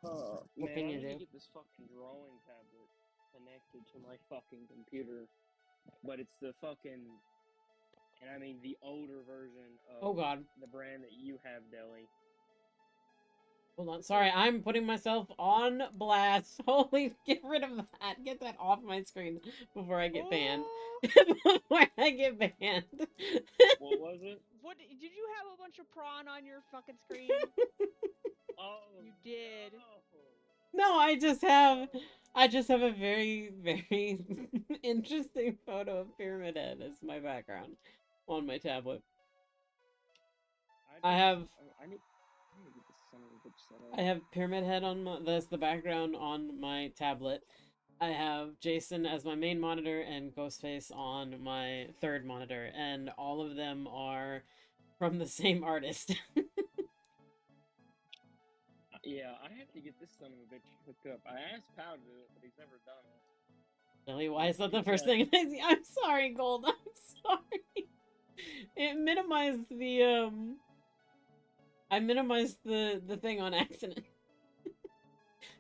well, what Man, can I you need to do? get this fucking drawing tablet connected to my fucking computer, but it's the fucking, and I mean the older version Oh of god. the brand that you have, Deli. Hold on. Sorry, I'm putting myself on blast. Holy, get rid of that. Get that off my screen before I get banned. Oh, Before I get banned. What was it? what did you have a bunch of prawn on your fucking screen? Oh, You did. No, I just have a very, very interesting photo of Pyramid Head as my background on my tablet. I have I need to get this son of a bitch set I up. have Pyramid Head on that's the background on my tablet. I have Jason as my main monitor and Ghostface on my third monitor, and all of them are from the same artist. Yeah, I have to get this son of a bitch hooked up. I asked Pow to do it, but he's never done it. Really, why is that the It's first like, thing I see? I'm sorry, Gold. I'm sorry. It minimized the. I minimized the thing on accident.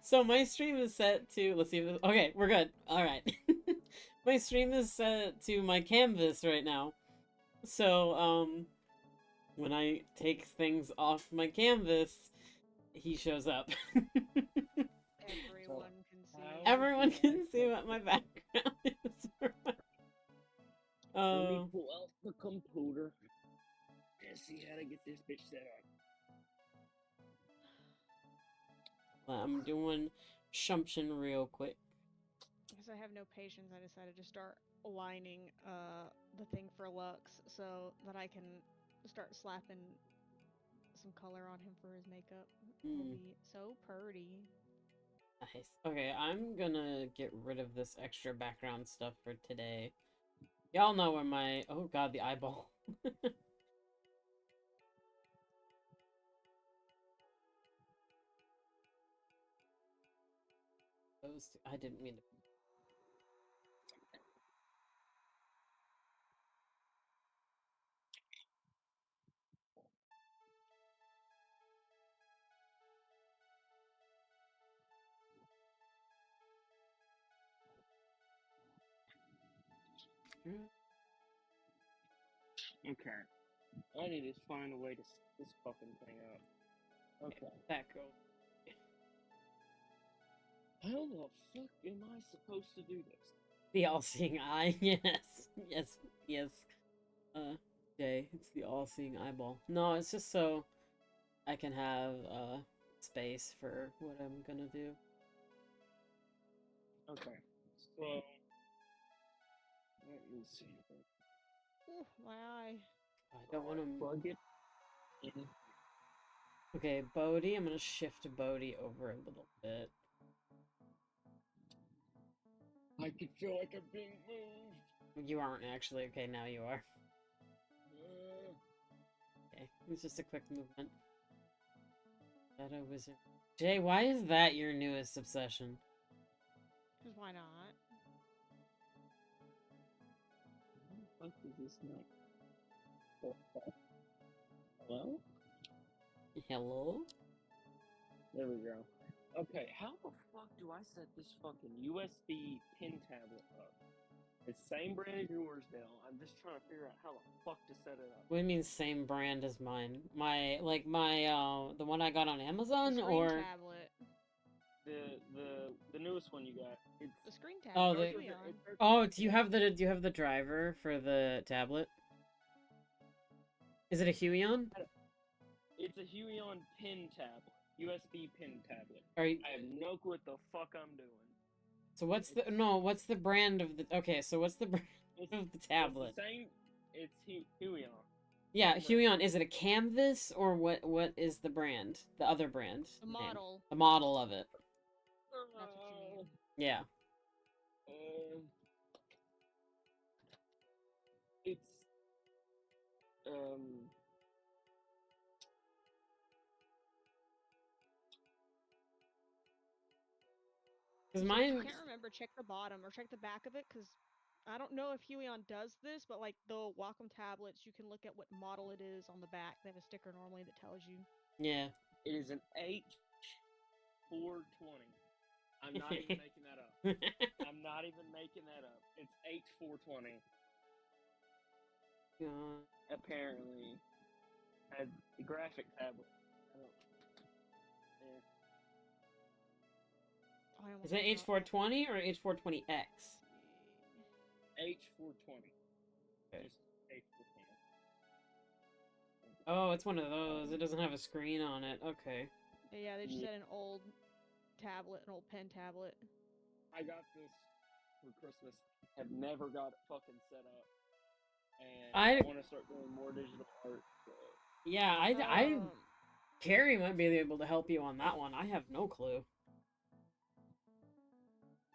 So my stream is set to, let's see if this, okay, we're good. All right. My stream is set to my canvas right now. So when I take things off my canvas, he shows up. Everyone can see. Everyone can see what my background is. let me Oh, pull out the computer and see how to get this bitch set up. I'm doing shumption real quick. Because I have no patience, I decided to start lining the thing for Lux so that I can start slapping some color on him for his makeup. It'll be so pretty. Nice. Okay, I'm gonna get rid of this extra background stuff for today. Y'all know where my, oh god, the eyeball. I didn't mean to. Okay. I need to find a way to set this fucking thing up. Okay. That go. How the fuck am I supposed to do this? The all-seeing eye. Yes. Yes. Yes. Jay, it's the all-seeing eyeball. No, it's just so I can have space for what I'm gonna do. Okay. So let me see. Ooh, my eye. I don't want to plug it in. Okay, Bodhi. I'm gonna shift Bodhi over a little bit. I can feel like I'm being moved. You aren't actually. Okay, now you are. Okay, it's just a quick movement. Shadow Wizard. Jay, why is that your newest obsession? Because why not? What the fuck is this now? Hello? Hello? There we go. Okay, how the fuck do I set this fucking USB pin tablet up? It's the same brand as yours, Dale. I'm just trying to figure out how the fuck to set it up. What do you mean same brand as mine? The one I got on Amazon, The screen or tablet. The newest one you got. It's The screen Oh, tablet. do you have the driver for the tablet? Is it a Huion? It's a Huion pin tablet. USB pin tablet. Are you, I have no clue what the fuck I'm doing. so what's the brand of the okay, so what's the brand of the tablet? It's the same. It's Huion. Yeah, Huion. Is it a canvas or what is the brand? The other brand? The model. The model of it. That's what you mean. Yeah. It's Because If mine. you can't remember, check the bottom or check the back of it, because I don't know if Huion does this, but like the Wacom tablets, you can look at what model it is on the back. They have a sticker normally that tells you. Yeah. It is an H H420. I'm not even making that up. I'm not even making that up. It's H420. God. Apparently, had the graphic tablet. Yeah. I almost Is it forgot. H420 or H420X? H420. Okay. Just H420. Oh, it's one of those. It doesn't have a screen on it. Okay. Yeah, they just Yeah. had an old tablet, an old pen tablet. I got this for Christmas. Have never got it fucking set up, and I want to start doing more digital art. So. Yeah, Carrie might be able to help you on that one. I have no clue.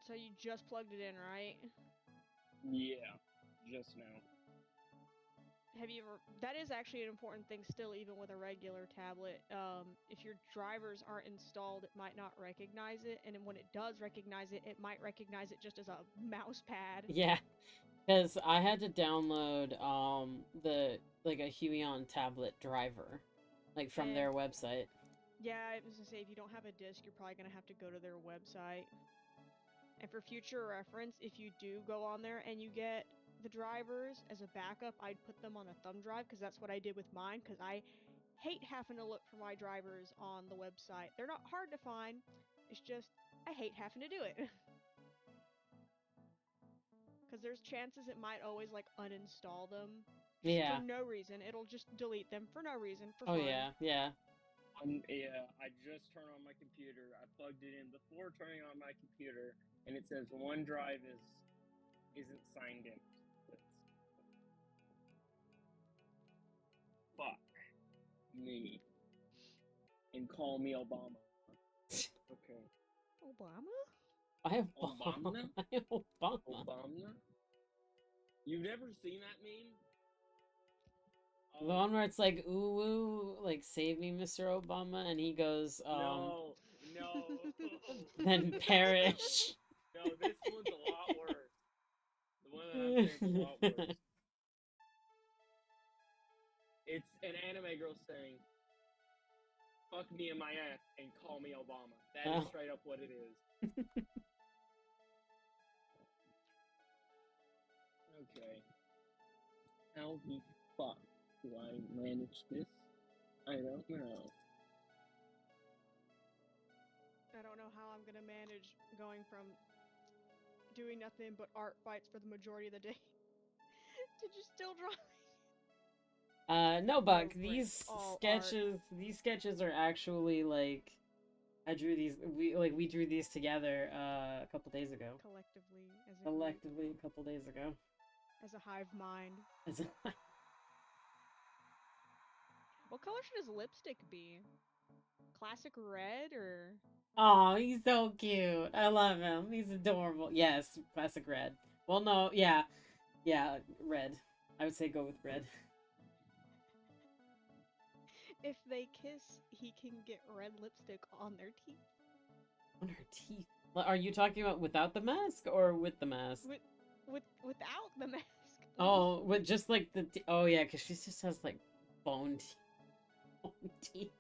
So you just plugged it in, right? Yeah, just now. Have you ever? That is actually an important thing still, even with a regular tablet. If your drivers aren't installed, it might not recognize it, and then when it does recognize it, it might recognize it just as a mouse pad. Yeah, because I had to download like a Huion tablet driver, like from their website. Yeah, I was gonna say, if you don't have a disc, you're probably gonna have to go to their website. And for future reference, if you do go on there and you get the drivers as a backup, I'd put them on a thumb drive, because that's what I did with mine, because I hate having to look for my drivers on the website. They're not hard to find, it's just I hate having to do it. Because there's chances it might always like uninstall them Yeah. for no reason. It'll just delete them for no reason, for Oh fun. yeah, yeah. Yeah, I just turned on my computer. I plugged it in before turning on my computer, and it says OneDrive isn't signed in. Fuck me. And call me Obama. Okay. Obama? I Obama? Obama. Obama? You've never seen that meme? The one where it's like, ooh, ooh, like, save me, Mr. Obama, and he goes, No. then perish. No, this one's a lot worse. The one that I'm saying is a lot worse. It's an anime girl saying, fuck me in my ass and call me Obama. That is straight up what it is. Okay. How the fuck do I manage this? I don't know. I don't know how I'm gonna manage going from doing nothing but art fights for the majority of the day to just still drawing. No, Buck, great. these All sketches are actually, like, I drew these, we drew these together, a couple days ago. Collectively, as a Collectively, a couple days ago. As a hive mind. As a... What color should his lipstick be? Classic red, or...? Oh, he's so cute. I love him. He's adorable. Yes, classic red. Well, no, yeah. Yeah, red. I would say go with red. If they kiss, he can get red lipstick on their teeth. On her teeth? Are you talking about without the mask or with the mask? Without the mask. Oh, with just like the oh yeah, because she just has like bone teeth.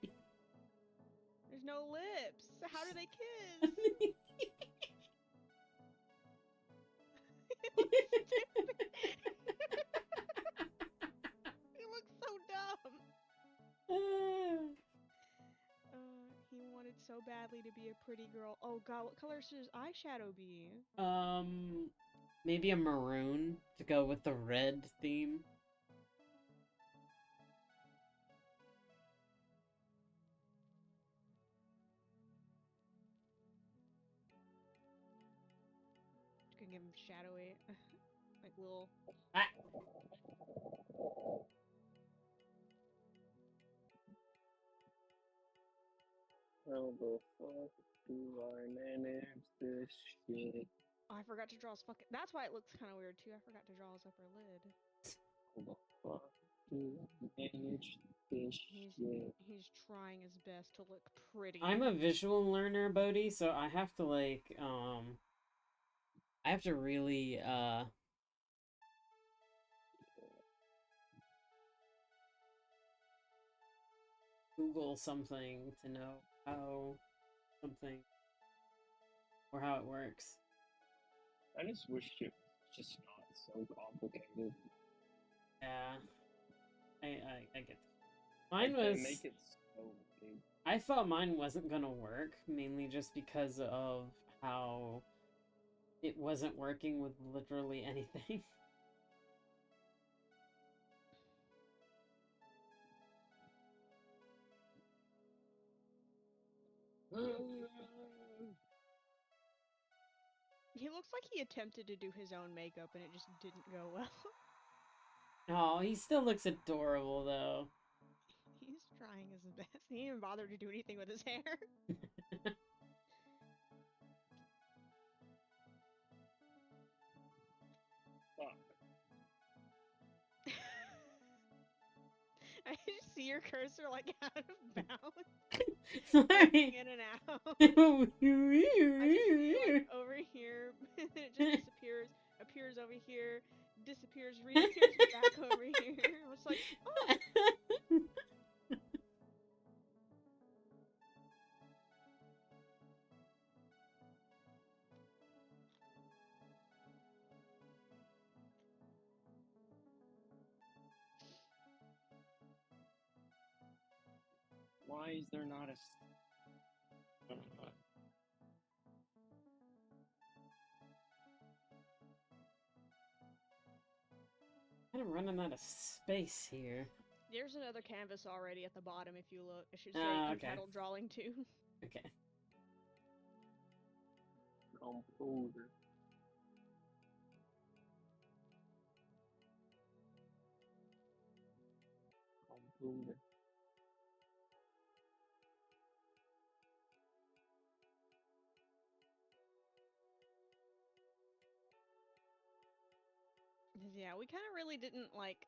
There's no lips. How do they kiss? He looks so dumb. He wanted so badly to be a pretty girl. Oh god, what color should his eyeshadow be? Maybe a maroon to go with the red theme. You can give him shadowy, like little. Ah. How the fuck do I manage this shit? Oh, I forgot to draw his fucking. That's why it looks kind of weird too. I forgot to draw his upper lid. How the fuck do I manage this shit? He's trying his best to look pretty. I'm a visual learner, Bodhi, so I have to like I have to really Google something to know how something, or how it works. I just wish it was just not so complicated. Yeah, I get. Like, Mine they was. make it so big. I thought mine wasn't gonna work, mainly just because of how it wasn't working with literally anything. He looks like he attempted to do his own makeup and it just didn't go well. Oh, he still looks adorable though. He's trying his best. He didn't even bother to do anything with his hair. Fuck. I just see your cursor like out of bounds, Sorry. in and out. I Oh, just see you like over here, and it just disappears, appears over here, disappears, reappears back over here. I was like, oh. Why is there not a... kind of running out of space here. There's another canvas already at the bottom if you look. It should say Okay. entitled Drawing 2. Okay. Composer. Composer. Yeah, we kind of really didn't like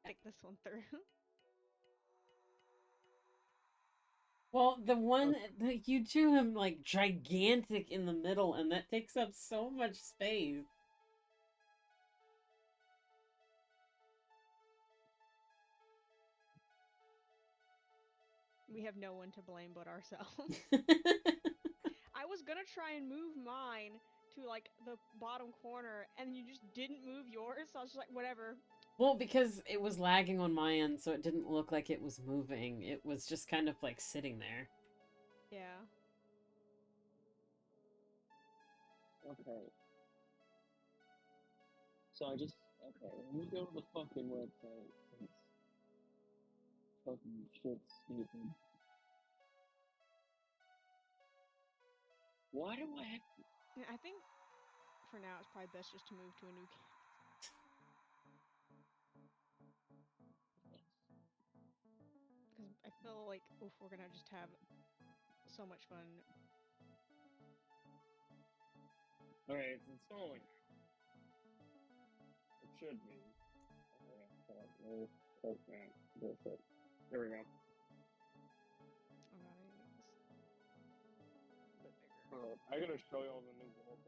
think this one through. Well, the one that you drew him like gigantic in the middle, and that takes up so much space. We have no one to blame but ourselves. I was gonna try and move mine to like the bottom corner, and you just didn't move yours. So I was just like, whatever. Well, because it was lagging on my end, so it didn't look like it was moving. It was just kind of like sitting there. Yeah. Okay. So I just... Okay, let me go to the fucking website, since fucking shit's stupid. Why do I have to... Yeah, I think for now it's probably best just to move to a new canvas. Because I feel like, oof, we're gonna just have so much fun. Alright, it's installing. It should be. Okay, bullshit. There we go. Oh god, I need this a bit bigger. I gotta show you all the new world.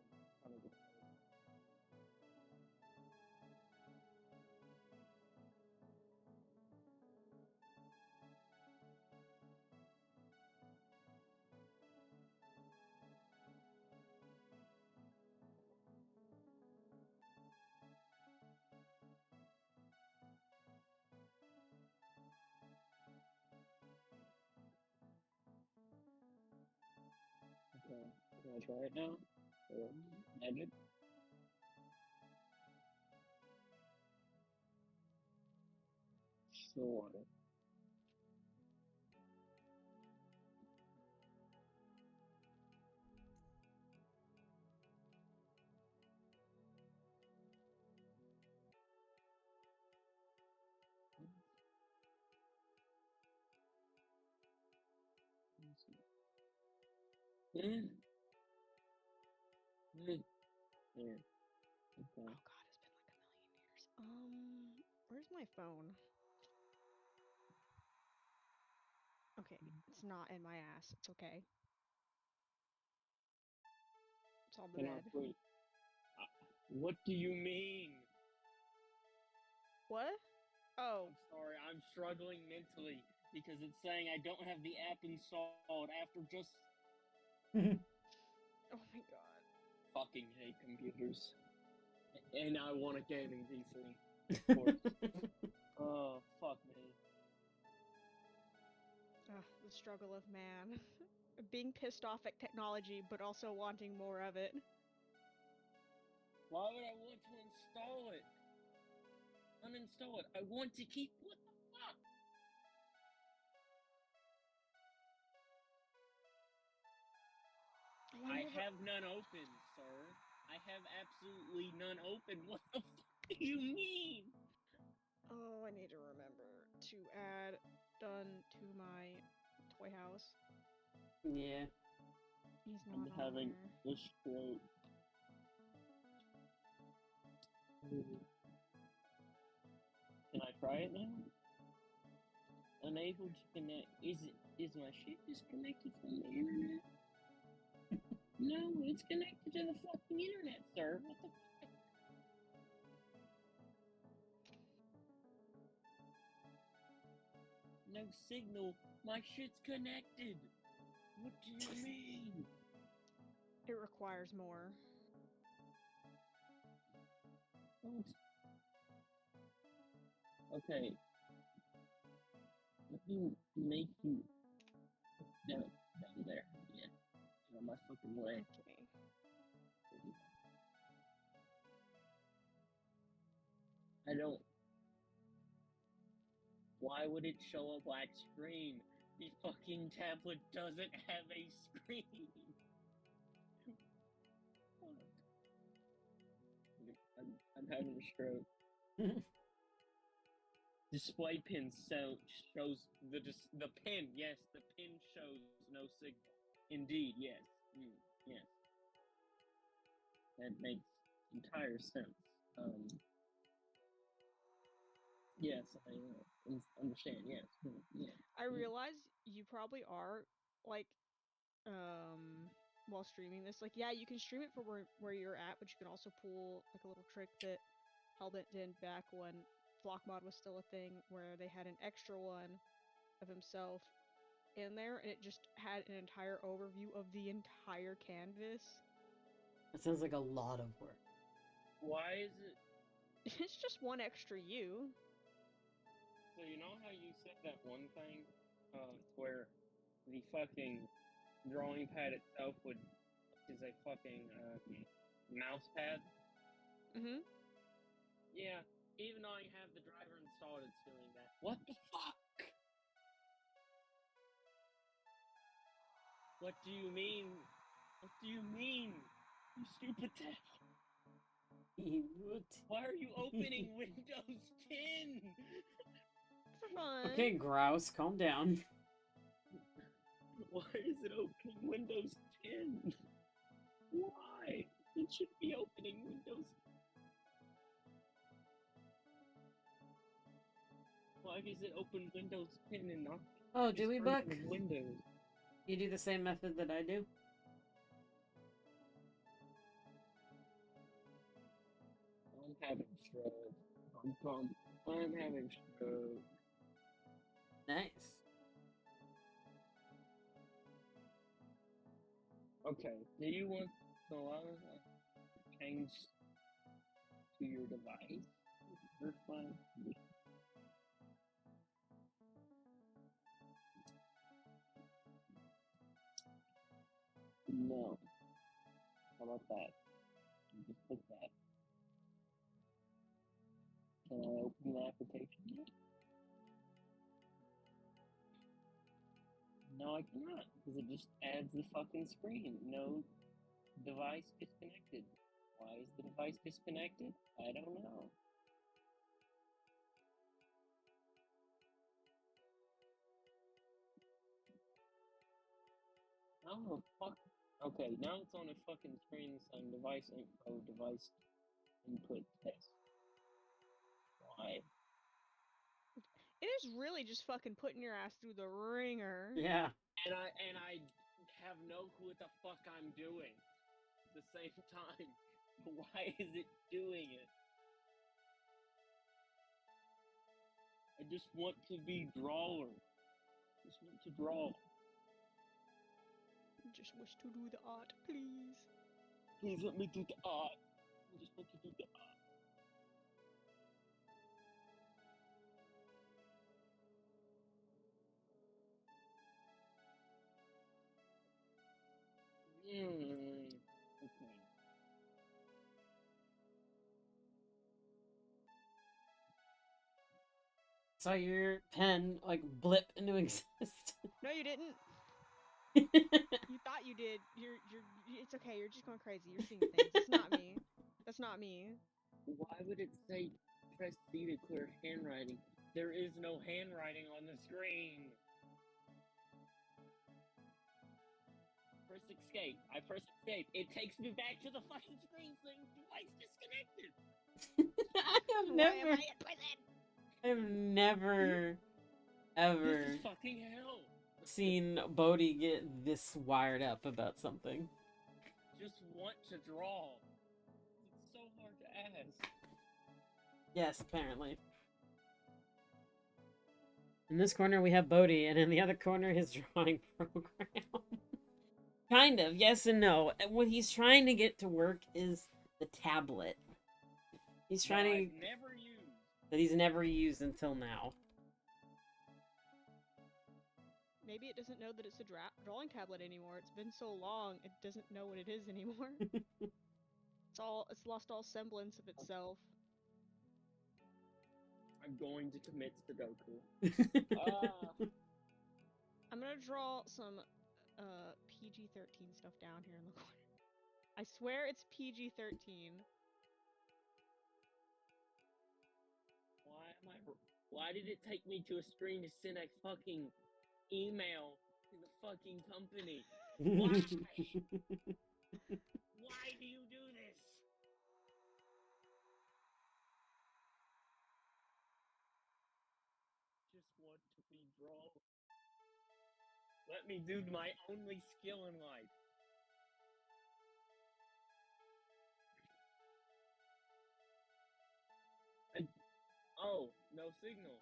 Okay, can I try it now? Edit? Sure. Yeah. Yeah. Yeah. Okay. Oh god, it's been like a million years. Where's my phone? Okay, it's not in my ass. It's okay. It's on the Cannot bed. wait. What do you mean? What? Oh. I'm sorry, I'm struggling mentally. because it's saying I don't have the app installed after just Oh my god. fucking hate computers. And I want a gaming PC. Of course. Oh, fuck me. The struggle of man. Being pissed off at technology, but also wanting more of it. Why would I want to install it? Uninstall it. I want to keep. What the fuck? I have none open, sir. I have absolutely none open. What the fuck do you mean? Oh, I need to remember to add done to my toy house. Yeah. He's I'm not on having there. a stroke. Can I try it now? Unable to connect. Is my shit disconnected from the internet? No, it's connected to the fucking internet, sir. What the fuck? No signal. My shit's connected. What do you mean? It requires more. What? Okay. Let me make you down there. Yeah. Get on my fucking leg. Okay. I don't. Why would it show a black screen? The fucking tablet doesn't have a screen. I'm having a stroke. Display pin shows the pin. Yes, the pin shows no signal. Indeed, yes. Yes. That makes entire sense. Yes, I understand. Yes. Yeah. I realize you probably are, like, while streaming this. Like, yeah, you can stream it for where you're at, but you can also pull, like, a little trick that Hellbent did back when Flockmod was still a thing, where they had an extra one of himself in there, and it just had an entire overview of the entire canvas. That sounds like a lot of work. Why is it? It's just one extra you. So you know how you said that one thing, where the fucking drawing pad itself is a fucking mouse pad? Mm-hmm. Yeah. Even though I have the driver installed, it's doing that. What the fuck? What do you mean? What do you mean? You stupid tab. Why are you opening Windows 10? For fun. Okay, Grouse, calm down. Why is it opening Windows 10? Why? It should be opening Windows. Why does it open Windows 10 and not? Oh, Dewey Buck? Windows. You do the same method that I do? I'm having stroke. I'm having stroke. Nice. Okay, do you want to change to your device? You're fine. No. How about that? Just click that. Can I open the application? No, I cannot, because it just adds the fucking screen. No device disconnected. Why is the device disconnected? I don't know. Oh, fuck. Okay, now it's on a fucking screen saying device info, device input test. Why? It is really just fucking putting your ass through the ringer. Yeah. And I have no clue what the fuck I'm doing at the same time. Why is it doing it? I just want to be drawer. to draw. Just wish to do the art, please. Please let me do the art. I just want to do the art. Okay. Saw your pen like blip into existence. No, you didn't. You thought you did. It's okay. You're just going crazy. You're seeing things. It's not me. That's not me. Why would it say press C to clear handwriting? There is no handwriting on the screen. Press escape. I press escape. It takes me back to the fucking screen saying device disconnected. I have never, ever This is fucking hell. seen Bodhi get this wired up about something. Just want to draw. It's so hard to ask. Yes, apparently. In this corner we have Bodhi, and in the other corner his drawing program. Kind of, yes and no. What he's trying to get to work is the tablet. He's trying to... I've never used. That he's never used until now. Maybe it doesn't know that it's a drawing tablet anymore. It's been so long, it doesn't know what it is anymore. It's lost all semblance of itself. I'm going to commit Sudoku. I'm gonna draw some PG-13 stuff down here in the corner. I swear it's PG-13. Why did it take me to a screen to send a fucking email to the fucking company? Why? Why do you do this? Just want to be drawn. Let me do my only skill in life. Oh, no signal.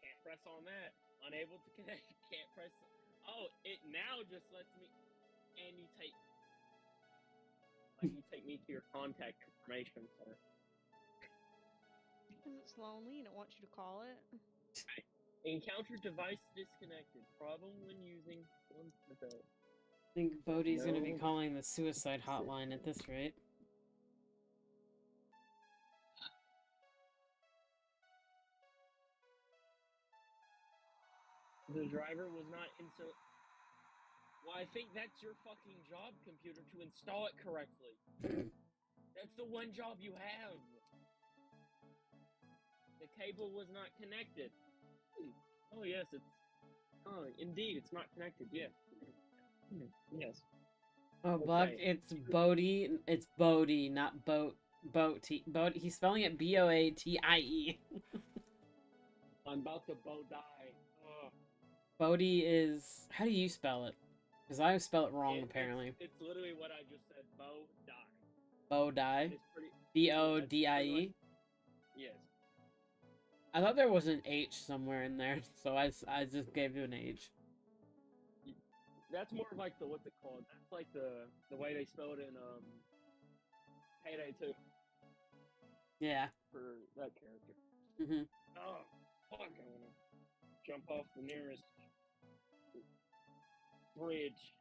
Can't press on that. Unable to connect. Can't press. Oh, it now just lets me. And you take. Like you take me to your contact information, sir. Because it's lonely and it wants you to call it. Encounter device disconnected. Problem when using one for the. I think Bodhi's gonna be No. calling the suicide hotline at this rate. The driver was not insert. Well, I think that's your fucking job, computer, to install it correctly. That's the one job you have. The cable was not connected. Oh yes, it's. Oh, indeed, it's not connected. Yes. Yes. Oh, Buck, Okay. it's Bodhi. It's Bodhi, not Boat. Bodhi. He's spelling it Boatie. I'm about to bow die. Ugh. Bodhi is. How do you spell it? Because I spell it wrong, apparently. It's literally what I just said. Bow die. Bodhi. It's pretty. Bodie. Yes. I thought there was an H somewhere in there, so I just gave you an H. That's more like the what's it called? That's like the way they spell it in Payday 2 Yeah. for that character. Mhm. Oh, fuck! I wanna jump off the nearest bridge.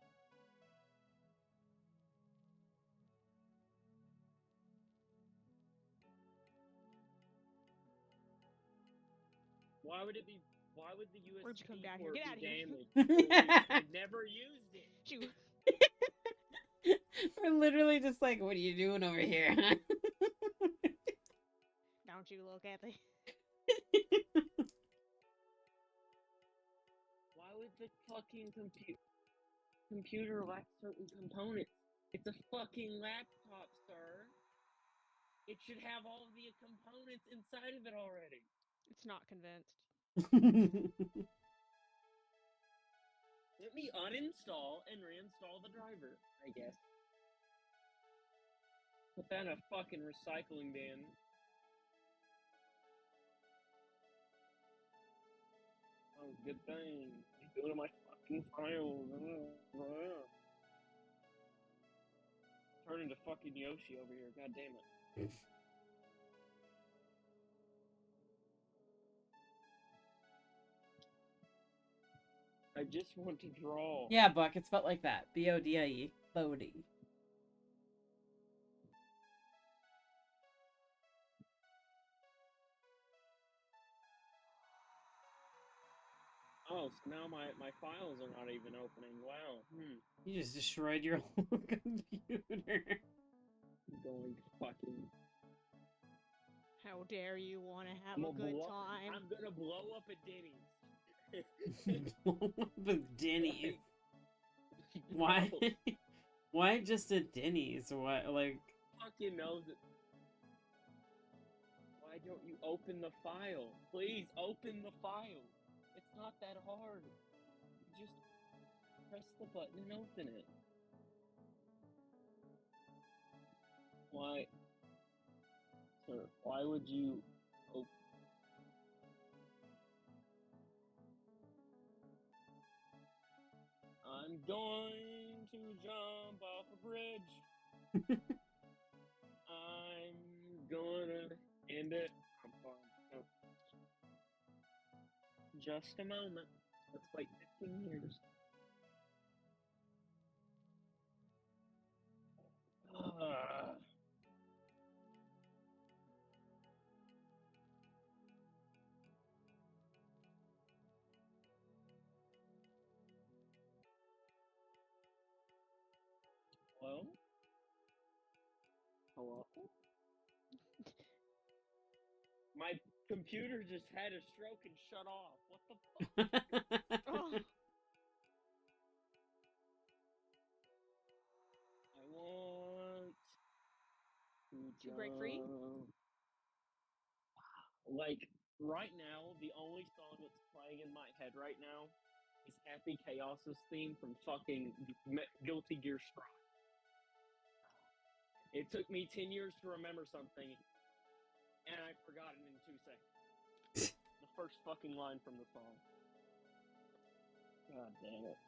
Why would it be? Why would the USB Where'd you come down here? port Get be outta here. damaged? I've never used it. Shoo. We're literally just like, what are you doing over here? Don't you look at me. Why would the fucking computer lack certain components? It's a fucking laptop, sir. It should have all of the components inside of it already. It's not convinced. Let me uninstall and reinstall the driver, I guess. Put that in a fucking recycling bin. Oh, good thing. You go to my File. Turn into fucking Yoshi over here. God damn it. I just want to draw. Yeah, Buck, it's spelled like that. B-O-D-I-E. Bodie. Oh, so now my files are not even opening. Wow. You just destroyed your whole computer. I'm going to fucking. How dare you want to have I'm a gonna good blow- time? I'm gonna blow up a Denny's. Blow up a Denny's. Like, Why? bro, Why just a Denny's? Why, like... fucking knows it. Why don't you open the file? Please open the file. It's not that hard. Just press the button and open it. Why? Sir, why would you open? I'm going to jump off a bridge. I'm gonna end it. I'm fine. Just a moment. Let's wait 15 years. Hello? Hello? My computer just had a stroke and shut off. What the fuck? Oh, I want to break free? Like, right now, the only song that's playing in my head right now is Happy Chaos's theme from fucking Guilty Gear Strive. It took me 10 years to remember something, and I forgot it in 2 seconds. The first fucking line from the song. God damn it.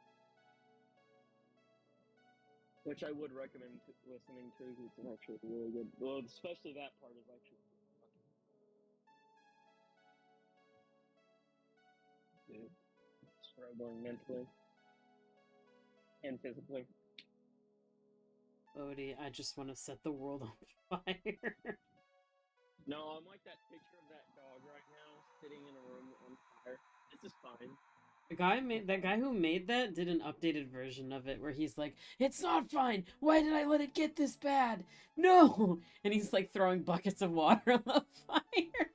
Which I would recommend listening to, because it's actually really good. Well, especially that part is actually fucking. Dude, struggling mentally and physically. Bodhi, I just want to set the world on fire. No, I'm like that picture of that dog right now, sitting in a room on fire. This is fine. That guy who made that did an updated version of it where he's like, "It's not fine. Why did I let it get this bad? No!" And he's like throwing buckets of water on the fire.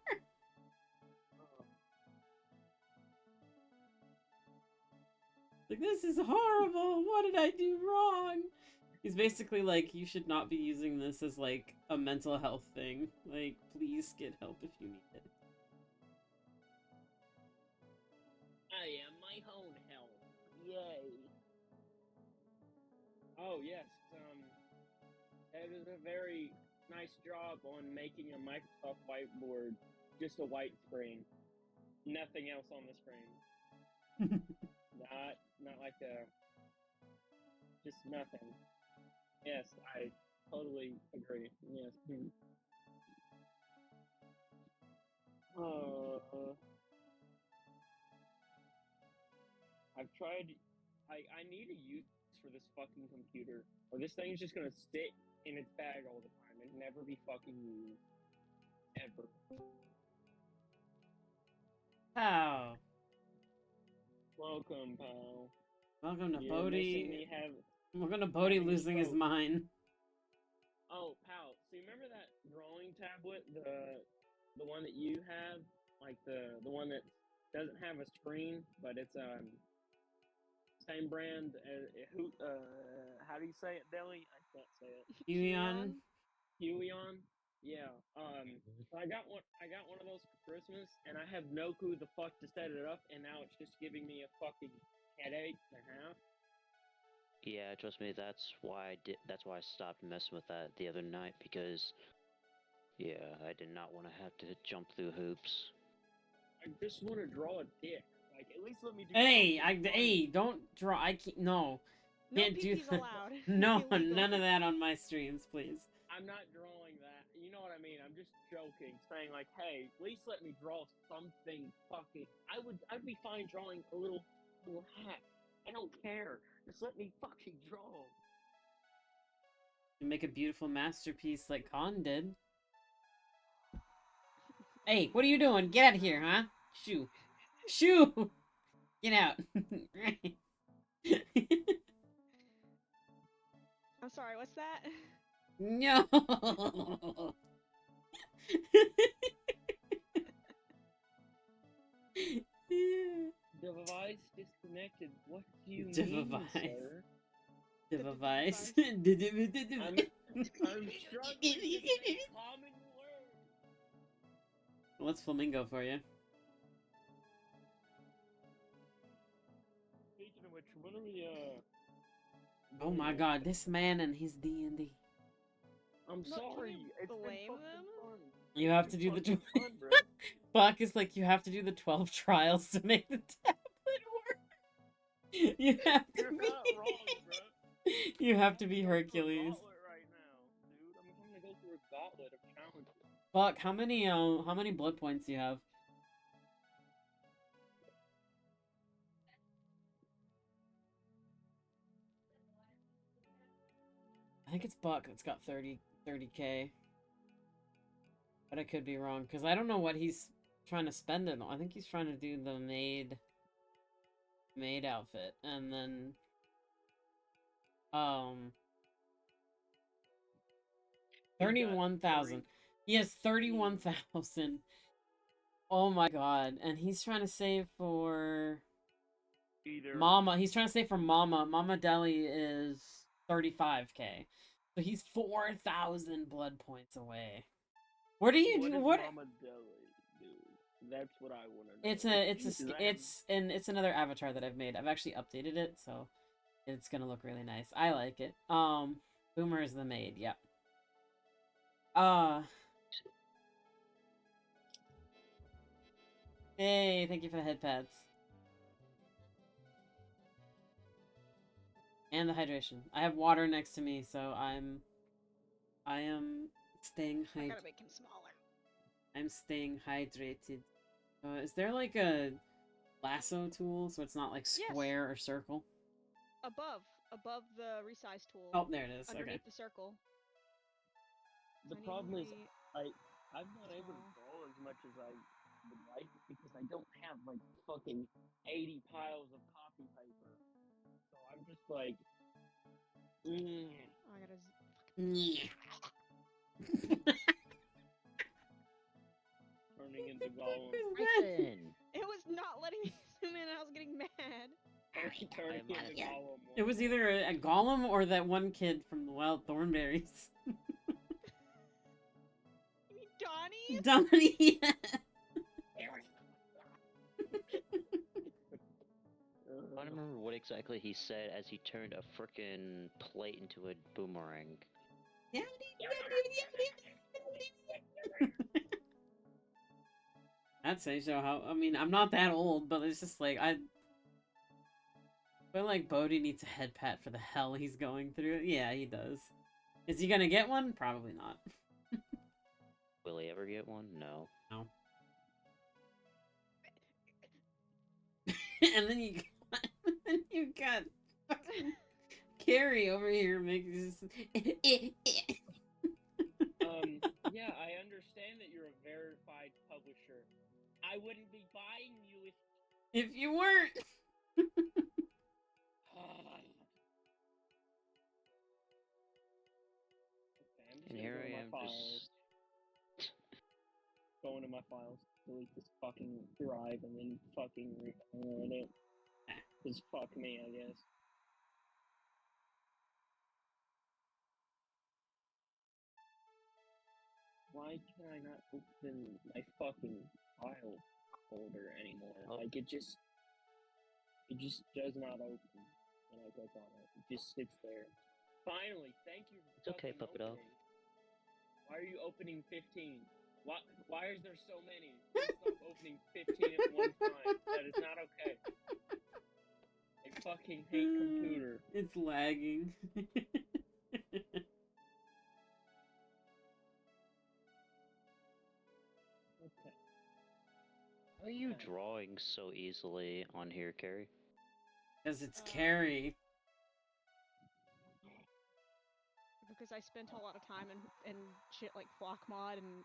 Like, this is horrible. What did I do wrong? He's basically like, you should not be using this as like a mental health thing. Like, please get help if you need it. I am my own hell. Yay. Oh, yes. That is a very nice job on making a Microsoft whiteboard just a white screen. Nothing else on the screen. Not like just nothing. Yes, I totally agree. Yes. I've tried. I need a use for this fucking computer, or this thing is just gonna sit in its bag all the time and never be fucking used. Ever. Pow. Welcome, pal. Welcome to You're missing Bodhi. me Welcome to Bodhi having a losing his stroke. mind. Oh, pal. So you remember that drawing tablet, the one that you have, like the one that doesn't have a screen, but it's same brand as how do you say it, Deli? I can't say it. Huion. Huion. Yeah. So I got one of those for Christmas, and I have no clue the fuck to set it up, and now it's just giving me a fucking headache and a half. Yeah, trust me. That's why I stopped messing with that the other night because, yeah, I did not want to have to jump through hoops. I just want to draw a dick. Like, at least let me do. Hey, something fun. hey, don't draw. I can't. No, No can't do peepees that. allowed. No, Illegal. none of that on my streams, please. I'm not drawing that. You know what I mean? I'm just joking, saying like, hey, at least let me draw something fucking. I'd be fine drawing a little hat. I don't care. Just let me fucking draw. You make a beautiful masterpiece like Khan did. Hey, what are you doing? Get out of here, huh? Shoo. Shoo! Get out. I'm sorry, what's that? No. Device disconnected. What do you Device. mean, sir? Device. I'm struggling to say common words. What's flamingo for you? Speaking of which, when are we Oh my god, this man and his D&D. I'm Look, can sorry. you It's been blame fucking them? fun. You have It's to do the fucking fun, bro. Buck is like, you have to do the 12 trials to make the tablet work. You have to You're be. not wrong, bro. You have to be I'm going through a Hercules. gauntlet right now, dude. I'm gonna go through a gauntlet of challenges. Buck, how many blood points do you have? I think it's Buck. It's got 30k. But I could be wrong, because I don't know what he's trying to spend it on. I think he's trying to do the maid outfit, and then 31,000. He has 31,000. Oh my god. And he's trying to save for Either Mama. He's trying to save for Mama. Mama Deli is 35k. So he's 4,000 blood points away. What do you do? What? Mama Deli, dude? That's what I want to know. It's another avatar that I've made. I've actually updated it, so it's gonna look really nice. I like it. Boomer is the maid. Yep. Hey, thank you for the head pads. And the hydration. I have water next to me, so I am staying I hydrated. gotta make him smaller. I'm staying hydrated. Is there like a lasso tool so it's not like square or circle? Above the resize tool. Oh, there it is. Underneath Okay. the circle. The Tiny problem is, little I'm not able to draw as much as I would like because I don't have like fucking 80 piles of copy paper. So I'm just like, I gotta. turning into Gollum. It was not letting me zoom in. I was getting mad. Turning into Gollum. It was either a golem or that one kid from the Wild Thornberries. You mean Donnie? Donnie, yeah. I don't remember what exactly he said as he turned a frickin' plate into a boomerang. I'd say so. I mean, I'm not that old, but it's just like I feel like Bodhi needs a head pat for the hell he's going through. Yeah, he does. Is he gonna get one? Probably not. Will he ever get one? No. No. And then you got fucking Carrie over here making yeah, I understand that you're a verified publisher. I wouldn't be buying you if you weren't. And here I am just going to my files, delete this fucking drive, and then fucking re-download it. Just fuck me, I guess. Why can I not open my fucking file folder anymore? Oh. Like it just does not open when I click on it. It just sits there. Finally, thank you. It's okay, Puppet Elf. Why are you opening 15? Why is there so many? Stop opening 15 at one time. That is not okay. I fucking hate computer. It's lagging. Okay. How are you drawing so easily on here, Carrie? Because it's Carrie. Because I spent a lot of time in shit like Flock Mod and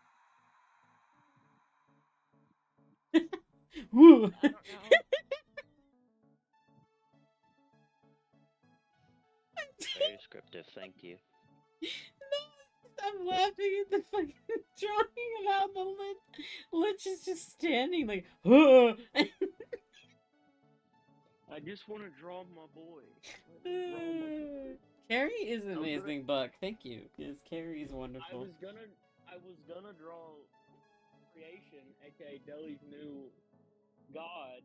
Woo! I don't know. Very descriptive, thank you. I'm laughing at the fucking drawing of how the Lich is just standing like, huh! I just want to draw my boy. Let me draw my boy. Carrie is an I was gonna- amazing book. Thank you. Yes, Carrie is I wonderful. was gonna draw creation, aka Deli's new god.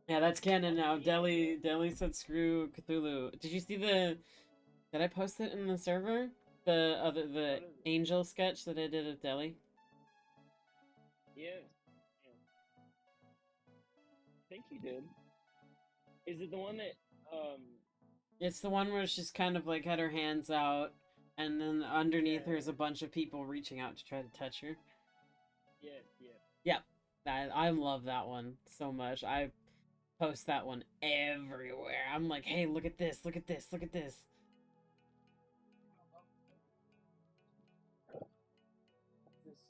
Yeah, that's canon now. Deli said screw Cthulhu. Did you see the? Did I post it in the server? The What is it? angel sketch that I did of Deli. Yeah. I think you did. Is it the one that It's the one where she's kind of like had her hands out, and then underneath her is a bunch of people reaching out to try to touch her. yeah. I love that one so much. I post that one everywhere. I'm like, hey, look at this, look at this, look at this. This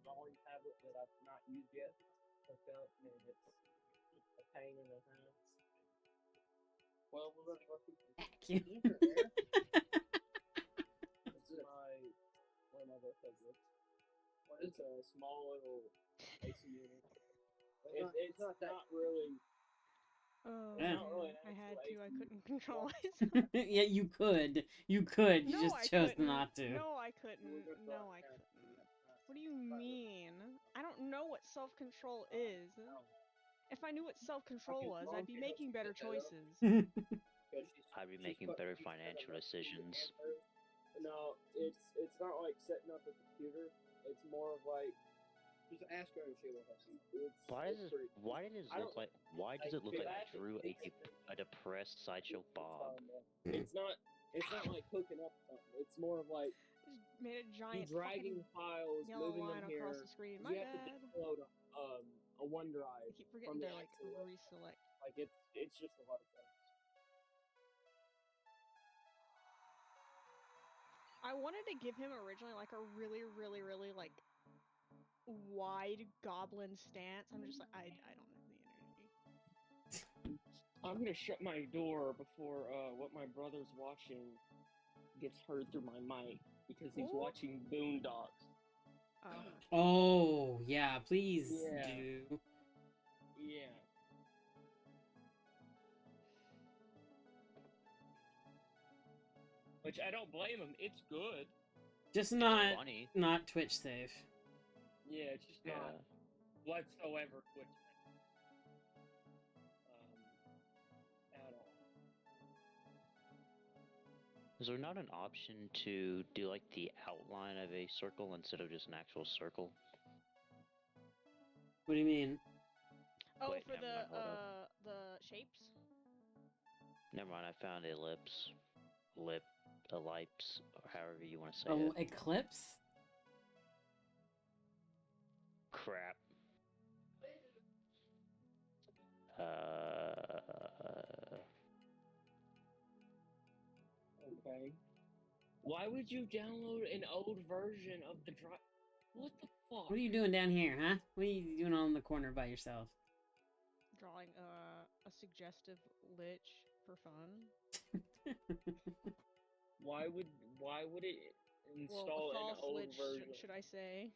drawing tablet that I've not used yet. Hooked up and it's a pain in the ass. Well, we're gonna go through Cute. This is one of my birthday gifts. It's a small little AC unit. It's not really. Oh, Yeah. not really an I had actual to. I AC. couldn't control myself. Yeah, you could. You could. You No, just I chose couldn't. not to. No, I couldn't. No, I couldn't. What do you mean? I don't know what self-control is. If I knew what self-control was, I'd be making better choices. I'd be making better financial decisions. No, it's not like setting up a computer. It's more of like just ask her and she will help you. Why does it look like? Why does it look like I drew a depressed sideshow Bob? It's not like hooking up something. It's more of like Just made a you giant dragging fucking files, yellow moving line them across here. the screen. You My have to bad. download a OneDrive. I keep from forgetting the to like actual website. reselect. Like it's just a lot of things. I wanted to give him originally like a really, really, really like wide goblin stance. I'm just like I don't have the energy. I'm gonna shut my door before what my brother's watching gets heard through my mic because he's Ooh. watching Boondocks. Oh. Oh, yeah, please Yeah. do. Yeah. Which I don't blame him. It's good. Just not Funny. Twitch safe. Yeah, it's just Yeah. not whatsoever quick. At all. Is there not an option to do like the outline of a circle instead of just an actual circle? What do you mean? Oh, Wait, for never mind, hold up. the shapes. Never mind, I found ellipse, ellipse, or however you want to say Oh, it. Eclipse? Crap. Okay. Why would you download an old version of the drive? What the fuck? What are you doing down here, huh? What are you doing on the corner by yourself? Drawing a suggestive lich for fun. Why would it Well, install a false an old lich, version? should I say?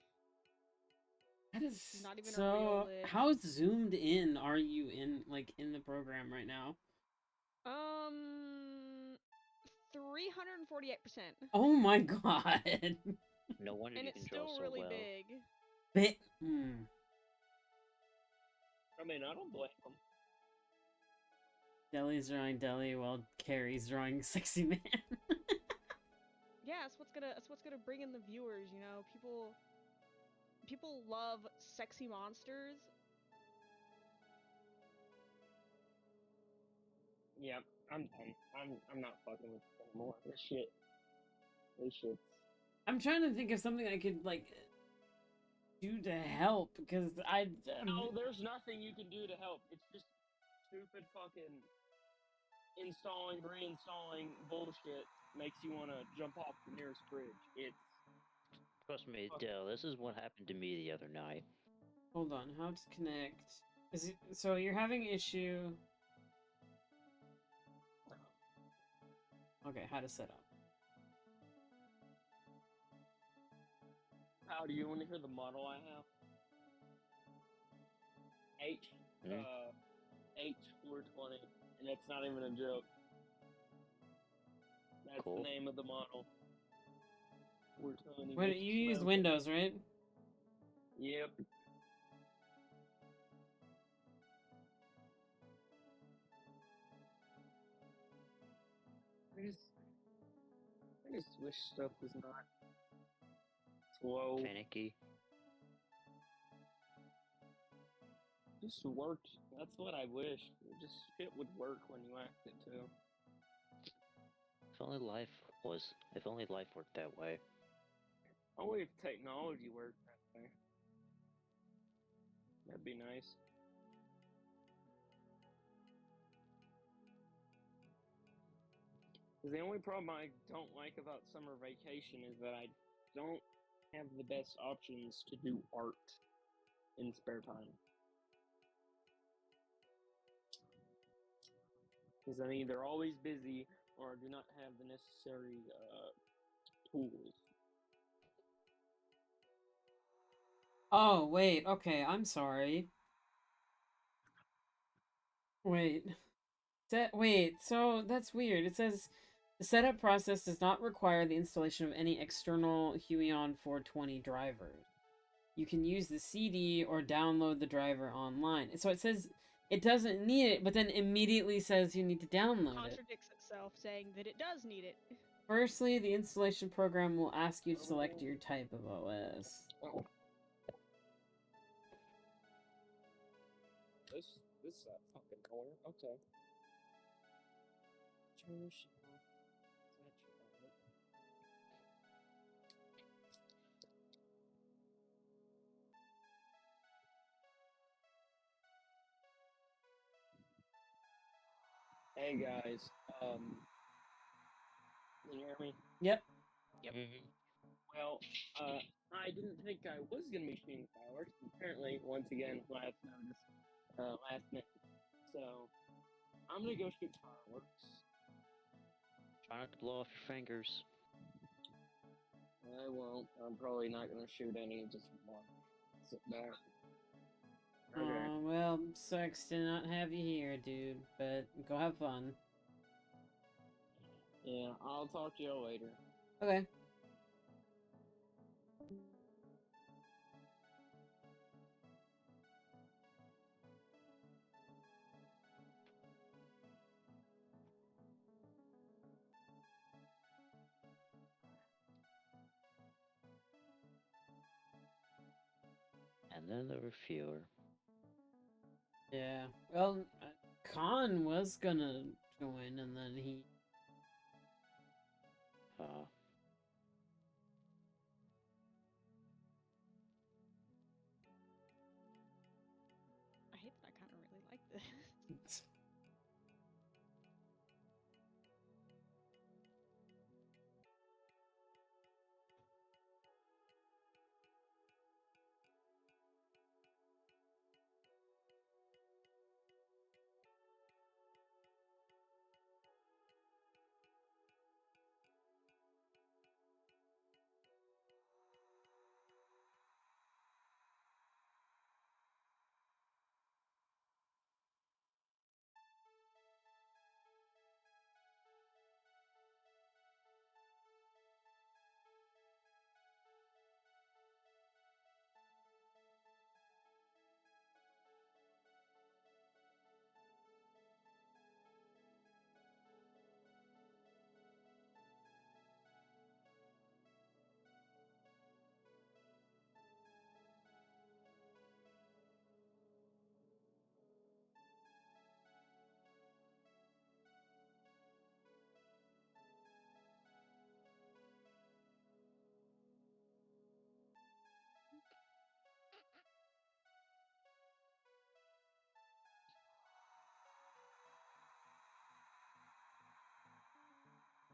That is Not even a so. real lich. How zoomed in are you in the program right now? 348%. Oh my god. No wonder And you it's can draw still so really well. big. I mean, I don't blame him. Deli's drawing Deli while Carrie's drawing Sexy Man. Yeah, that's what's gonna bring in the viewers, you know. People people love sexy monsters. Yeah, I'm done. I'm not fucking with this anymore. This shit's. I'm trying to think of something I could like do to help because No, there's nothing you can do to help. It's just stupid fucking installing, reinstalling bullshit makes you want to jump off the nearest bridge. It's Trust me, fuck. Dale, this is what happened to me the other night. hold on. How to connect? So you're having issue? Okay, how to set up? How do you want to hear the model I have? Hmm? H420, and that's not even a joke. That's Cool. the name of the model. 420. Wait, you use Windows, right? Yep. I just wish stuff was not slow. Finicky. Just worked. That's what I wish. Just shit would work when you asked it to. If only life worked that way. Only if technology worked that way. That'd be nice. The only problem I don't like about summer vacation is that I don't have the best options to do art in spare time. Because I'm either always busy or do not have the necessary tools. Oh, wait. Okay, I'm sorry. Wait. Wait, so that's weird. It says the setup process does not require the installation of any external Huion 420 drivers. You can use the CD or download the driver online. So it says it doesn't need it, but then immediately says you need to download it. Contradicts itself, saying that it does need it. Firstly, the installation program will ask you to select your type of OS. Oh. This fucking corner. Okay. Hey guys, can you hear me? Yep. Mm-hmm. Well, I didn't think I was gonna be shooting fireworks. Apparently, once again, last minute. So, I'm gonna go shoot fireworks. Try not to blow off your fingers. I won't. I'm probably not gonna shoot any. Just one. Sit back. Okay. Well, sucks to not have you here, dude. But go have fun. Yeah, I'll talk to you later. Okay. And then there were fewer. Yeah. Well, Khan was gonna join, and then he. I hate that I kind of really like this.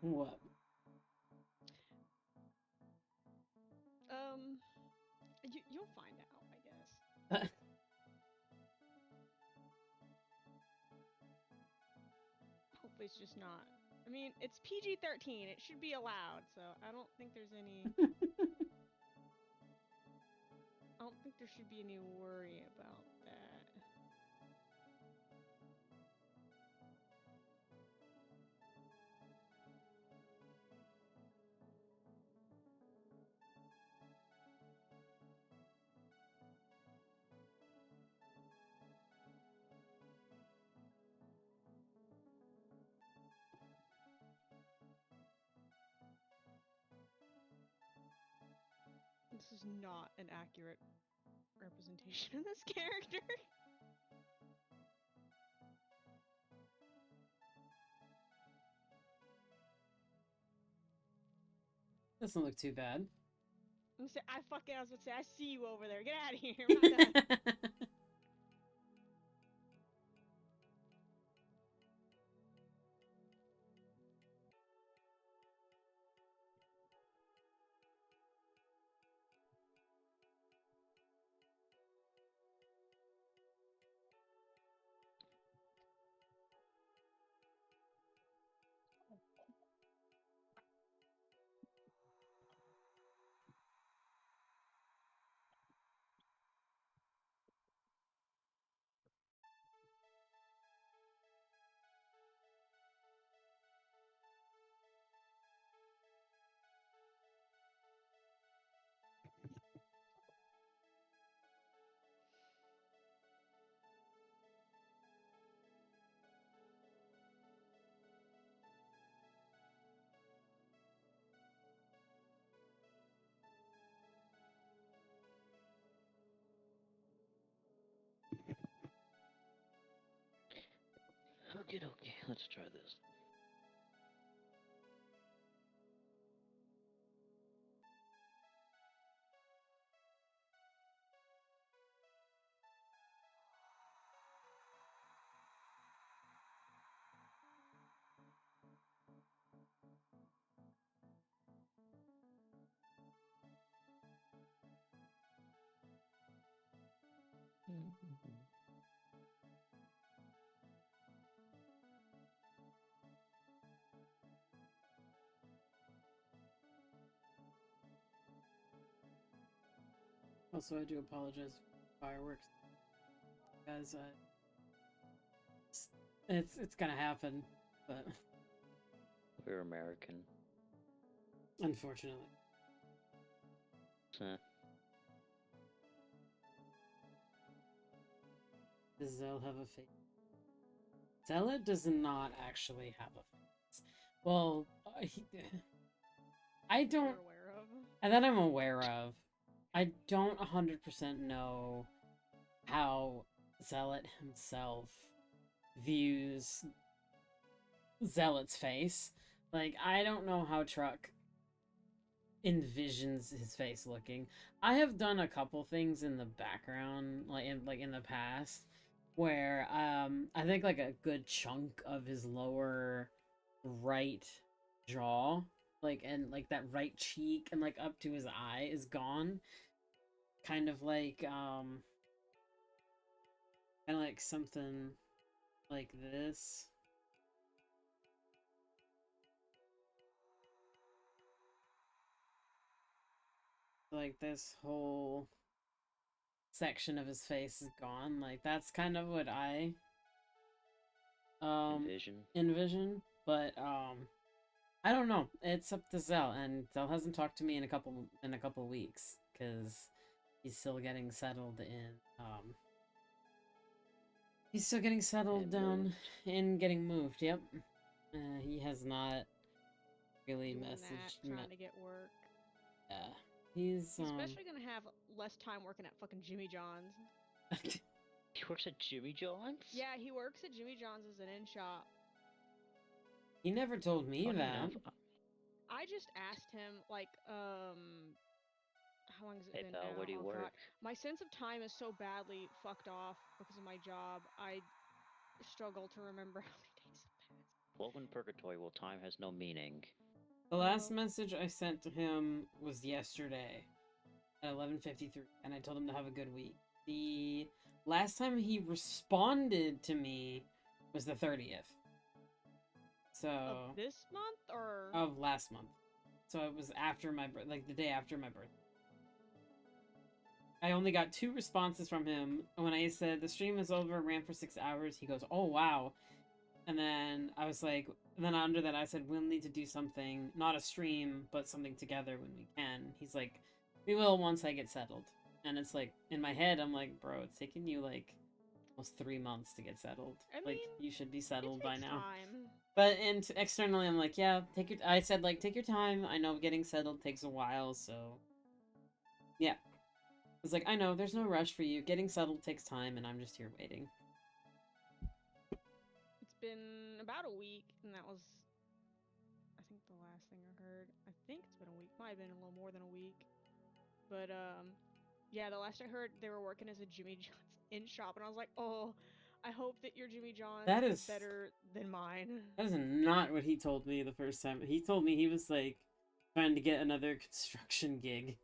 What? You'll find out, I guess. Hopefully it's just not. I mean, it's PG-13. It should be allowed, so I don't think there's any. I don't think there should be any worry about that. This is not an accurate representation of this character. Doesn't look too bad. I was about to say, I see you over there. Get out of here. I'm not done. Okay, let's try this. Also, I do apologize for fireworks, guys. It's gonna happen, but We're American. unfortunately, Huh. does Zell have a face? Zealot does not actually have a face. Well, I don't. You're aware of. And that I'm aware of. I don't 100% know how Zealot himself views Zealot's face. Like, I don't know how Truck envisions his face looking. I have done a couple things in the background, like in the past, where I think like a good chunk of his lower right jaw, and that right cheek and like up to his eye is gone. Kind of like something like this. Like this whole section of his face is gone. Like that's kind of what I envision. But I don't know. It's up to Zell, and Zell hasn't talked to me in a couple weeks because he's still getting settled in. He's still getting settled down and getting moved. Yep. He has not really Doing messaged. trying to get work. Yeah. He's especially gonna have less time working at fucking Jimmy John's. He works at Jimmy John's? Yeah, he works at Jimmy John's as an in-shop. He never told me Funny that. enough, I just asked him, like, how long has it Hey been pal, now? where do you Oh, work? God. My sense of time is so badly fucked off because of my job. I struggle to remember how many days have passed. 12 in purgatory while time has no meaning. The last Oh. message I sent to him was yesterday at 11:53, and I told him to have a good week. The last time he responded to me was the 30th. So Of this month or of last month. So it was after my like the day after my birthday. I only got 2 responses from him. When I said the stream is over, ran for 6 hours, he goes, "Oh wow." And then I was like, and then under that I said, "We'll need to do something, not a stream, but something together when we can." He's like, "We will once I get settled." And it's like, in my head, I'm like, bro, it's taken you like almost 3 months to get settled. I Like, mean, you should be it settled by takes now. time. But externally, I'm like, yeah, I said, like, take your time. I know getting settled takes a while, so. Yeah. I was like, I know, there's no rush for you. Getting settled takes time, and I'm just here waiting. It's been about a week, and that was, I think, the last thing I heard. I think it's been a week. Might have been a little more than a week. But, yeah, the last I heard, they were working as a Jimmy John's in shop, and I was like, oh, I hope that your Jimmy John's That is is- better than mine. That is not what he told me the first time. He told me he was, like, trying to get another construction gig.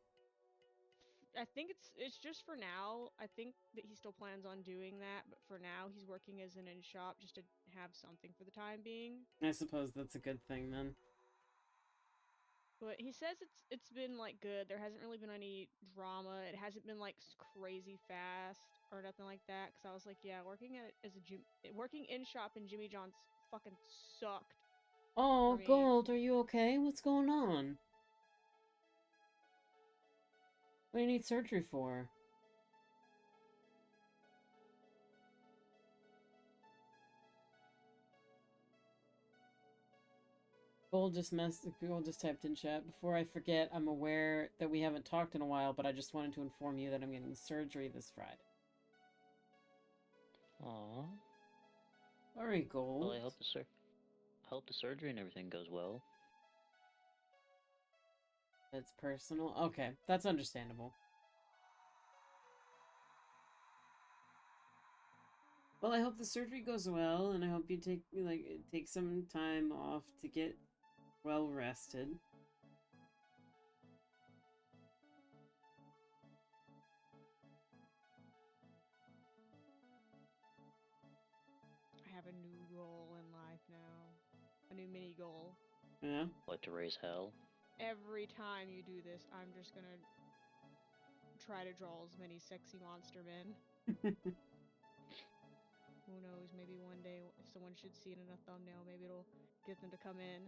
I think it's just for now. I think that he still plans on doing that, but for now he's working as an in shop just to have something for the time being. I suppose that's a good thing, then. But he says it's been like good. There hasn't really been any drama. It hasn't been like crazy fast or nothing like that. Cause I was like, yeah, working in shop in Jimmy John's fucking sucked. Oh, me. Gold, are you okay? What's going on? What do you need surgery for? Gold just typed in chat. Before I forget, I'm aware that we haven't talked in a while, but I just wanted to inform you that I'm getting surgery this Friday. Aww. Alright, Gold. Well, I hope the surgery and everything goes well. It's personal. Okay, that's understandable. Well, I hope the surgery goes well, and I hope you take some time off to get well rested. I have a new goal in life now. A new mini goal. Yeah? What, to raise hell? Every time you do this, I'm just gonna try to draw as many sexy monster men. Who knows, maybe one day if someone should see it in a thumbnail, maybe it'll get them to come in.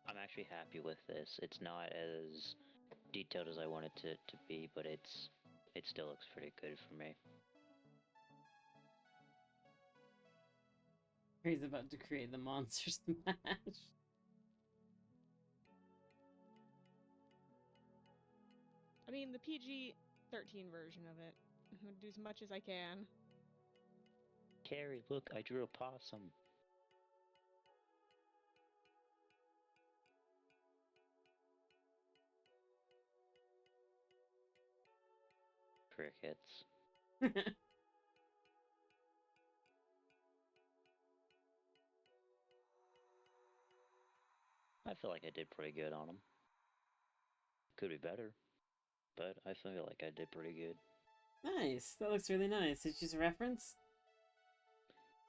I'm actually happy with this. It's not as detailed as I want it to be, but it still looks pretty good for me. He's about to create the Monster Smash. I mean, the PG-13 version of it. I'm gonna do as much as I can. Carrie, look, I drew a possum. Crickets. I feel like I did pretty good on them. Could be better, but I feel like I did pretty good. Nice. That looks really nice. Did you use a reference?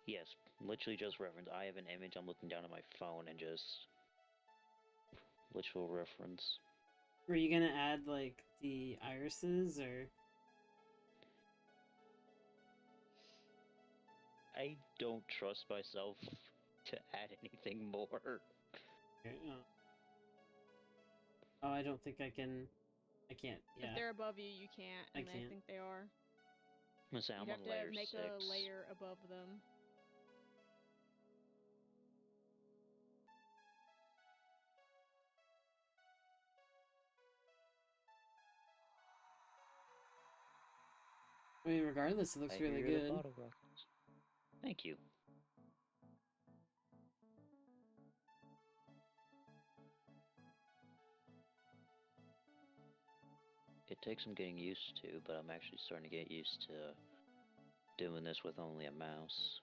Yes, literally just reference. I have an image, I'm looking down at my phone and just literal reference. Were you gonna add, like, the irises, or? I don't trust myself to add anything more. Okay, oh, I don't think I can. I can't. Yeah. If they're above you, you can't, I and I can't. think they are. I'm saying I'm You on have layer to make 6. a layer above them. I mean, regardless, it looks I really hear the good. bottle rockets. Thank you. takes some getting used to, but I'm actually starting to get used to doing this with only a mouse.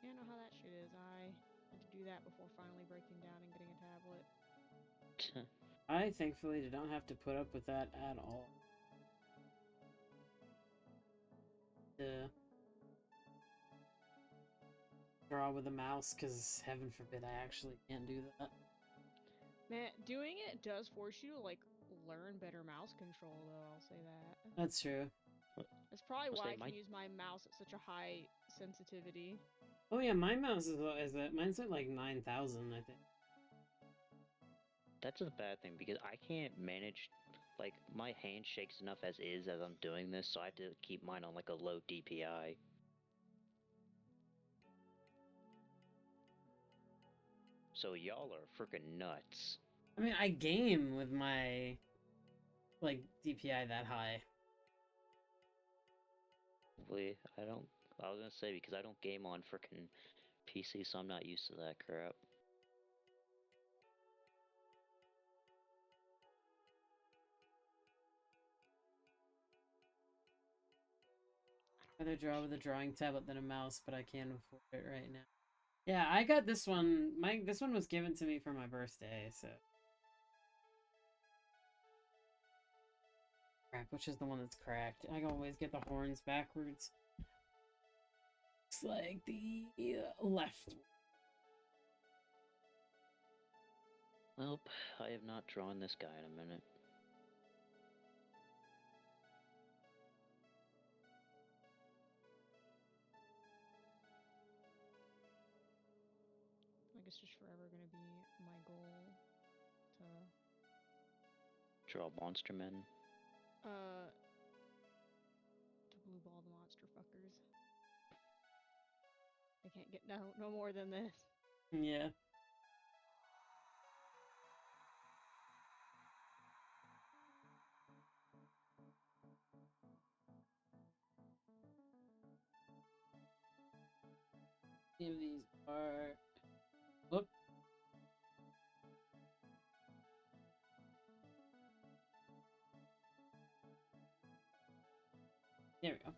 Yeah, I know how that shit is. I had to do that before finally breaking down and getting a tablet. I thankfully did not have to put up with that at all. Draw with a mouse, because heaven forbid I actually can't do that. Man, doing it does force you to, like, learn better mouse control, though, I'll say that. That's true. That's probably I'll why say I can my- use my mouse at such a high sensitivity. Oh yeah, my mouse is at mine's at like 9,000, I think. That's a bad thing because I can't manage. Like my hand shakes enough as is as I'm doing this, so I have to keep mine on like a low DPI. So y'all are freaking nuts. I mean, I game with my like DPI that high. Hopefully, I don't. I was gonna say because I don't game on freaking PC, so I'm not used to that crap. I'd rather draw with a drawing tablet than a mouse, but I can't afford it right now. Yeah, I got this one. This one was given to me for my birthday, so. Crap, which is the one that's cracked? I always get the horns backwards. Looks like the left. Well, I have not drawn this guy in a minute. I guess just forever gonna be my goal to Draw monster men. to blue ball the monster fuckers. I can't get no more than this. Yeah. Any of these are. Whoop. There we go.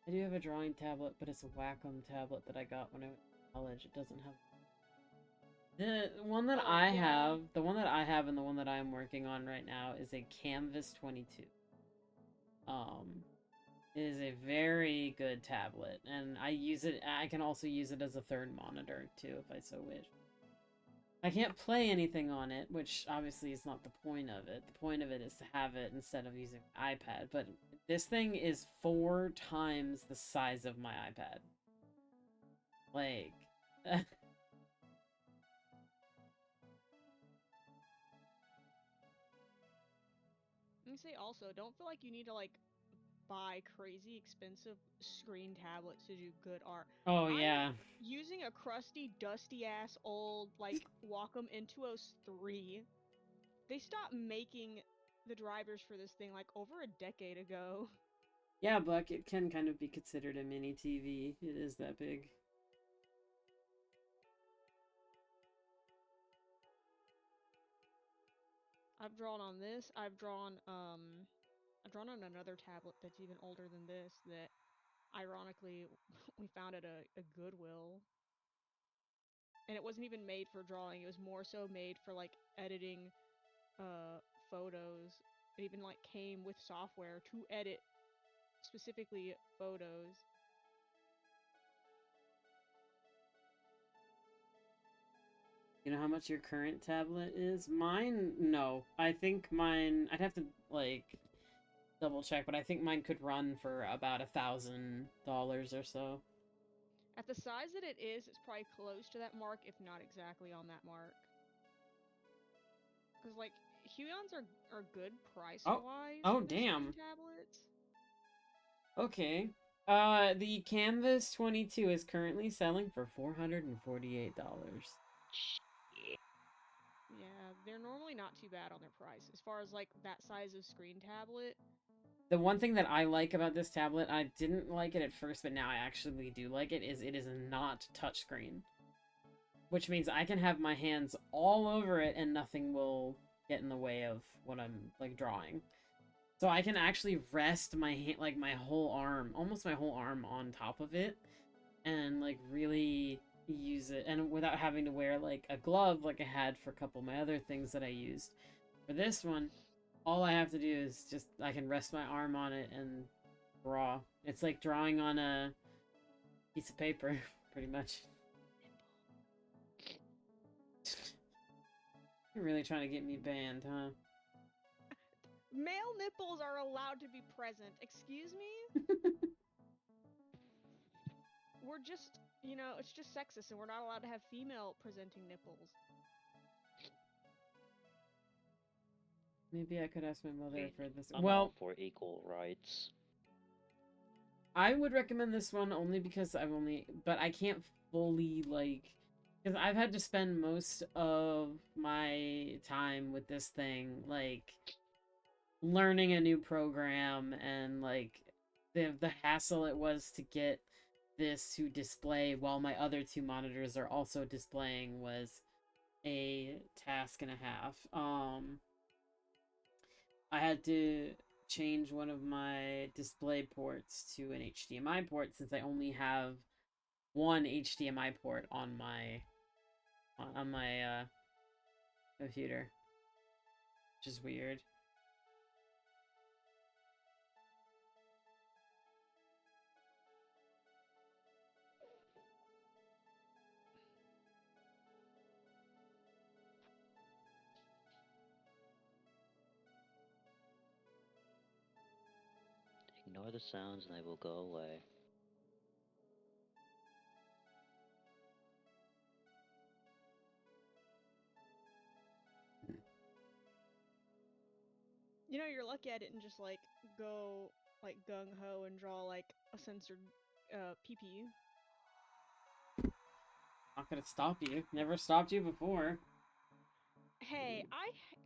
I do have a drawing tablet, but it's a Wacom tablet that I got when I went to college. It doesn't have the one that Oh, I yeah. have. The one that I have and the one that I'm working on right now is a Canvas 22. It is a very good tablet, and I use it. I can also use it as a third monitor too, if I so wish. I can't play anything on it, which obviously is not the point of it. The point of it is to have it instead of using an iPad. But this thing is 4 times the size of my iPad. Like, Let me say also, don't feel like you need to like buy crazy expensive screen tablets to do good art. oh I'm yeah. Using a crusty, dusty ass old like Wacom Intuos 3. They stopped making the drivers for this thing like over a decade ago. Yeah, Buck, it can kind of be considered a mini TV. It is that big. I've drawn on this. I've drawn on another tablet that's even older than this that ironically we found at a Goodwill. And it wasn't even made for drawing. It was more so made for like editing photos. It even like came with software to edit specifically photos. You know how much your current tablet is? Mine, no. I think mine, I'd have to, like, double check, but I think mine could run for about $1,000 or so. At the size that it is, it's probably close to that mark, if not exactly on that mark. Because, like, Huions are good price-wise. Oh, for their screen damn. tablets. Okay. The Canvas 22 is currently selling for $448. Yeah, they're normally not too bad on their price. As far as, like, that size of screen tablet. The one thing that I like about this tablet, I didn't like it at first, but now I actually do like it, is not touchscreen. which means I can have my hands all over it and nothing will get in the way of what I'm like drawing. So I can actually rest my hand, like my whole arm, almost my whole arm on top of it, and like really use it, and without having to wear like a glove like I had for a couple of my other things that I used. For this one, all I have to do is just, I can rest my arm on it and draw. It's like drawing on a piece of paper, pretty much. You're really trying to get me banned, huh? Male nipples are allowed to be present. Excuse me? We're just, you know, it's just sexist, and we're not allowed to have female presenting nipples. Maybe I could ask my mother mean, for this. I'm Well, all for equal rights. I would recommend this one only because but I can't fully, like, because I've had to spend most of my time with this thing, like, learning a new program and, like, the hassle it was to get this to display while my other two monitors are also displaying was a task and a half. I had to change one of my display ports to an HDMI port since I only have one HDMI port on my computer, which is weird. Ignore the sounds and they will go away. You know, you're lucky I didn't just, like, go, like, gung-ho and draw, like, a censored, PPU. Not gonna stop you. Never stopped you before. Hey,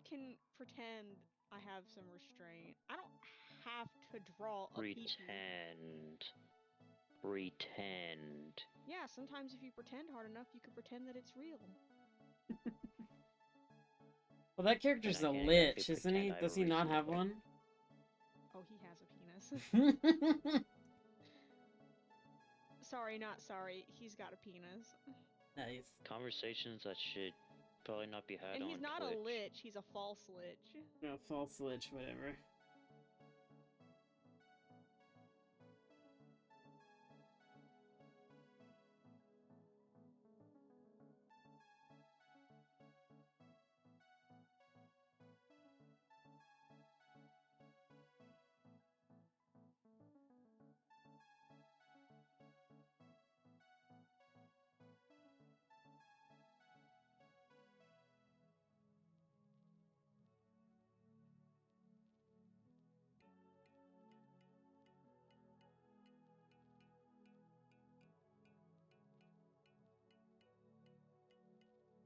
can pretend I have some restraint. I don't have to draw a PPU. Pretend. Yeah, sometimes if you pretend hard enough, you can pretend that it's real. Well, that character's a And I can't lich, exactly isn't he? pretend I Does he not have recently- one? Oh, he has a penis. Sorry, not sorry. He's got a penis. Nice. Conversations that should probably not be had And on he's not Twitch. a lich, he's a false lich. No, false lich, whatever.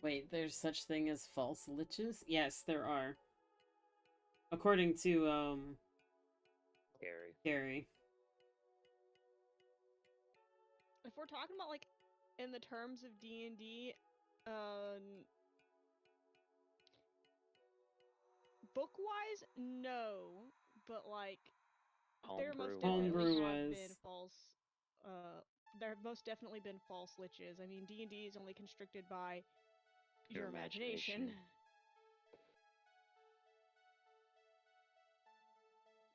Wait, there's such thing as false liches? Yes, there are. According to, Gary. Gary. If we're talking about, like, in the terms of D&D, book-wise, no, but, like, there most Homebrew definitely Homebrew have was. been false, there have most definitely been false liches. I mean, D&D is only constricted by your imagination.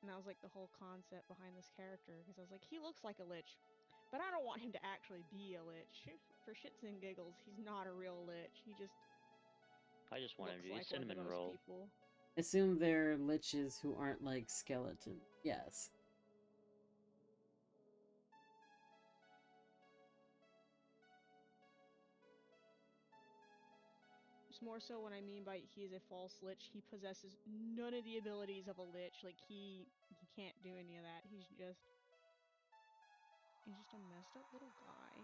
And that was, like, the whole concept behind this character, because I was like, he looks like a lich, but I don't want him to actually be a lich. For shits and giggles, he's not a real lich. He just I just want him looks to be like cinnamon one of those roll. people. Assume they're liches who aren't like skeleton. Yes. It's more so what I mean by he is a false lich. He possesses none of the abilities of a lich. Like, he can't do any of that. He's just a messed up little guy.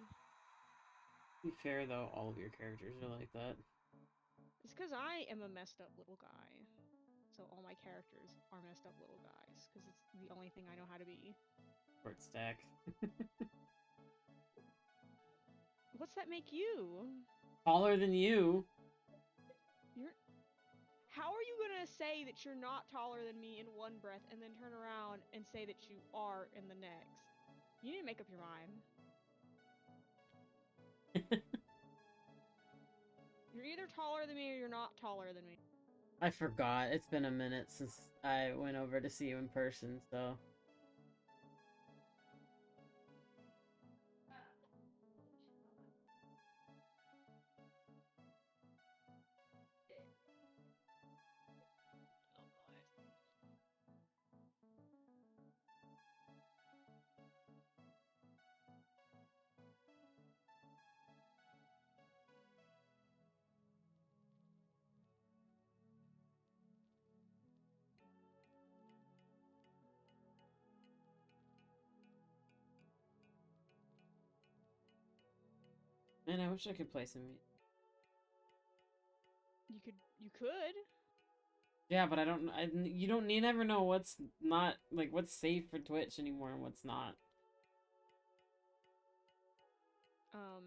To be fair though, all of your characters are like that. It's because I am a messed up little guy. So all my characters are messed up little guys, because it's the only thing I know how to be. Short stack. What's that make you? Taller than you. How are you gonna say that you're not taller than me in one breath and then turn around and say that you are in the next? You need to make up your mind. You're either taller than me or you're not taller than me. I forgot. It's been a minute since I went over to see you in person, so. Man, I wish I could play some music. You could. Yeah, but I don't. You don't. You never know what's not like what's safe for Twitch anymore and what's not. Oh,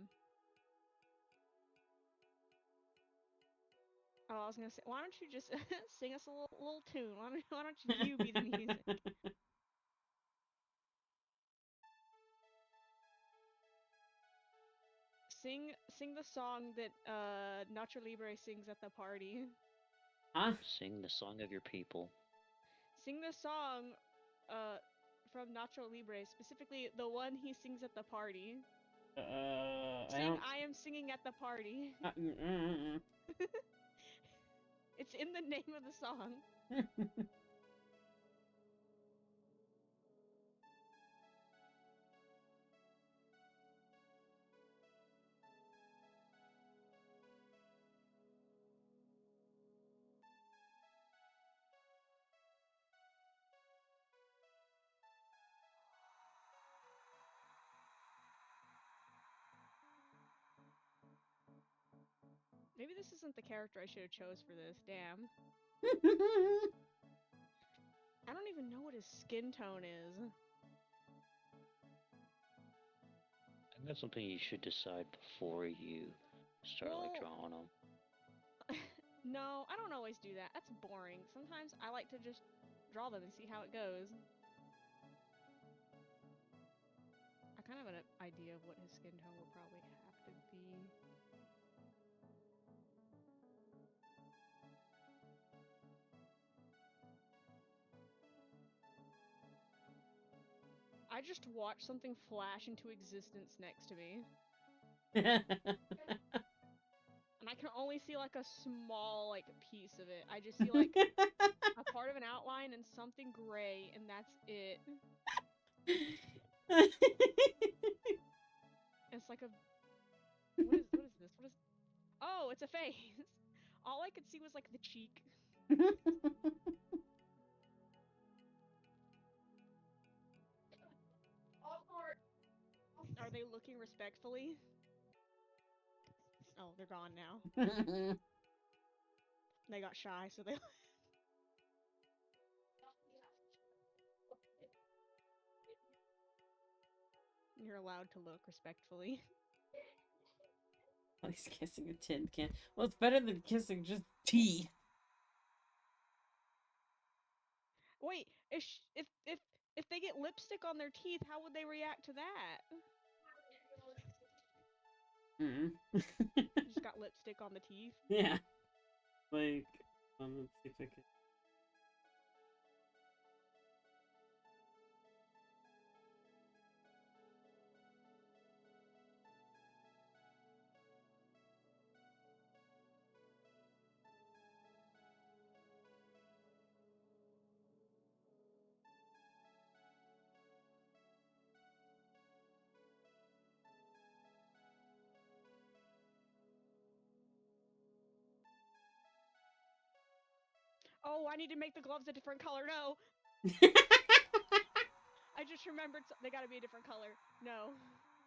I was gonna say, why don't you just sing us a little tune? Why don't you be the music? Sing the song that Nacho Libre sings at the party. Huh? Sing the song of your people. Sing the song from Nacho Libre, specifically the one he sings at the party. I don't. I am singing at the party. It's in the name of the song. Maybe this isn't the character I should have chose for this. Damn. I don't even know what his skin tone is. I think that's something you should decide before you start like drawing them. No, I don't always do that. That's boring. Sometimes I like to just draw them and see how it goes. I kind of have an idea of what his skin tone will probably have to be. I just watched something flash into existence next to me. And I can only see like a small like piece of it. I just see like a part of an outline and something gray, and that's it. It's like a what is this? What is? Oh, it's a face. All I could see was like the cheek. Are they looking respectfully? Oh, they're gone now. They got shy, so they. You're allowed to look respectfully. Well, he's kissing a tin can. Well, it's better than kissing just teeth. Wait, if they get lipstick on their teeth, how would they react to that? Just got lipstick on the teeth. Yeah. Like, let's see if I can. Oh, I need to make the gloves a different color. No. I just remembered they gotta be a different color. No.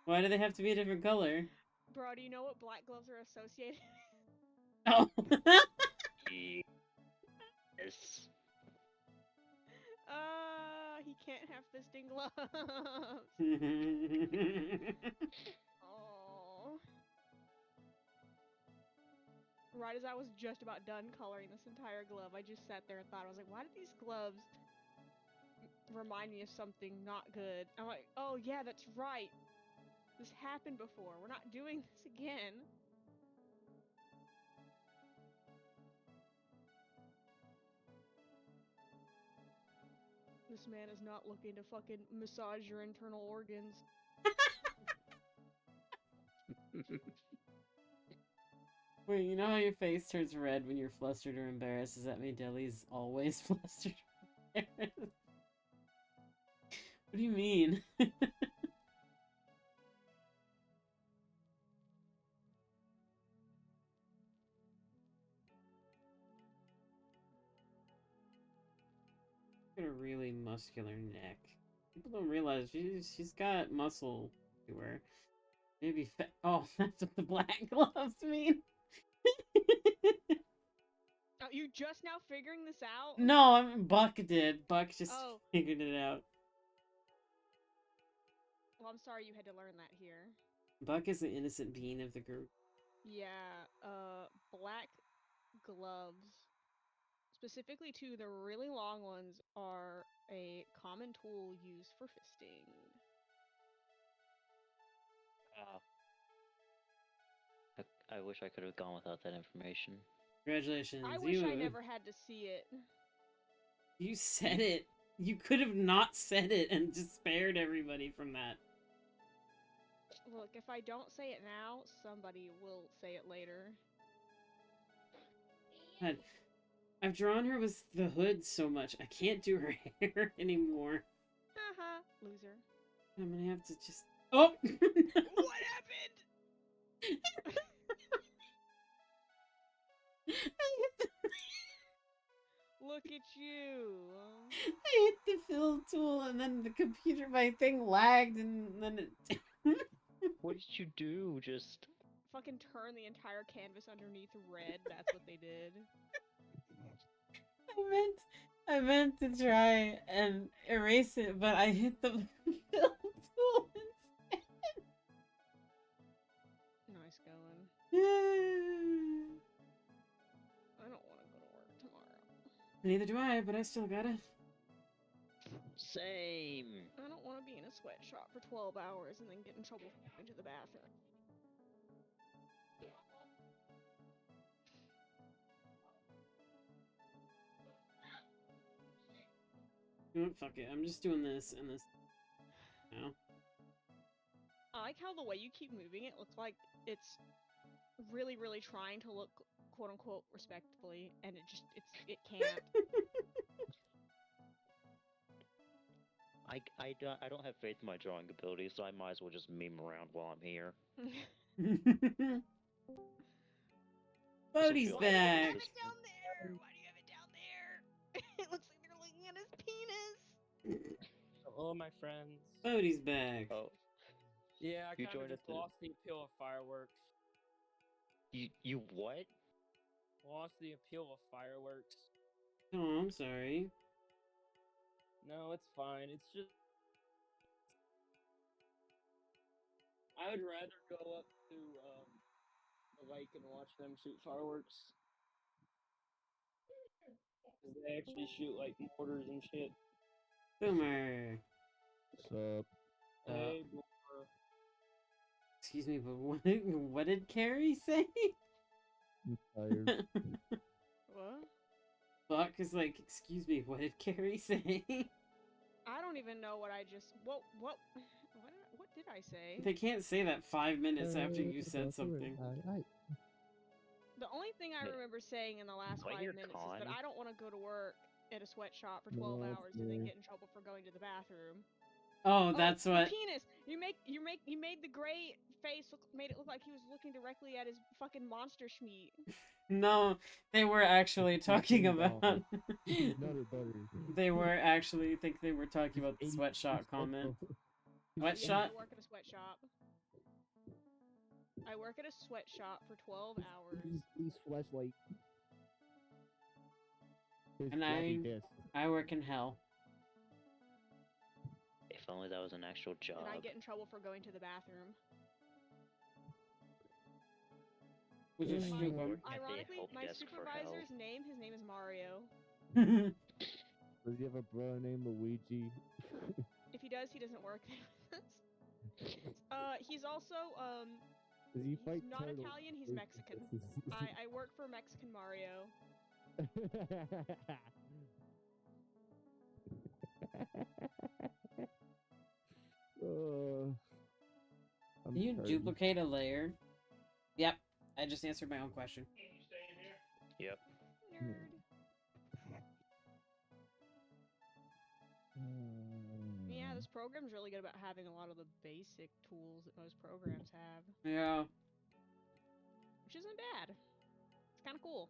Why do they have to be a different color? Bro, do you know what black gloves are associated? Oh. Yes. He can't have fisting gloves. Oh. right as I was just about done coloring this entire glove, I just sat there and thought, I was like, why did these gloves remind me of something not good? I'm like, oh yeah, that's right. This happened before. We're not doing this again. This man is not looking to fucking massage your internal organs. Wait, you know how your face turns red when you're flustered or embarrassed? Does that mean Deli's always flustered or embarrassed? What do you mean? Got a really muscular neck. People don't realize she's got muscle to her. Maybe fat. Oh, that's what the black gloves mean. Oh, you just now figuring this out? No, I mean, Buck did. Buck just Oh. figured it out. Well, I'm sorry you had to learn that here. Buck is the innocent being of the group. Yeah, black gloves, specifically too, the really long ones, are a common tool used for fisting. I wish I could have gone without that information. Congratulations. I wish I never had to see it. You said it. You could have not said it and just spared everybody from that. Look, if I don't say it now, somebody will say it later. God, I've drawn her with the hood so much. I can't do her hair anymore. Haha, loser. I'm gonna have to just. Oh! What happened? Look at you. I hit the fill tool and then the computer, my thing lagged and then it. What did you do? Just Fucking turn the entire canvas underneath red. That's what they did. I meant to try and erase it, but I hit the fill tool instead. Nice going. I don't want to go to work tomorrow. Neither do I, but I still gotta. same. I don't want to be in a sweatshop for 12 hours and then get in trouble for going to the bathroom. You know what, fuck it. I'm just doing this and this. No. I like how the way you keep moving it looks like it's really, really trying to look quote unquote respectfully, and it can't. I don't have faith in my drawing ability, so I might as well just meme around while I'm here. Bodie's feel Why do you back. have it down there? Why do you have it down there? It looks like they're looking at his penis. Hello, my friends. Bodie's back. Oh, Yeah, I You kind joined of at just the- lost the appeal of fireworks. you what? Lost the appeal of fireworks. Oh, I'm sorry. No, it's fine. It's just I would rather go up to the lake and watch them shoot fireworks. 'Cause they actually shoot like mortars and shit. Boomer. Sup? Hey, boomer. Excuse me, but what did Carrie say? I'm tired. What? Buck is like, excuse me, what did Carrie say? I don't even know what I just. What did I say? They can't say that 5 minutes after you said something. The only thing I Hey, remember saying in the last when 5 you're minutes is that con- I don't want to go to work at a sweatshop for 12 No, hours and then fair. get in trouble for going to the bathroom. Oh, that's the what. penis. You made the gray face made it look like he was looking directly at his fucking monster schmeat. No, they were actually talking about. Nutter butter. They were actually think they were talking about the 80 sweatshop comment. Yes, Sweatshop? I work at a sweatshop. I work at a sweatshop for 12 hours. Please flashlight. There's And floppy I- disk. I work in hell. If only that was an actual job. And I get in trouble for going to the bathroom. Which is My, stupid. Working at the ironically, help my desk for help. supervisor's name, his name is Mario. Does he have a brother named Luigi? If he does, he doesn't work there with us. He's also, Does he he's fight not turtles? Italian, he's Mexican. I work for Mexican Mario. I'm Can you tired. duplicate a layer? Yep. I just answered my own question. Yep. Nerd. Yeah, this program's really good about having a lot of the basic tools that most programs have, Yeah. which isn't bad. It's kind of cool.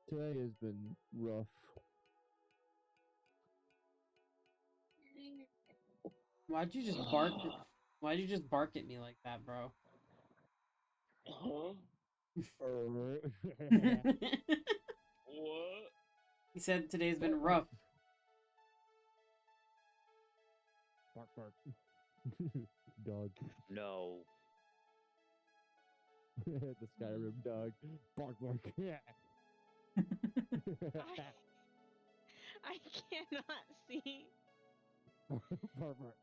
Today has been rough. Why'd you just bark? Why'd you just bark at me like that, bro? Huh? He What? said today's been rough. Bark, bark. Dog. No. The Skyrim dog. Bark, bark. I cannot see. Bark, bark.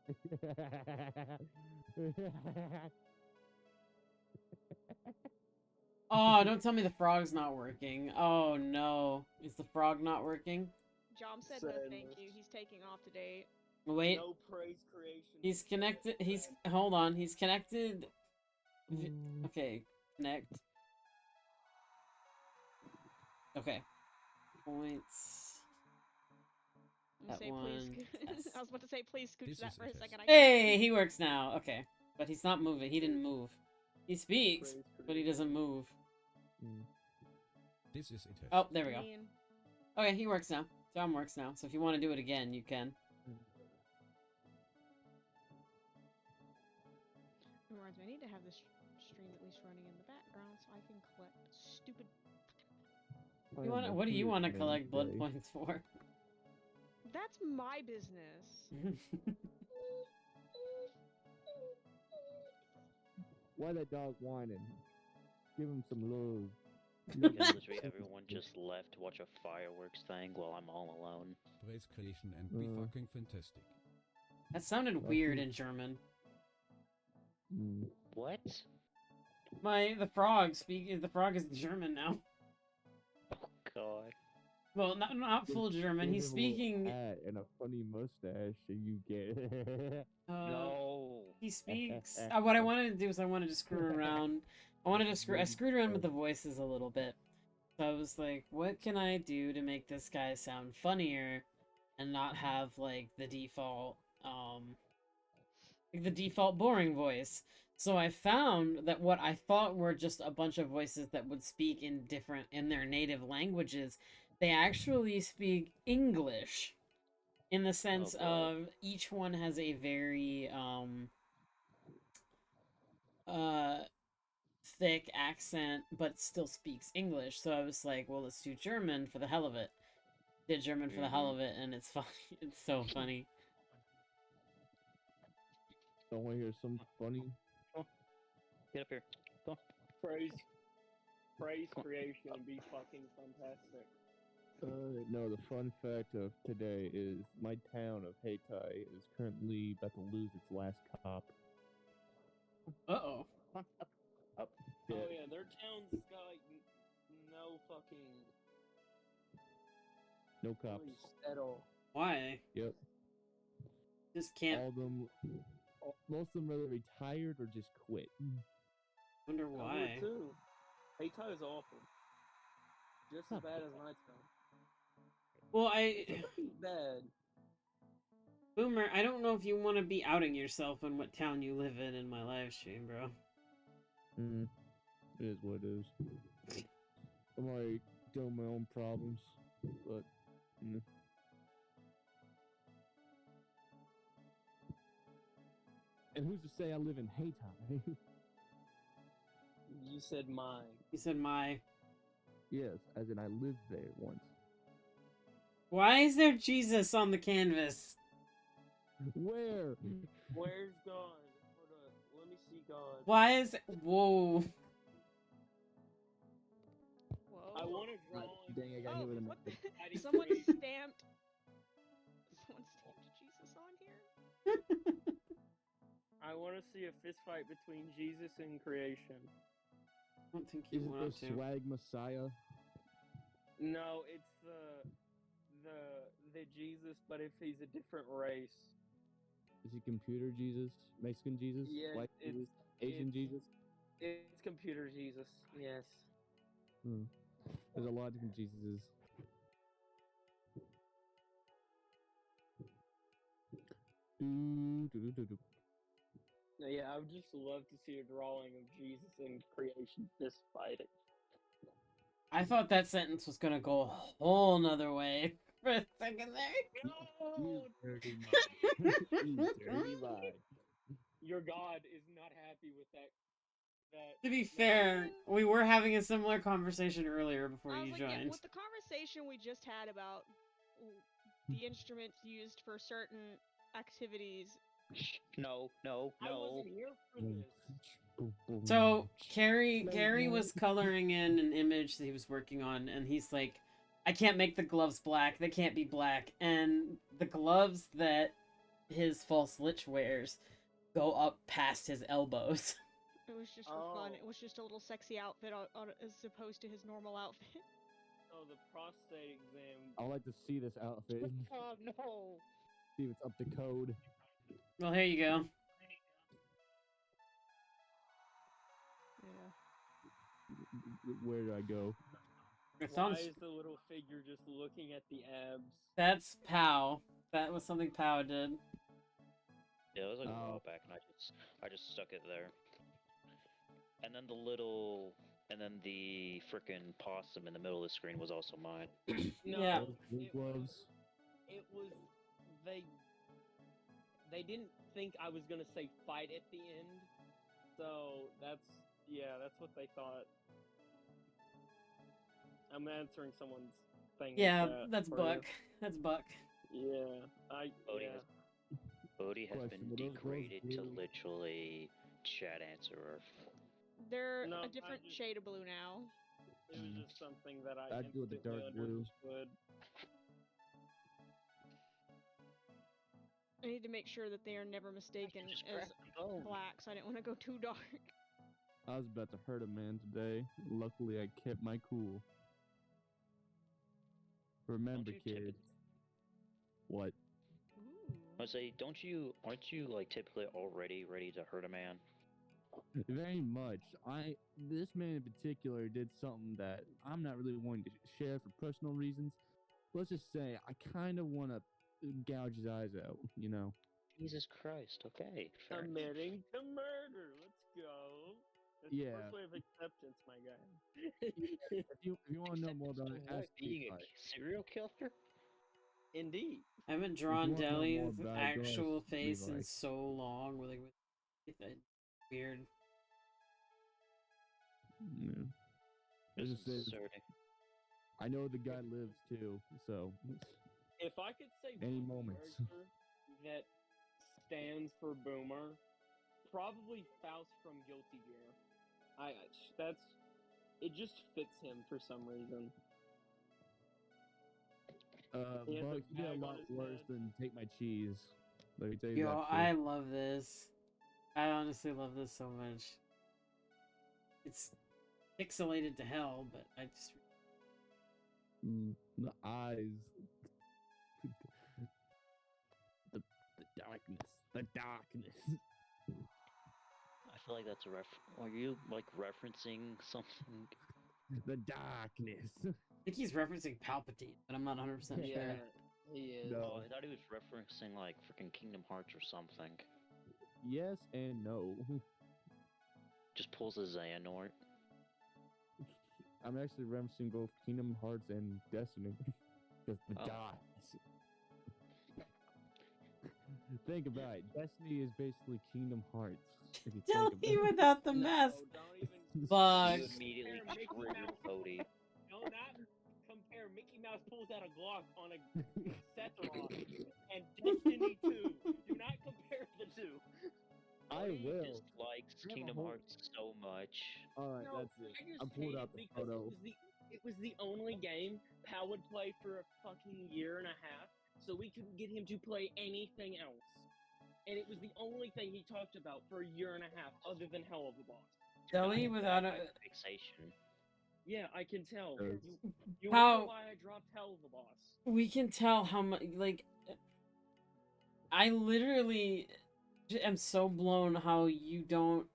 Oh, don't tell me the frog's not working. Oh no. Is the frog not working? Jom said no thank Sadness. you. He's taking off today. Wait. No praise creation. He's connected. He's. Hold on. He's connected. Okay. Connect. Okay. Points. I'm That say please. one, yes. I was about to say please scooch This that is for a a second. test. I Hey, he works now. Okay. But he's not moving. He didn't move. He speaks, Praise but he doesn't move. This is a test. Oh, there we I go. mean, Okay, he works now. John works now. So if you want to do it again, you can. it reminds me, I need to have this stream at least running in the background so I can collect stupid. You want? What do you want to collect blood points for? That's my business. Why that dog whining? Give him some love. Because literally everyone just left to watch a fireworks thing while I'm all alone. Praise creation and be fucking fantastic. That sounded weird in German. What? The frog speak. The frog is German now. Oh god. Well, not full German. He's speaking. And a funny mustache, and you get. No. He speaks. What I wanted to do is I wanted to screw around. I screwed around with the voices a little bit. So I was like, what can I do to make this guy sound funnier and not have like the default boring voice. So I found that what I thought were just a bunch of voices that would speak in their native languages, they actually speak English. In the sense of each one has a very thick accent, but still speaks English. So I was like, well, let's do German for the hell of it. Did German for the hell of it, and it's funny. It's so funny. Don't want to hear some funny. Get up here. Go. Praise creation and be fucking fantastic. No, the fun fact of today is my town of Heitai is currently about to lose its last cop. Uh-oh. Oh yeah, their town's got like no fucking No cops. police at all. Why? Yep. Just can't. All of them, most of them are either retired or just quit. Wonder I would why. too. Heitai is awful. Just as bad as my town. Well, Bad. Boomer, I don't know if you want to be outing yourself on what town you live in my live stream, bro. It is what it is. I'm already doing my own problems, but. And who's to say I live in Heitai? You said my. You said my. Yes, as in I lived there once. Why is there Jesus on the canvas? Where? Where's God? Hold up. Let me see God. Why is it? Whoa. Whoa. I want to draw. Dang, I got hit with a what the? knife. Mighty Someone creation. stamped. Someone stamped Jesus on here. I want to see a fist fight between Jesus and creation. I don't think you Is it the want to. swag Messiah? No, it's the Jesus, but if he's a different race. Is he computer Jesus? Mexican Jesus? Yeah, White it's- Jesus? Asian it's- Jesus? It's computer Jesus. Yes. There's a lot of different Jesuses. Do. Yeah, I would just love to see a drawing of Jesus and creation fist fighting. I thought that sentence was gonna go a whole nother way for a second there. No, dirty mind. You dirty mind. your God is not happy with that. To be that- fair, we were having a similar conversation earlier before I was you like, joined. yeah, with the conversation we just had about the instruments used for certain activities. Shh, no, no, I no. wasn't here for this. So Gary was coloring in an image that he was working on, and he's like, "I can't make the gloves black. They can't be black." And the gloves that his false lich wears go up past his elbows. It was just for fun. Oh. It was just a little sexy outfit as opposed to his normal outfit. Oh, the prostate exam. I'd like to see this outfit. Oh no. See if it's up to code. Well, here you go. Yeah. Where do I go? It's Why on. is the little figure just looking at the abs? That's Pow. That was something Pow did. Yeah, it was like a Oh. while back, and I just stuck it there. And then the frickin' possum in the middle of the screen was also mine. No, Yeah. Blue gloves. It was they didn't think I was gonna say fight at the end, so that's what they thought. I'm answering someone's thing. Yeah, with that that's for you. Buck. That's Buck. Yeah, Bodhi yeah. Bodhi has Question, been were those gloves degraded to blue? literally chat answerer. They're No, I a different just- shade of blue now. It was just something that I I'd go with the instantly dark blue. understood. I need to make sure that they are never mistaken Just as crack the bone. black, so I didn't want to go too dark. I was about to hurt a man today. Luckily, I kept my cool. Remember, Don't you kid. What? Ooh. I say, aren't you like typically already ready to hurt a man? Very much. This man in particular did something that I'm not really wanting to share for personal reasons. Let's just say I kind of want to gouge his eyes out. You know. Jesus Christ, okay. Fair enough. Committing to murder. Let's go. That's Yeah. the first way of acceptance, my guy. If you want to know more about it, Acceptance of what, ask me. being a serial killer? Indeed. I haven't drawn want to know more Deli's about it, go actual ask face in Levi. so long. With like weird. Yeah. Let's just say, Disconcerting. I know the guy lives too, so If I could say Any one moments. character that stands for Boomer, probably Faust from Guilty Gear. It just fits him for some reason. He has a but he did a bag on lot his worse head. than take my cheese. Let me tell you Yo, that. I love this. I honestly love this so much. It's pixelated to hell, but I just The eyes. the darkness. The darkness. I feel like that's a Are you like referencing something? The darkness. I think he's referencing Palpatine, but I'm not 100% Yeah, sure. he is. No. Oh, I thought he was referencing like freaking Kingdom Hearts or something. Yes and no. Just pulls a Xehanort. I'm actually referencing both Kingdom Hearts and Destiny. Because the Oh. darkness. Think about it. Destiny is basically Kingdom Hearts. If you think Deli about it. without the No, mask. don't even Fuck. You immediately Compare Mickey triggered Mouse. Cody. No, not compare Mickey Mouse pulls out a Glock on a Sephiroth and Destiny 2. Do not compare the two. I Cody will. dislikes I have a Kingdom whole- Hearts so much. Alright, No, that's it. I just I pulled hate out it the because photo. it was the only game Pal would play for a fucking year and a half, so we couldn't get him to play anything else. And it was the only thing he talked about for a year and a half, other than Hell of a Boss. Jelly without a. Fixation. Yeah, I can tell. Yes. You How- wonder why I dropped Hell of a Boss. We can tell how much. Like, I literally am so blown how you don't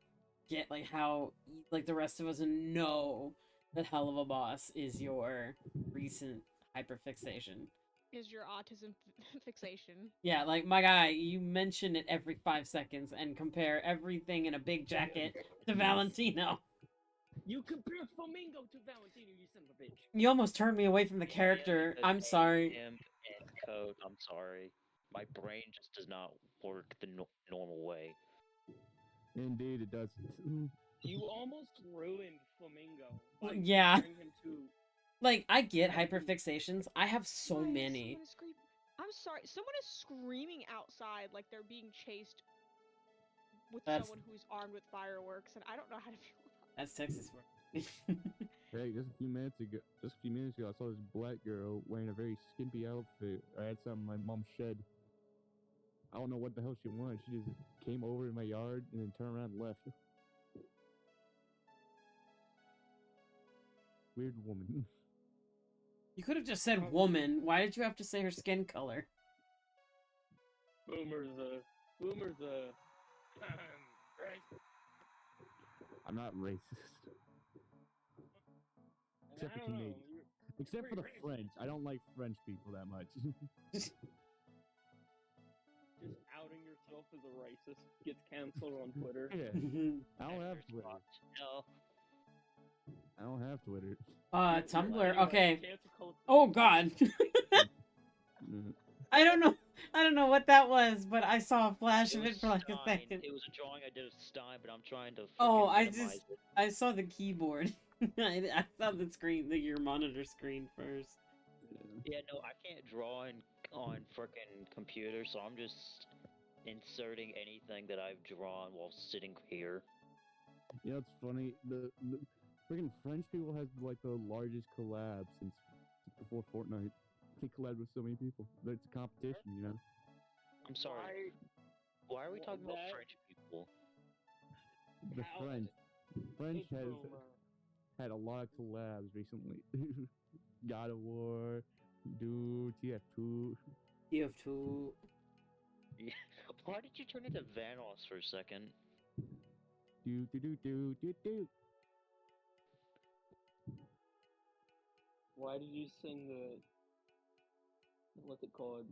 get like how like the rest of us know that Hell of a Boss is your recent hyperfixation. Is your autism fixation? Yeah, like my guy, you mention it every 5 seconds and compare everything in a big jacket to Valentino. You compare Flamingo to Valentino, you son of a bitch. You almost turned me away from the character. Yeah, I'm because sorry. Him and Code, I'm sorry. My brain just does not work the normal way. Indeed, it doesn't. You almost ruined Flamingo. by Yeah. comparing him to Like, I get hyperfixations. I have so Why is many. someone scream- I'm sorry. Someone is screaming outside like they're being chased with That's- someone who's armed with fireworks, and I don't know how to feel about That's Texas for Hey, just a few minutes ago, I saw this black girl wearing a very skimpy outfit. I had some in my mom's shed. I don't know what the hell she wanted. She just came over in my yard and then turned around and left. Weird woman. You could have just said woman. Why did you have to say her skin color? Boomer's a right? I'm not racist. Except for I don't know. Canadians. Except for the pretty racist. French. I don't like French people that much. Just outing yourself as a racist gets canceled on Twitter. Yeah. I don't have There's Twitter. lots- No. I don't have Twitter. Tumblr. Anyway, Okay. cancel culture. Oh God. Mm. I don't know. I don't know what that was, but I saw a flash It of was it for like a Stein. second. It was a drawing I did of Stein, but I'm trying to. Oh, frickin' I minimize just- it. I saw the keyboard. I saw the screen, your monitor screen first. Yeah, no, I can't draw on frickin' computer, so I'm just inserting anything that I've drawn while sitting here. You know, it's funny. The freaking French people has like the largest collab since before Fortnite. They collabed with so many people. It's a competition, you know. I'm sorry. Why are we talking about French people? The How- French It's has Boomer. had a lot of collabs recently. God of War, Dude, TF2. You have to. Why did you turn into Vanoss for a second? Do. Why did you sing the what's it called?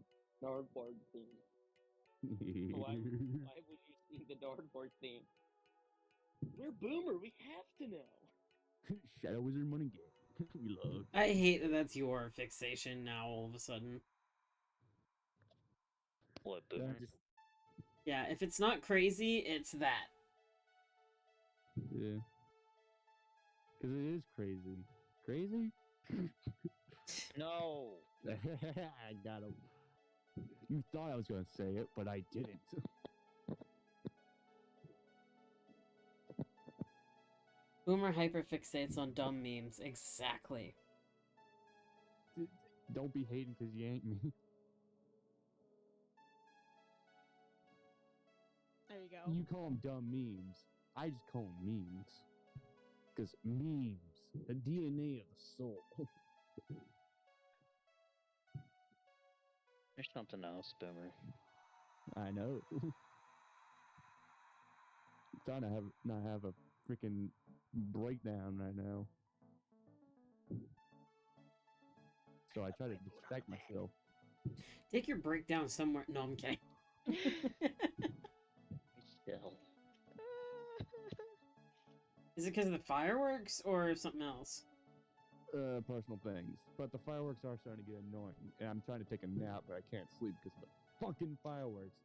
Nardbard theme? Why would you sing the Nardbard theme? We're Boomer. We have to know. Shadow Wizard Money Game. We love. I hate that that's your fixation now. All of a sudden. What, Yeah, Boomer? just- Yeah, if it's not crazy, it's that. yeah. Because it is crazy. Crazy? No! I got him. You thought I was gonna say it, but I didn't. Boomer hyperfixates on dumb memes. Exactly. Don't be hating because you ain't me. There you go. You call them dumb memes. I just call them memes. Because memes, the DNA of the soul. There's something else, Boomer. I know. I'm trying to not have a freaking breakdown right now. So I try to distract myself. Take your breakdown somewhere. No, I'm kidding. Still. Is it because of the fireworks or something else? Personal things. But the fireworks are starting to get annoying. And I'm trying to take a nap, but I can't sleep because of the fucking fireworks.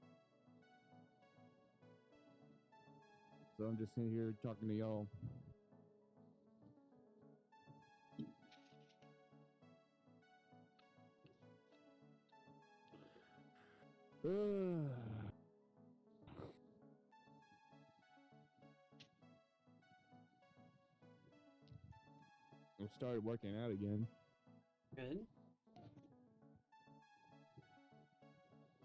So I'm just sitting here talking to y'all. I started working out again. Good.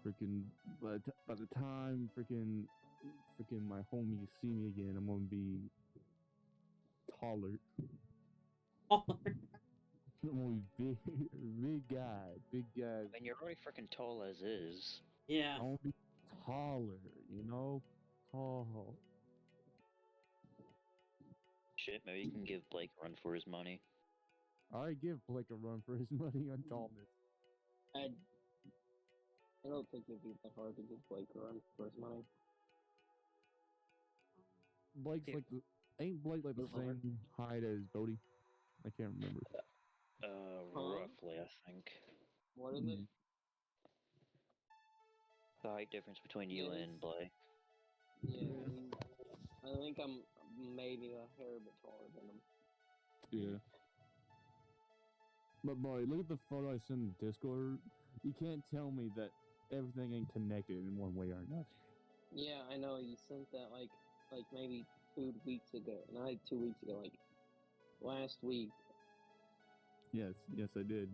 Freaking, by the time freaking my homies see me again, I'm gonna be taller. I'm gonna be big guy. And you're already freaking tall as is. Yeah. I want to be taller, you know? Tall. Shit, maybe you can give Blake a run for his money. I give Blake a run for his money on tallness. I don't think it'd be that hard to give Blake a run for his money. Blake's Here. like the ain't Blake like the Move over. same height as Bodie? I can't remember. Roughly, I think. What is it? The height difference between you Yes. and Blake. Yeah, I think I'm maybe a hair bit taller than him. Yeah. But boy, look at the photo I sent in Discord. You can't tell me that everything ain't connected in one way or another. Yeah, I know you sent that like maybe 2 weeks ago. Not like 2 weeks ago, like last week. Yes, I did.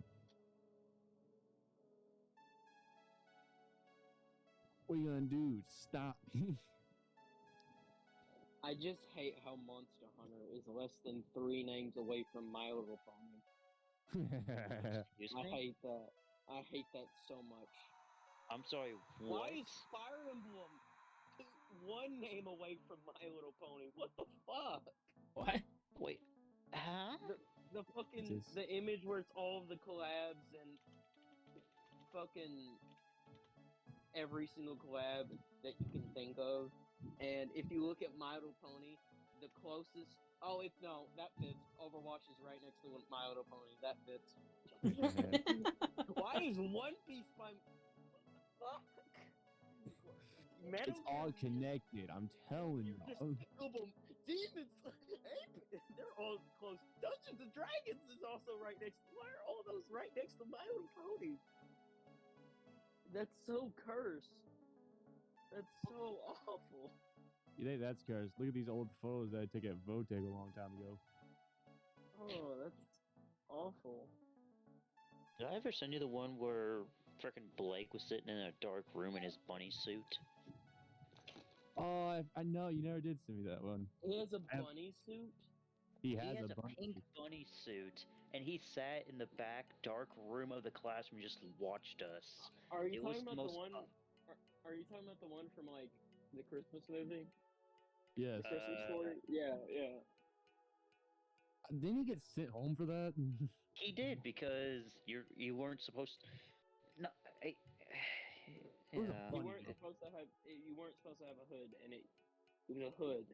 What are you gonna do? Stop. I just hate how Monster Hunter is less than 3 names away from My Little Pony. Excuse I me? hate that. I hate that so much. I'm sorry, Why what? is Fire Emblem 1 name away from My Little Pony? What the fuck? What? Wait. Huh? The fucking Just- the image where it's all of the collabs and fucking every single collab that you can think of. And if you look at My Little Pony, the closest that fits. Overwatch is right next to My Little Pony. That fits. Why is One Piece by fuck? Metal It's all Gear connected, I'm telling you. Despicable Demons, they're all close. Dungeons and Dragons is also right next to. Why are all those right next to My Little Pony? That's so cursed. That's so awful. You think that's cursed? Look at these old photos that I took at Votech a long time ago. Oh, that's awful. Did I ever send you the one where frickin' Blake was sitting in a dark room in his bunny suit? Oh, I know, you never did send me that one. He has a I have- bunny suit. He He has, has a a bunch. pink bunny suit, and he sat in the back dark room of the classroom and just watched us. Are you It was talking the about most the one? Are you talking about the one from like the Christmas movie? Yes. Christmas story? Yeah. Didn't he get sent home for that? He did because you weren't supposed. No, I, It was a yeah. bunny. You weren't supposed to have a hood, and it was a hood.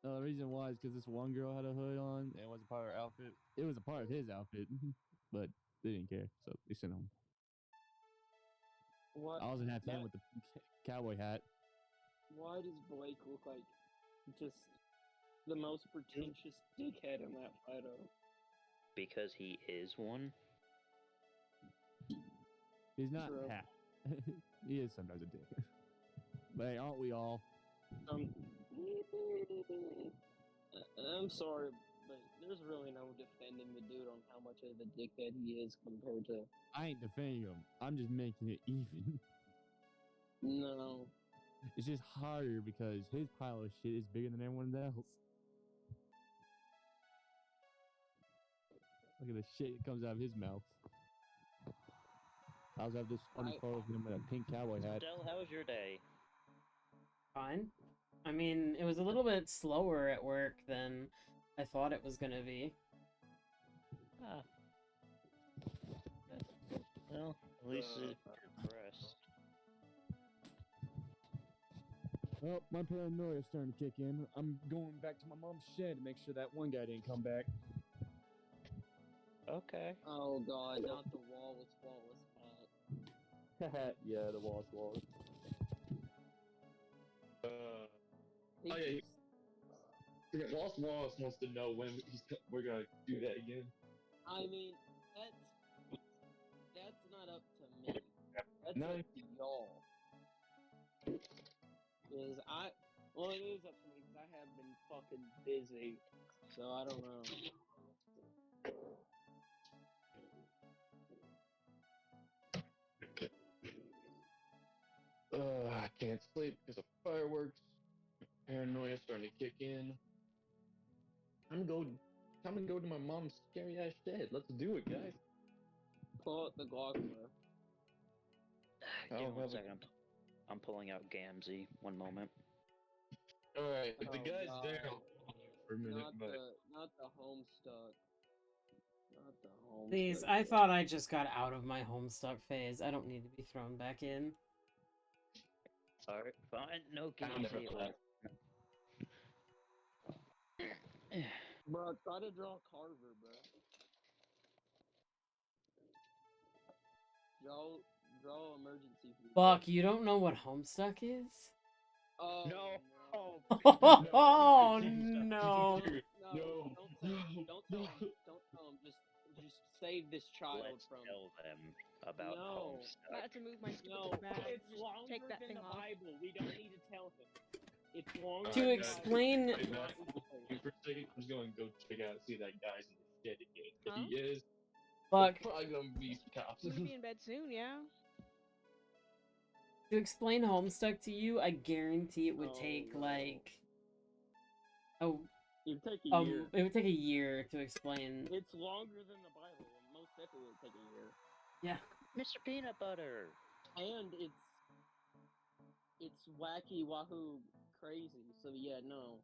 The reason why is because this one girl had a hood on, and it wasn't part of her outfit. It was a part of his outfit, but they didn't care, so they sent him. What? I was gonna have him That- with the pink cowboy hat. Why does Blake look like just the most pretentious dickhead in that photo? Because he is one. He's not True. half. He is sometimes a dick. But hey, aren't we all? I'm sorry, but there's really no defending the dude on how much of a dickhead he is compared to. I ain't defending him. I'm just making it even. No. It's just harder because his pile of shit is bigger than everyone else. Look at the shit that comes out of his mouth. I also have this funny photo of him with a pink cowboy hat. Del, how was your day? Fine. I mean, it was a little bit slower at work than I thought it was gonna be. Ah. Well, at least it progressed. Well, my paranoia is starting to kick in. I'm going back to my mom's shed to make sure that one guy didn't come back. Okay. Oh god, not the wall was flawless hat. Yeah, the wall's flawless. He Oh, yeah, keeps- Because Lost Wallace wants to know when we're gonna do that again. I mean, that's not up to me. That's No. up to y'all. Because well, it is up to me because I have been fucking busy. So I don't know. I can't sleep because of fireworks. Paranoia starting to kick in. Time to go to my mom's scary ass shed. Let's do it, guys. Pull out the Glock, bro. I Give me don't one have a- second. I'm pulling out Gamzee. One moment. All right, if the Oh, guy's God. there for a minute, Not but the Homestuck. Not the Homestuck. Please, I thought I just got out of my Homestuck phase. I don't need to be thrown back in. Alright, fine. No I'll never Gamzee. play. Bro, try to draw Carver, bro. Draw emergency. food. Fuck, you don't know what Homestuck is? Oh, No. Oh, Oh No. no. No, No. don't tell him. Don't tell him. Just save this child let's from. tell them about No. I Homestuck. have to move my stupid No, bag. it's Just longer take that than thing the off. Bible. We don't need to tell him. It's longer. To than the explain- Bible. Hey, Matt, you for a second, I'm just going to go check out, see that guy's in the shed again. If Huh? he is, Fuck. there's probably gonna be some cops. I'm gonna be in bed soon, yeah. To explain Homestuck to you, I guarantee it would Oh, take no. like It'd take a year. it would take a year to explain. It's longer than the Bible. Most definitely would take a year. Yeah. Mr. Peanut Butter. And it's wacky wahoo crazy. So yeah, no.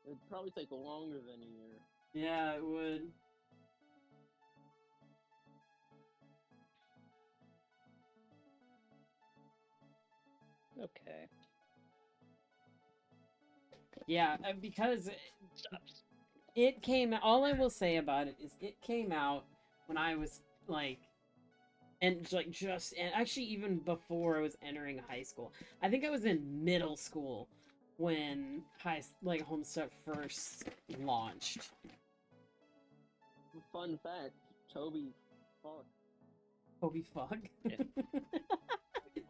It'd probably take longer than a year. Yeah, it would. Okay. Yeah, because Stop. it came. All I will say about it is it came out when I was like, and actually even before I was entering high school. I think I was in middle school when Homestuck first launched. Fun fact, Toby fuck. Toby fuck. Yeah.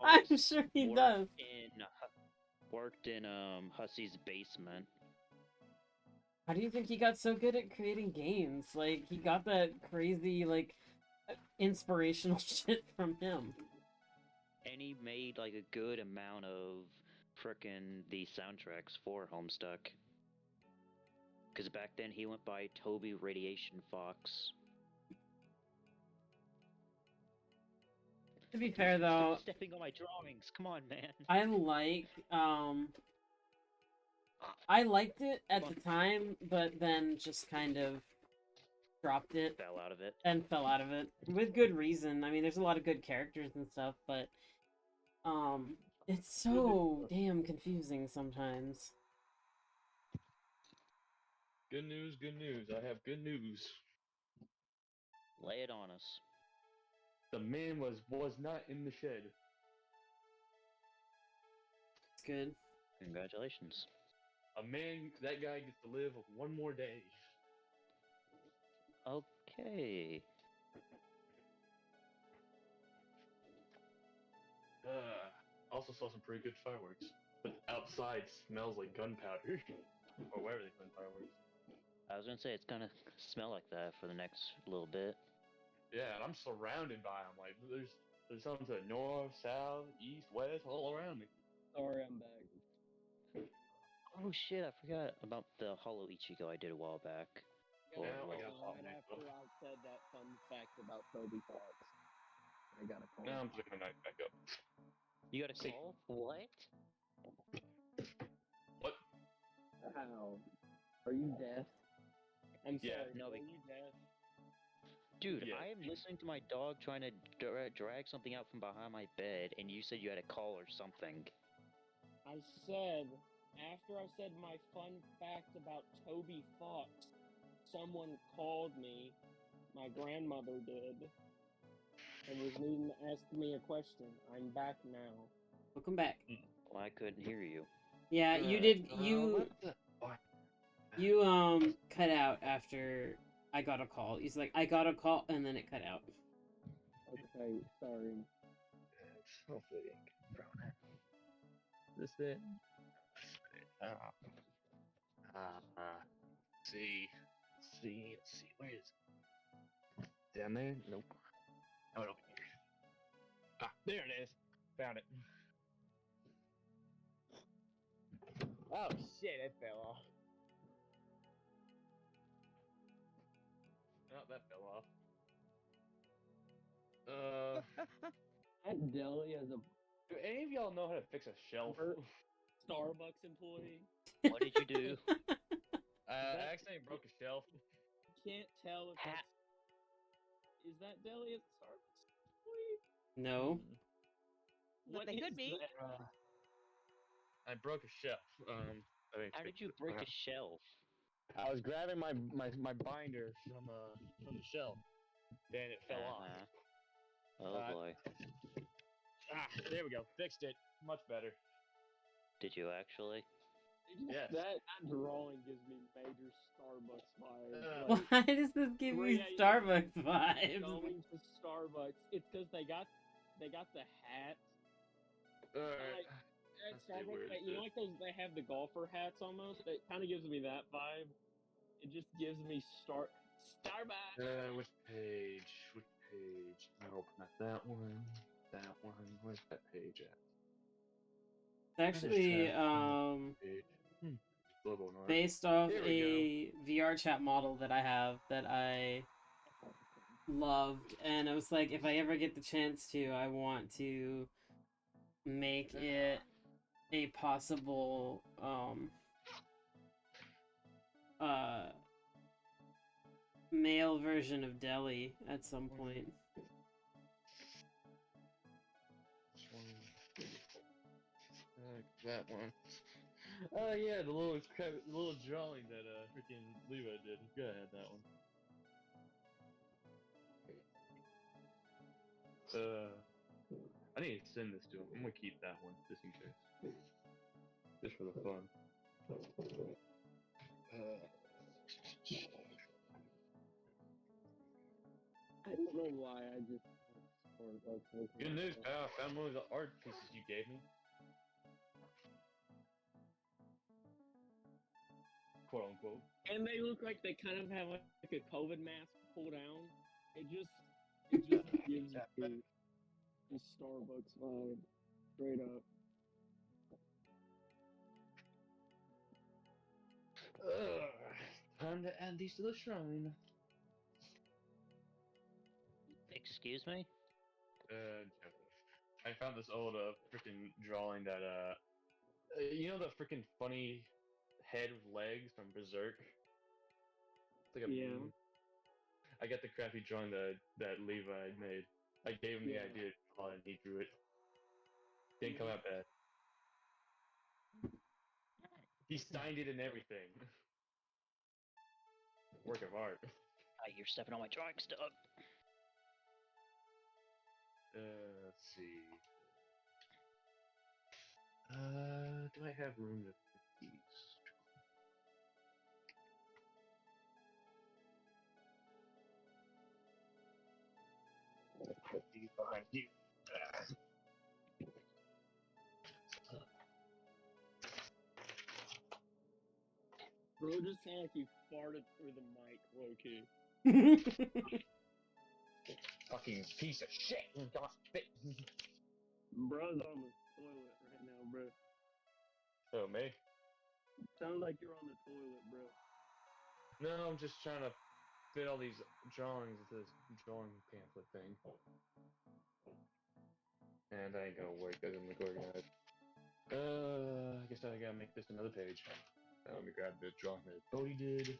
I'm sure he Worked does. Worked in Hussy's basement. How do you think he got so good at creating games? Like, he got that crazy, like, inspirational shit from him. And he made like a good amount of frickin' the soundtracks for Homestuck. Because back then he went by Toby Radiation Fox. To be fair, though, Stop stepping on my drawings. Come on, man. I liked it at the time, but then just kind of dropped it Fell out of it. and fell out of it. With good reason. I mean, there's a lot of good characters and stuff, but, it's so damn confusing sometimes. Good news, good news. I have good news. Lay it on us. The man was not in the shed. It's good. Congratulations. That guy gets to live one more day. Okay. Also saw some pretty good fireworks. But outside smells like gunpowder. Or wherever they put fireworks. I was gonna say it's gonna smell like that for the next little bit. Yeah, and I'm surrounded by them. Like, there's something to the north, south, east, west, all around me. Sorry, I'm back. Oh shit, I forgot about the Hollow Ichigo I did a while back. Yeah, Now I right got hot after I said that fun fact about Toby Fox. I got a call. Now I'm picking my knife back up. You got a See. call? What? What? How? Are you deaf? I'm Yeah, sorry. no, are but- you deaf? Dude, Yeah. I am listening to my dog trying to drag something out from behind my bed, and you said you had a call or something. I said, after I said my fun fact about Toby Fox, someone called me, my grandmother did, and was needing to ask me a question. I'm back now. Welcome back. Well, I couldn't hear you. Yeah, you did. You cut out after I got a call. He's like, I got a call, and then it cut out. Okay, sorry. So fitting. This it? Let's see, where is it? Down there? Nope. Oh, over here. Ah, there it is. Found it. Oh shit, it fell off. Oh, that fell off. That deli has a Do any of y'all know how to fix a shelf? Starbucks employee. What did you do? I accidentally broke a shelf. Can't tell if Ha- that's... Is that deli a Starbucks employee? No. But What they could is be. that? I broke a shelf. I mean, How did you break a shelf? I was grabbing my binder from the shelf, then it fell off. Oh Uh, boy. Ah, there we go. Fixed it. Much better. Did you actually? Yes. That drawing gives me major Starbucks vibes. Uh, Why does this give 3 me a.m. Starbucks vibes? Going to Starbucks. It's because they got the hat. Alright. At Let's see, Starbucks, where is you know, it? like those, they have the golfer hats almost. It kind of gives me that vibe. It just gives me Starbucks. Which page? Which page? Nope, not that one. That one. Where's that page at? It's actually Page. Global North. based off Here we a VR chat model that I have that I loved, and I was like, if I ever get the chance to, I want to make it a possible male version of Deli at some point. This one. That one. Oh yeah, the little drawing that freaking Levi did. Go ahead, that one. I need to send this to him. I'm gonna keep that one just in case, just for the fun. I don't know why I just. Good news, pal. I found one of the art pieces you gave me. Quote unquote. And they look like they kind of have like a COVID mask pulled down. It just gives me a Starbucks vibe, straight up. Time to add these to the shrine. Excuse me? I found this old freaking drawing that you know the freaking funny head with legs from Berserk? It's like a Yeah. meme. I got the crappy drawing that Levi made. I gave him the Yeah. idea to draw it and he drew it. Didn't come out bad. He signed it and everything. Work of art. You're stepping on my drawing stuff. Let's see. Do I have room to put these? Put these behind you. Bro, it just sounded like you farted through the mic, low-key. Fucking piece of shit. God, spit. Bro's on the toilet right now, bro. Oh, me? Sounds like you're on the toilet, bro. No, I'm just trying to fit all these drawings into this drawing pamphlet thing. And that ain't gonna work. That doesn't look organized. I guess I gotta make this another page. Let me grab the drawing that Bodhi did.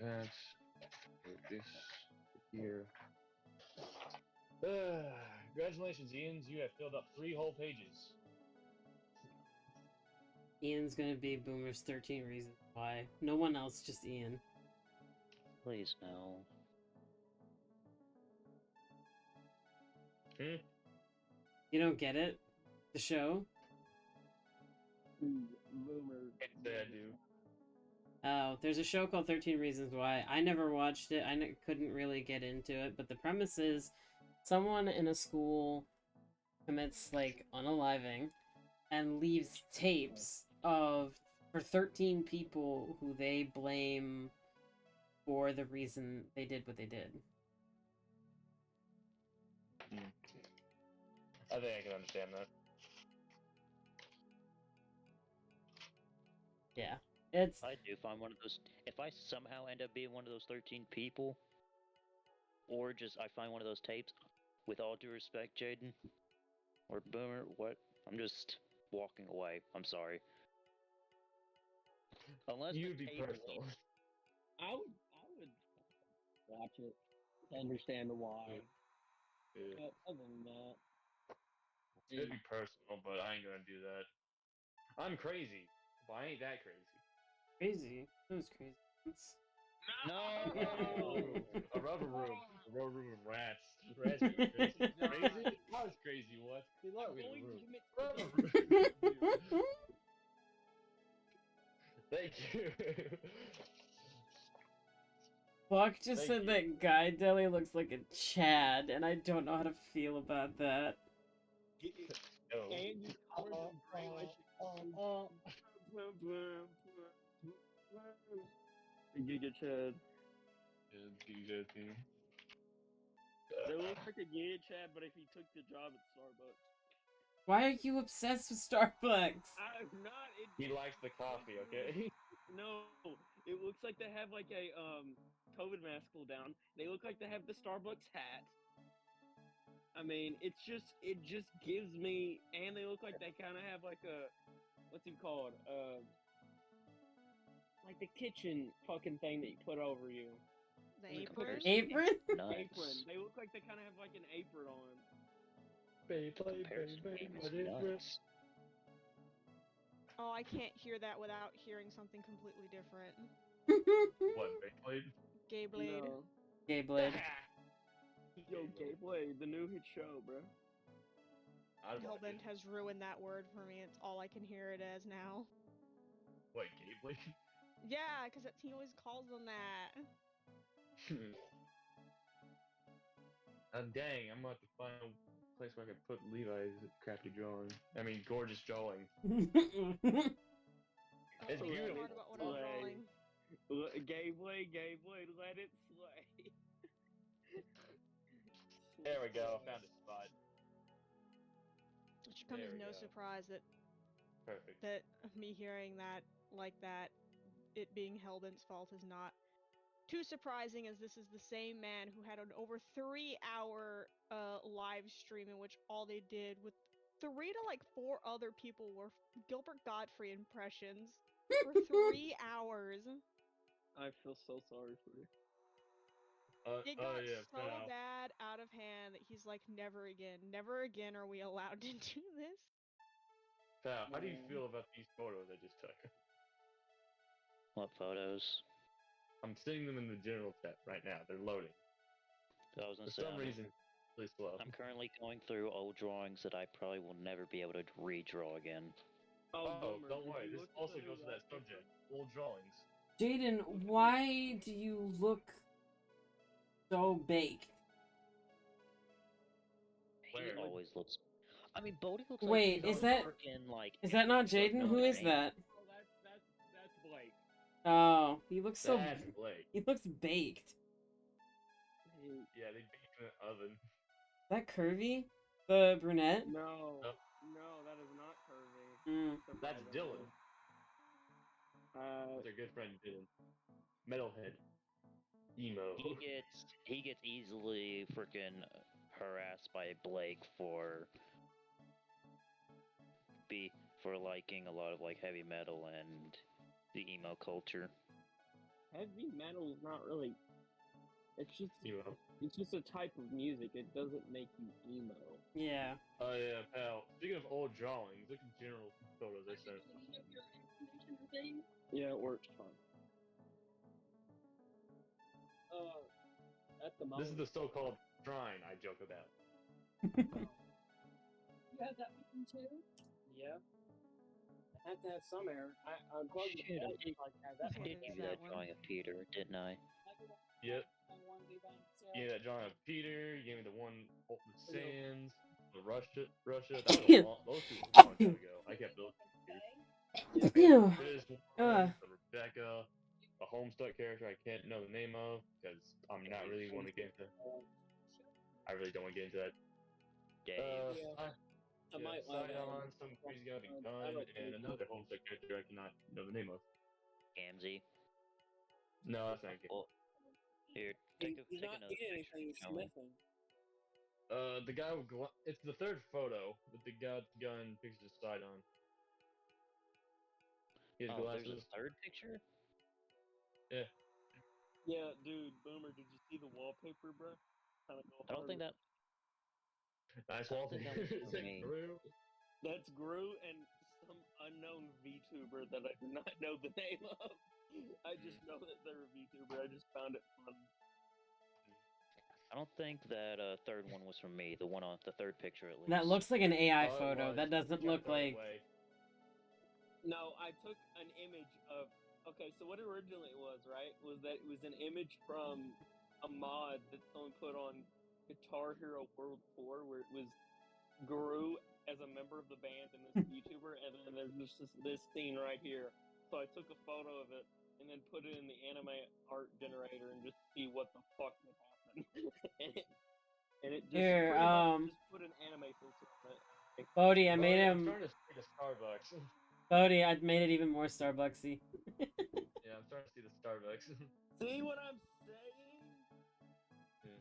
That. Put this here. Congratulations, Ians. You have filled up 3 whole pages. Ian's gonna be Boomer's 13 Reasons Why. No one else, just Ian. Please no. You don't get it? The show? Boomer. I do. Oh, there's a show called 13 Reasons Why. I never watched it. I couldn't really get into it, but the premise is someone in a school commits, like, unaliving, and leaves tapes for 13 people who they blame for the reason they did what they did. I think I can understand that. Yeah. It's If I do find one of those, if I somehow end up being one of those 13 people, or just I find one of those tapes, with all due respect, Jaden, or Boomer, what? I'm just walking away. I'm sorry. Unless You'd the be tape personal. leads- I would watch it to understand why. Yeah. But other than that, It'd be personal, but I ain't gonna do that. I'm crazy, but I ain't that crazy. crazy. It was crazy. No! A rubber room. A rubber room with rats. Rats are crazy. Crazy? I was crazy once. They let me in the room. Rubber room. Thank you. Buck just Thank said you. that Guy Deli looks like a Chad, and I don't know how to feel about that. No. and you covered them great Giga Chad. DJ team. They look like a Giga Chad, but if he took the job at Starbucks. Why are you obsessed with Starbucks? I'm not. He likes the coffee, okay? No, it looks like they have like a COVID mask pulled down. They look like they have the Starbucks hat. I mean, it just gives me, and they look like they kind of have like a, what's it called? Like the kitchen fucking thing that you put over you. The In apron? comparison- Apron? Nuts. Apron. They look like they kind of have like an apron on. Comparison game is nuts. Oh, I can't hear that without hearing something completely different. What, Beyblade? Gayblade. No. Gayblade. Yo, Gateway, the new hit show, bro. I'd watch Hellbent it. has ruined that word for me. It's all I can hear it as now. What, Gateway? Yeah, because he always calls them that. Dang, I'm about to find a place where I can put Levi's crafty drawing. I mean, gorgeous drawing. It's Oh, beautiful. Hard about what I'm Slay. drawing. Gateway, let it slay. There we go, found a spot. It should come There as we no go. surprise that Perfect. me hearing that like that, it being Hellbent's fault is not too surprising, as this is the same man who had an over 3-hour live stream in which all they did with 3 to like 4 other people were Gilbert Godfrey impressions for 3 hours. I feel so sorry for you. It got yeah, so bad out of hand that he's like, never again are we allowed to do this. Pal, how do you Man. feel about these photos I just took? What photos? I'm seeing them in the general chat right now. They're loading. I was gonna For say, some reason, really slow. I'm currently going through old drawings that I probably will never be able to redraw again. Oh, Boomer, don't did worry. you This look at also the goes to that wallpaper? subject. Old drawings. Jaden, why do you look so baked? He Where? always looks. I mean, Bodhi looks Wait, like is that- freaking, like, Is that not Jaden? no, Who it is ain't. that? Oh, that's Blake. Oh, he looks so. That's Blake. He looks baked. Yeah, they baked in an oven. Is that Curvy? The brunette? No, Nope. no, that is not Curvy. Mm. That's Dylan. Uh, Their good friend Dylan. Metalhead. Emo. He gets easily freaking harassed by Blake for liking a lot of like heavy metal and the emo culture. heavy metal is not really. It's Emo. just a type of music. It doesn't make you emo. Yeah. Oh yeah, pal. Speaking of old drawings, look at general photos I sent. Yeah, it works fine. At the moment. This is the so-called shrine I joke about. You have that one too? Yeah. I have to have some air. I unplugged the Shit, I bed, did- like have that I one. did What give is you that that one? drawing of Peter, didn't I? Yep. I want to be by myself. You gave me that drawing of Peter. You gave me the one of the Sands. Russia. That was a long, those two were a long time ago. I kept those two. Ew. There's Uh. one, the Rebecca, a Homestuck character I can't know the name of because I'm not really want to get into. I really don't want to get into that. Dave. I might want Sidon, some crazy guy with a gun, and another Homestuck character I cannot know the name of. Gamzee. No, that's not good. Well, here, take He's not another getting picture. anything. He's Show me. smithing. The guy with it's the third photo with the guy with the gun pictures of Sidon. He has Oh, there's glasses. a third picture? Yeah. Yeah, dude, Boomer, did you see the wallpaper, bro? Kind of go I don't think that. Nice I don't think that was wallpaper. for me. That's Gru and some unknown VTuber that I do not know the name of. I just know that they're a VTuber. I just found it fun. I don't think that third one was from me. The one on the third picture, at least. That looks like an AI Oh, it photo. was. That doesn't He look got thrown like. away. No, I took an image of. Okay, so what originally it was, right, was that it was an image from a mod that someone put on Guitar Hero World 4 where it was Guru as a member of the band and this VTuber, and then there's just this scene right here. So I took a photo of it and then put it in the anime art generator and just see what the fuck would happen. and it just Here, pretty much just put an anime filter on it. Bodhi, I made I'm him. starting to see the Starbucks. Bodhi, I made it even more Starbucksy. Yeah, I'm starting to see the Starbucks. See what I'm saying? Yeah.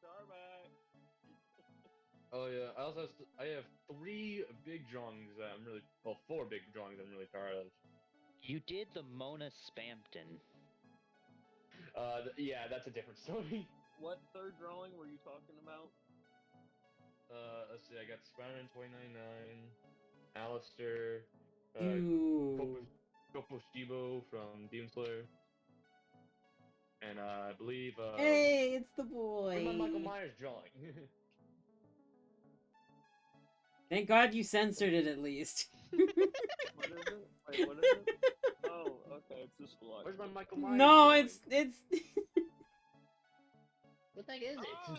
Starbucks. Oh yeah, I have 3 big drawings that I'm really, well, 4 big drawings I'm really proud of. You did the Mona Spampton. Yeah, that's a different story. What third drawing were you talking about? Let's see, I got Spider-Man 2099, Alistair, Ooh. Kopo Shibo from Demon Slayer, and I believe, Hey, it's the where's my boy. Michael Myers drawing? Thank God you censored it at least. What is it? Wait, what is it? Oh, okay, it's this block. Where's my Michael Myers No, drawing? it's. What the heck is it? Oh!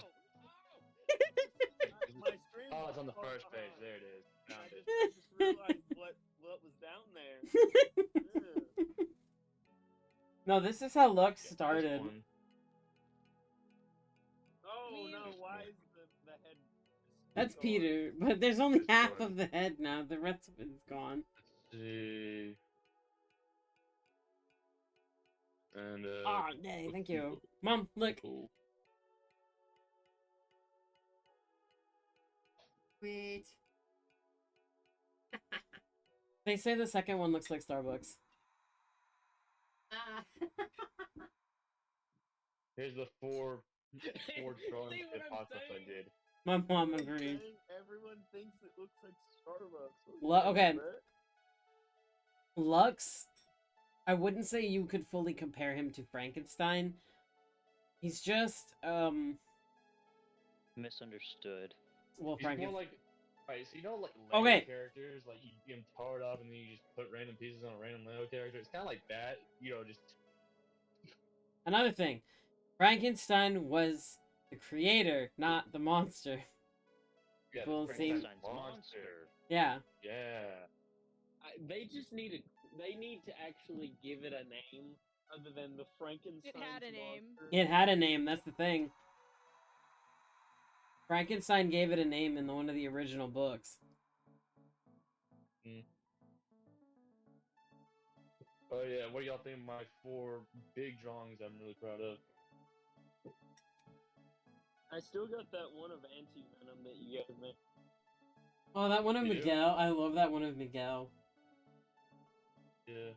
My stream Oh, was it's on the far first page. behind. There it is. I Found it. just realized what was down there. Yeah. No, this is how Lux Yeah, this started. one. Oh no, why is the head That's gone? Peter, but there's only This half one. of the head now. The rest of it's gone. Let's see. And Oh, yay, thank you. Mom, look. Cool. Sweet. They say the second one looks like Starbucks. Here's the 4 See drawings what of I'm Apocalypse I saying? did. My mom I'm agrees. saying everyone thinks it looks like Starbucks. What Well, do you okay. think, bro? Lux, I wouldn't say you could fully compare him to Frankenstein. He's just, Misunderstood. well, He's Frankenstein. more like, right, so you know, like Lego Okay. characters, like you get them tarred up and then you just put random pieces on a random Lego character. It's kind of like that, you know, just Another thing, Frankenstein was the creator, not the monster. yeah. Well, Frankenstein's same- a monster. Yeah. Yeah. They just need to. They need to actually give it a name other than the Frankenstein. had a name. It had a name, that's the thing. Frankenstein gave it a name in one of the original books. Oh yeah. What do y'all think of my 4 big drawings I'm really proud of? I still got that one of Anti-Venom that you gave me. Oh, that one of You do? Miguel. I love that one of Miguel. Yeah.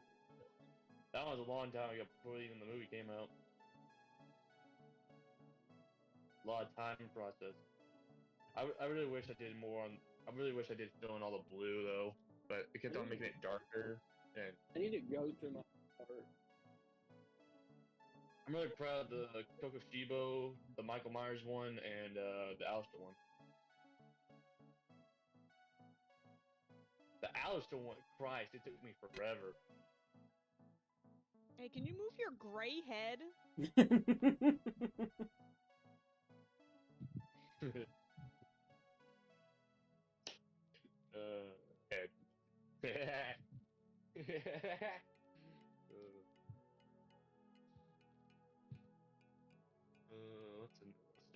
That was a long time ago before even the movie came out. A lot of time and process. I really wish I did more on. I really wish I did fill in all the blue though, but it kept on making it darker. And I need to go through my art. I'm really proud of the Kokoshibo, the Michael Myers one, and the Alistair one. The Alistair one, Christ, it took me forever. Hey, can you move your gray head? Head.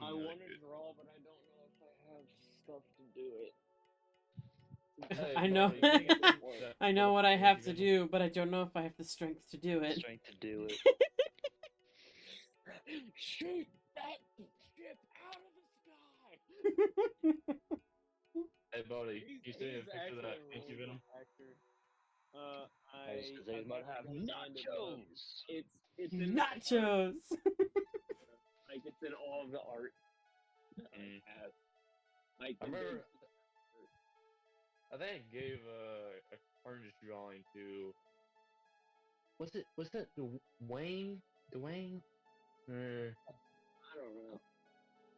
I want to draw, but I don't know if I have stuff to do it. Hey, I know. Molly, you think it's worth I know what I Thank have you to very do, but I don't know if I have the strength to do it. Strength to do it. Shoot that ship out of the sky! Hey, buddy, you He's seen a picture of actually that a Pinky really Venom? good actor. I was gonna say I've we might never have done hand it, but nachos. it's in my art. Nachos. Like it's in all of the art that I have. Like I the remember, big- I think I gave a carnage drawing to. Was that Dwayne? Dwayne? I don't know.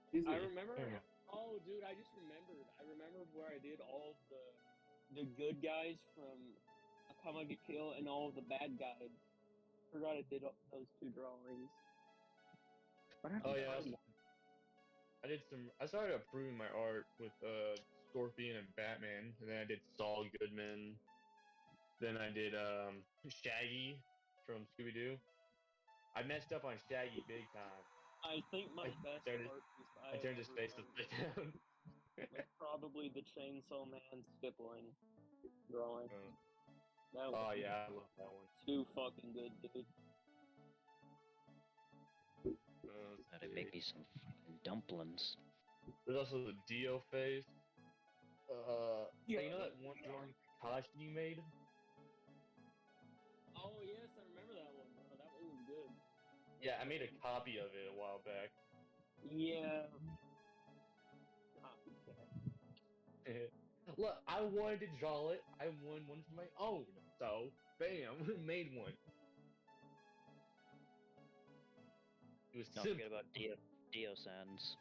Excuse I me. remember. Yeah. Oh, dude, I just remembered. I remembered where I did all of the good guys from Akama Get Kill and all of the bad guys. Forgot I did those two drawings. But I Oh have to yeah, find them. I did some. I started improving my art with Scorpion and Batman, and then I did Saul Goodman. Then I did Shaggy from Scooby Doo. I messed up on Shaggy big time. I think my best turned art piece I turned his face upside down. was probably the Chainsaw Man stippling drawing. That Oh was yeah, I love that one. too fucking good, dude. That'd make me some fucking dumplings. There's also the Dio face. Yeah. You know that one drawing Takashi made? Oh yes, I remember that one, bro. That one was good. Yeah, I made a copy of it a while back. Yeah. Copycat. Look, I wanted to draw it. I won one for my own. So, bam, made one. It was Don't simple. forget about Dio Sans.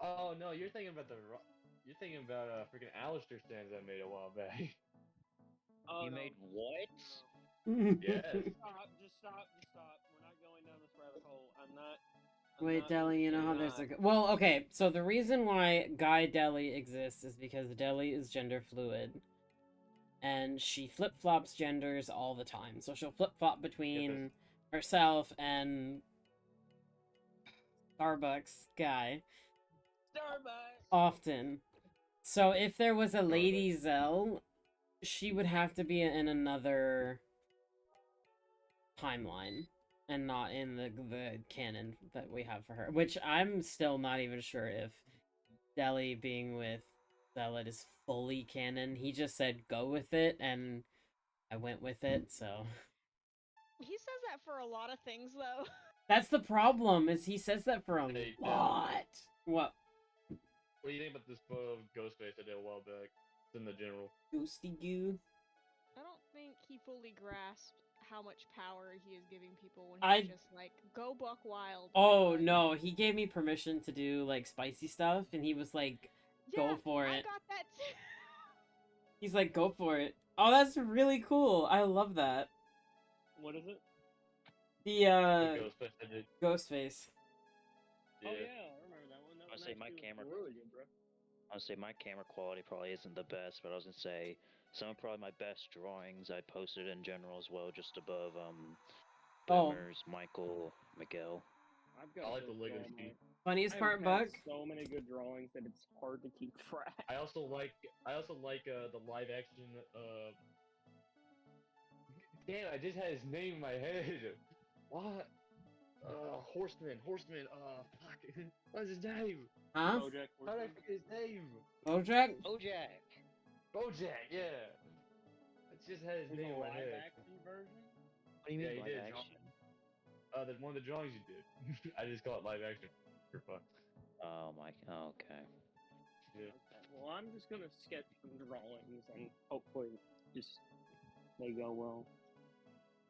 Oh no, you're thinking about you're thinking about freaking Alistair Sands I made a while back. Oh, You no. made what? Yes. Just stop. We're not going down this rabbit hole. I'm not. Wait, Deli, you know how there's a... Well, okay, so the reason why Guy Deli exists is because Deli is gender fluid. And she flip-flops genders all the time. So she'll flip-flop between herself and Starbucks Guy. Starbucks. Often. So if there was a Lady Zell, she would have to be in another timeline and not in the canon that we have for her. Which I'm still not even sure if Deli being with Zealot is fully canon. He just said go with it, and I went with it, so... He says that for a lot of things, though. That's the problem, is he says that for a Hey, lot. What? What do you think about this photo of Ghostface I did a while back? It's in the general. Ghosty goo? I don't think he fully grasped how much power he is giving people when I- he's just like, go buck wild. Oh, but- no, he gave me permission to do, like, spicy stuff, and he was like, go Yeah, for I it. got that too. He's like, go for it. Oh, that's really cool. I love that. What is it? The, Ghostface I did. Ghostface. Yeah. Oh yeah, I remember that one. That I'll one say my actually was camera- really good, bro. I'll say my camera quality probably isn't the best, but I was gonna say some of probably my best drawings I posted in general as well, just above Oh. Boomers, Michael, Miguel. I've got I like the so Lego many. sheet. Funniest I've part, had Buck? so many good drawings that it's hard to keep track. I also like the live action Damn, I just had his name in my head. What? Horseman, fuck. What's his name? Huh? BoJack How did I Horseman. forget his name? Bojack? Bojack! BoJack, yeah. I just had his There's name a in my live head. action version. What do you Yeah, mean he live did. action? That's one of the drawings you did. I just call it live action. For fun. Oh my, okay. Yeah. Okay. Well, I'm just gonna sketch some drawings and hopefully just they go well.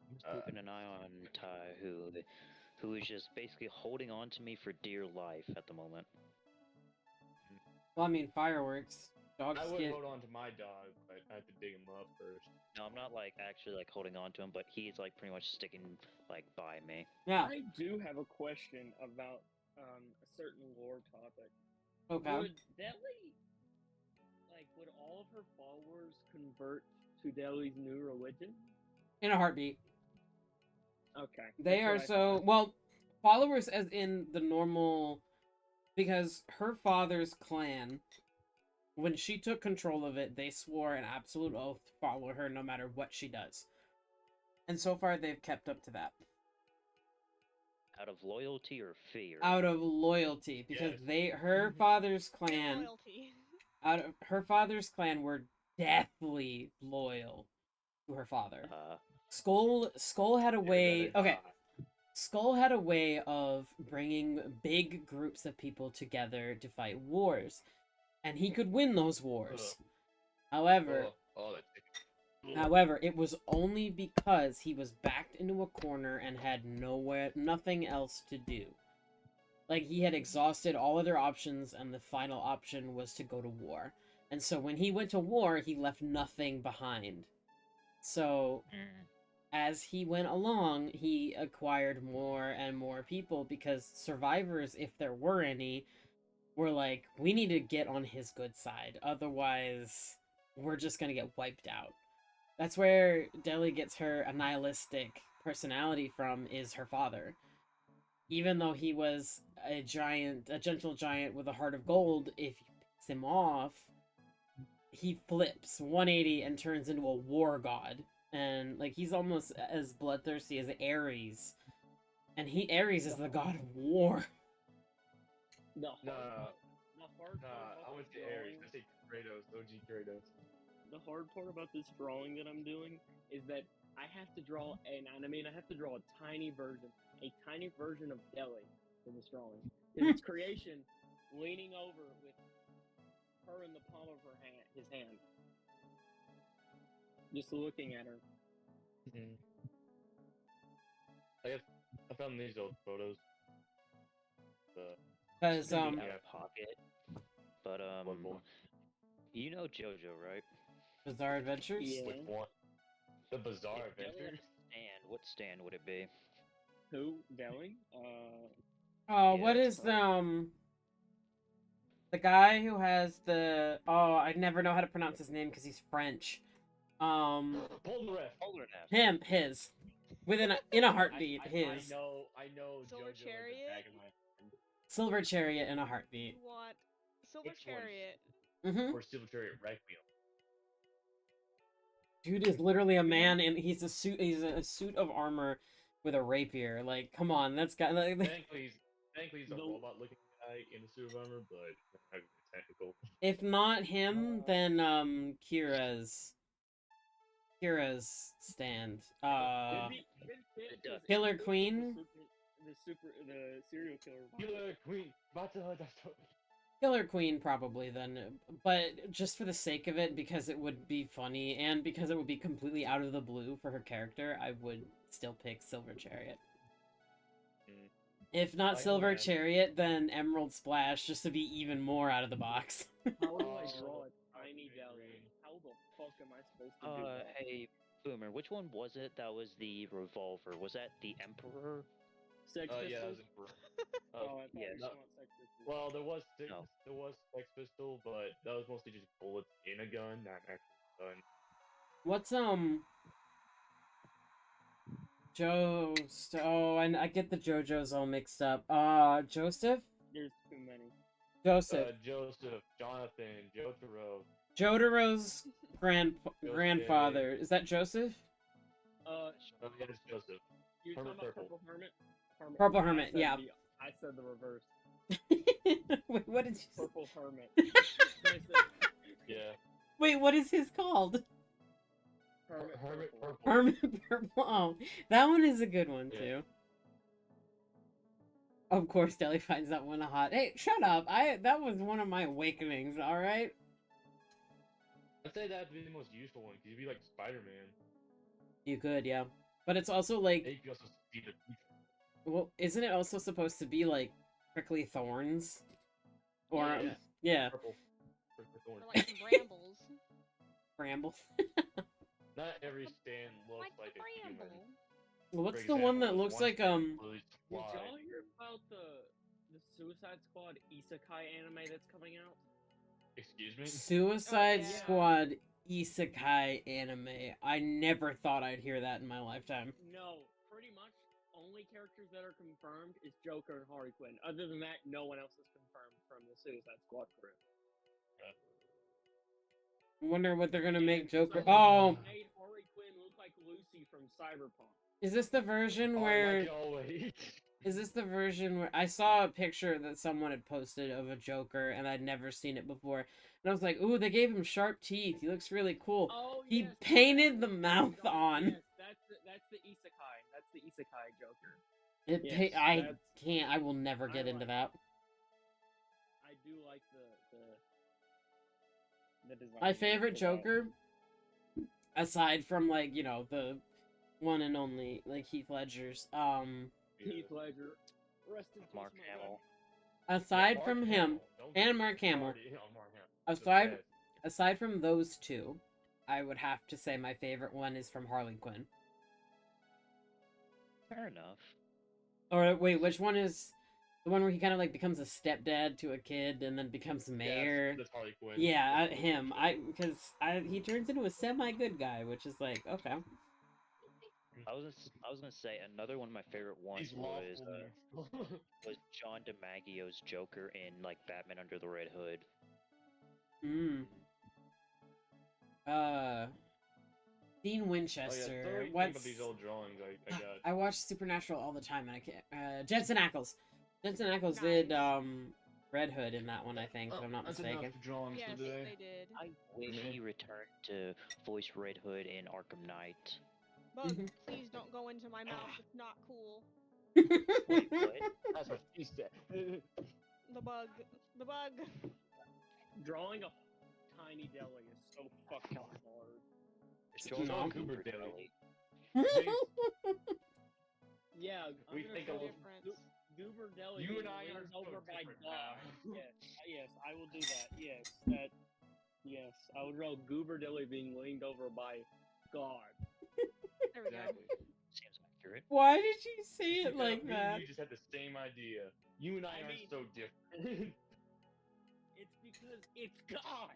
I'm just keeping an eye on Ty, who is just basically holding on to me for dear life at the moment. Well, I mean, fireworks. Dogs I would get... hold on to my dog, but I have to dig him up first. No, I'm not like actually like holding on to him, but he's like pretty much sticking like by me. Yeah. I do have a question about a certain lore topic. Okay. Would Deli, would all of her followers convert to Deli's new religion? In a heartbeat. Okay. They that's are what I so thought. well followers as in the normal, because her father's clan, when she took control of it, they swore an absolute oath to follow her no matter what she does. And so far they've kept up to that. Out of loyalty or fear? Out of loyalty, because Yes. her father's clan Loyalty. her father's clan were deathly loyal to her father. Skull had a way. Okay, Skull had a way of bringing big groups of people together to fight wars, and he could win those wars. However, it was only because he was backed into a corner and had nothing else to do. Like, he had exhausted all other options, and the final option was to go to war. And so when he went to war, he left nothing behind. So, as he went along, he acquired more and more people, because survivors, if there were any, were like, we need to get on his good side. Otherwise, we're just gonna get wiped out. That's where Deli gets her nihilistic personality from, is her father. Even though he was a gentle giant with a heart of gold, if you piss him off, he flips 180 and turns into a war god. And, like, he's almost as bloodthirsty as Ares. And Ares is the god of war. The Nah, hard part I about would this say Ares. drawing- I say Kratos, OG Kratos. The hard part about this drawing that I'm doing is that I have to draw I have to draw a tiny version of Deli in this drawing. In its creation, leaning over with her in the palm of his hand, just looking at her. I guess I found these old photos. Because, Out of pocket. But, you know JoJo, right? Bizarre Adventures? Yeah. Which one? The Bizarre If Deli had Adventures? a stand, what stand would it be? Who? Deli? Oh, Yeah, what that's is the guy who has the... Oh, I never know how to pronounce his name because he's French. Polnareff. His. In a heartbeat, his. I know Silver JoJo Chariot? is the tag in my mind. Silver Chariot in a heartbeat. What? Silver Which one? Chariot. Mm-hmm. Or Silver Chariot Requiem. Dude is literally a man, and he's a suit of armor with a rapier. Like, come on, that's got... Like, Thankfully, he's a robot-looking guy in a suit of armor, but not technical. if not him, then Kira's stand. Killer Queen. The serial killer. Killer Queen. Killer Queen probably then, but just for the sake of it, because it would be funny and because it would be completely out of the blue for her character, I would still pick Silver Chariot. If not Silver Chariot, then Emerald Splash, just to be even more out of the box. How do I draw a tiny Deli? How the fuck am I supposed to do that? Hey, Boomer, which one was it that was the revolver? Was that the Emperor? Sex Pistol? Yeah, that was Emperor. I thought yes. you want Sex Pistol. Well, there was Sex Pistol, but that was mostly just bullets in a gun, not an actual gun. What's Oh, and I get the JoJo's all mixed up. Joseph? There's too many. Joseph. Joseph, Jonathan, Jotaro. Jotaro's grandfather. Is that Joseph? Yeah, it's Joseph. You're Hermit talking about Purple. Purple Hermit? Purple I Hermit, said yeah. I said the reverse. Wait, what did you say? Purple Hermit. Yeah. Wait, what is his called? Hermit Purple. Hermit Purple. Oh, that one is a good one, Yeah. too. Of course, Deli finds that one hot. Hey, shut up. That was one of my awakenings, alright? I'd say that'd be the most useful one, because you'd be like Spider-Man. You could, yeah. But it's also like... You could also see the future. Well, isn't it also supposed to be like prickly thorns? Or yeah. Purple. Or like some brambles. Bramble. Not every stand looks like a human. bramble. What's For the one example, that looks one like stand literally Did flies. y'all hear about the Suicide Squad isekai anime that's coming out? Excuse me? Suicide yeah. Squad isekai anime. I never thought I'd hear that in my lifetime. No, pretty much only characters that are confirmed is Joker and Harley Quinn. Other than that, no one else is confirmed from the Suicide Squad crew. I wonder what they're gonna And make Joker. someone Oh, made Harley Quinn look like Lucy from Cyberpunk. is this the version Oh, where? like always. Is this the version where I saw a picture that someone had posted of a Joker and I'd never seen it before? And I was like, ooh, they gave him sharp teeth. He looks really cool. Oh, He yes, painted that's the mouth Joker. on. Yes, that's the isekai. That's the isekai Joker. It Yes, I that's- can't. I will never I get into like that. I do like the design. My favorite for that. Joker, aside from like the one and only like Heath Ledger's, Heath Ledger. Rest in peace, Mark my Hamill. aside Mark from him Hamill. Don't and get Mark Hamill, started on Mark Hamill. aside aside from those two, I would have to say my favorite one is from Harley Quinn. Fair enough. Or wait, which one is the one where he kind of like becomes a stepdad to a kid and then becomes mayor? That's Harley Quinn. Yeah, him. Because he turns into a semi good guy, which is like okay. I was gonna say another one of my favorite ones He's was lawful. was John DiMaggio's Joker in like Batman Under the Red Hood. Mm. Dean Oh, yeah, Winchester. sorry, think What's about these old drawings I got. I watch Supernatural all the time, and I can't. Jensen Ackles. Jensen Ackles did Nice. Red Hood in that one, I think, if I'm not That's mistaken. enough drawings Yes, for today. they did. I wish he returned to voice Red Hood in Arkham Knight. Bug, Mhm. please don't go into my mouth. It's not cool. Wait, what? That's what she said. The bug. The bug. Drawing a tiny deli is so fucking hard. It's No. Joel Goober Cooper Deli. Yeah, We I'm think gonna a say little- Difference. Goober Deli. You being and I are leaned so over by different God. now. Yes, I will do that. Yes, I would draw Goober Deli being leaned over by God. There we Exactly. Seems accurate. Why did you say it Yeah, like me that? and you just had the same idea. You and I, I are mean- so different. It's because it's God.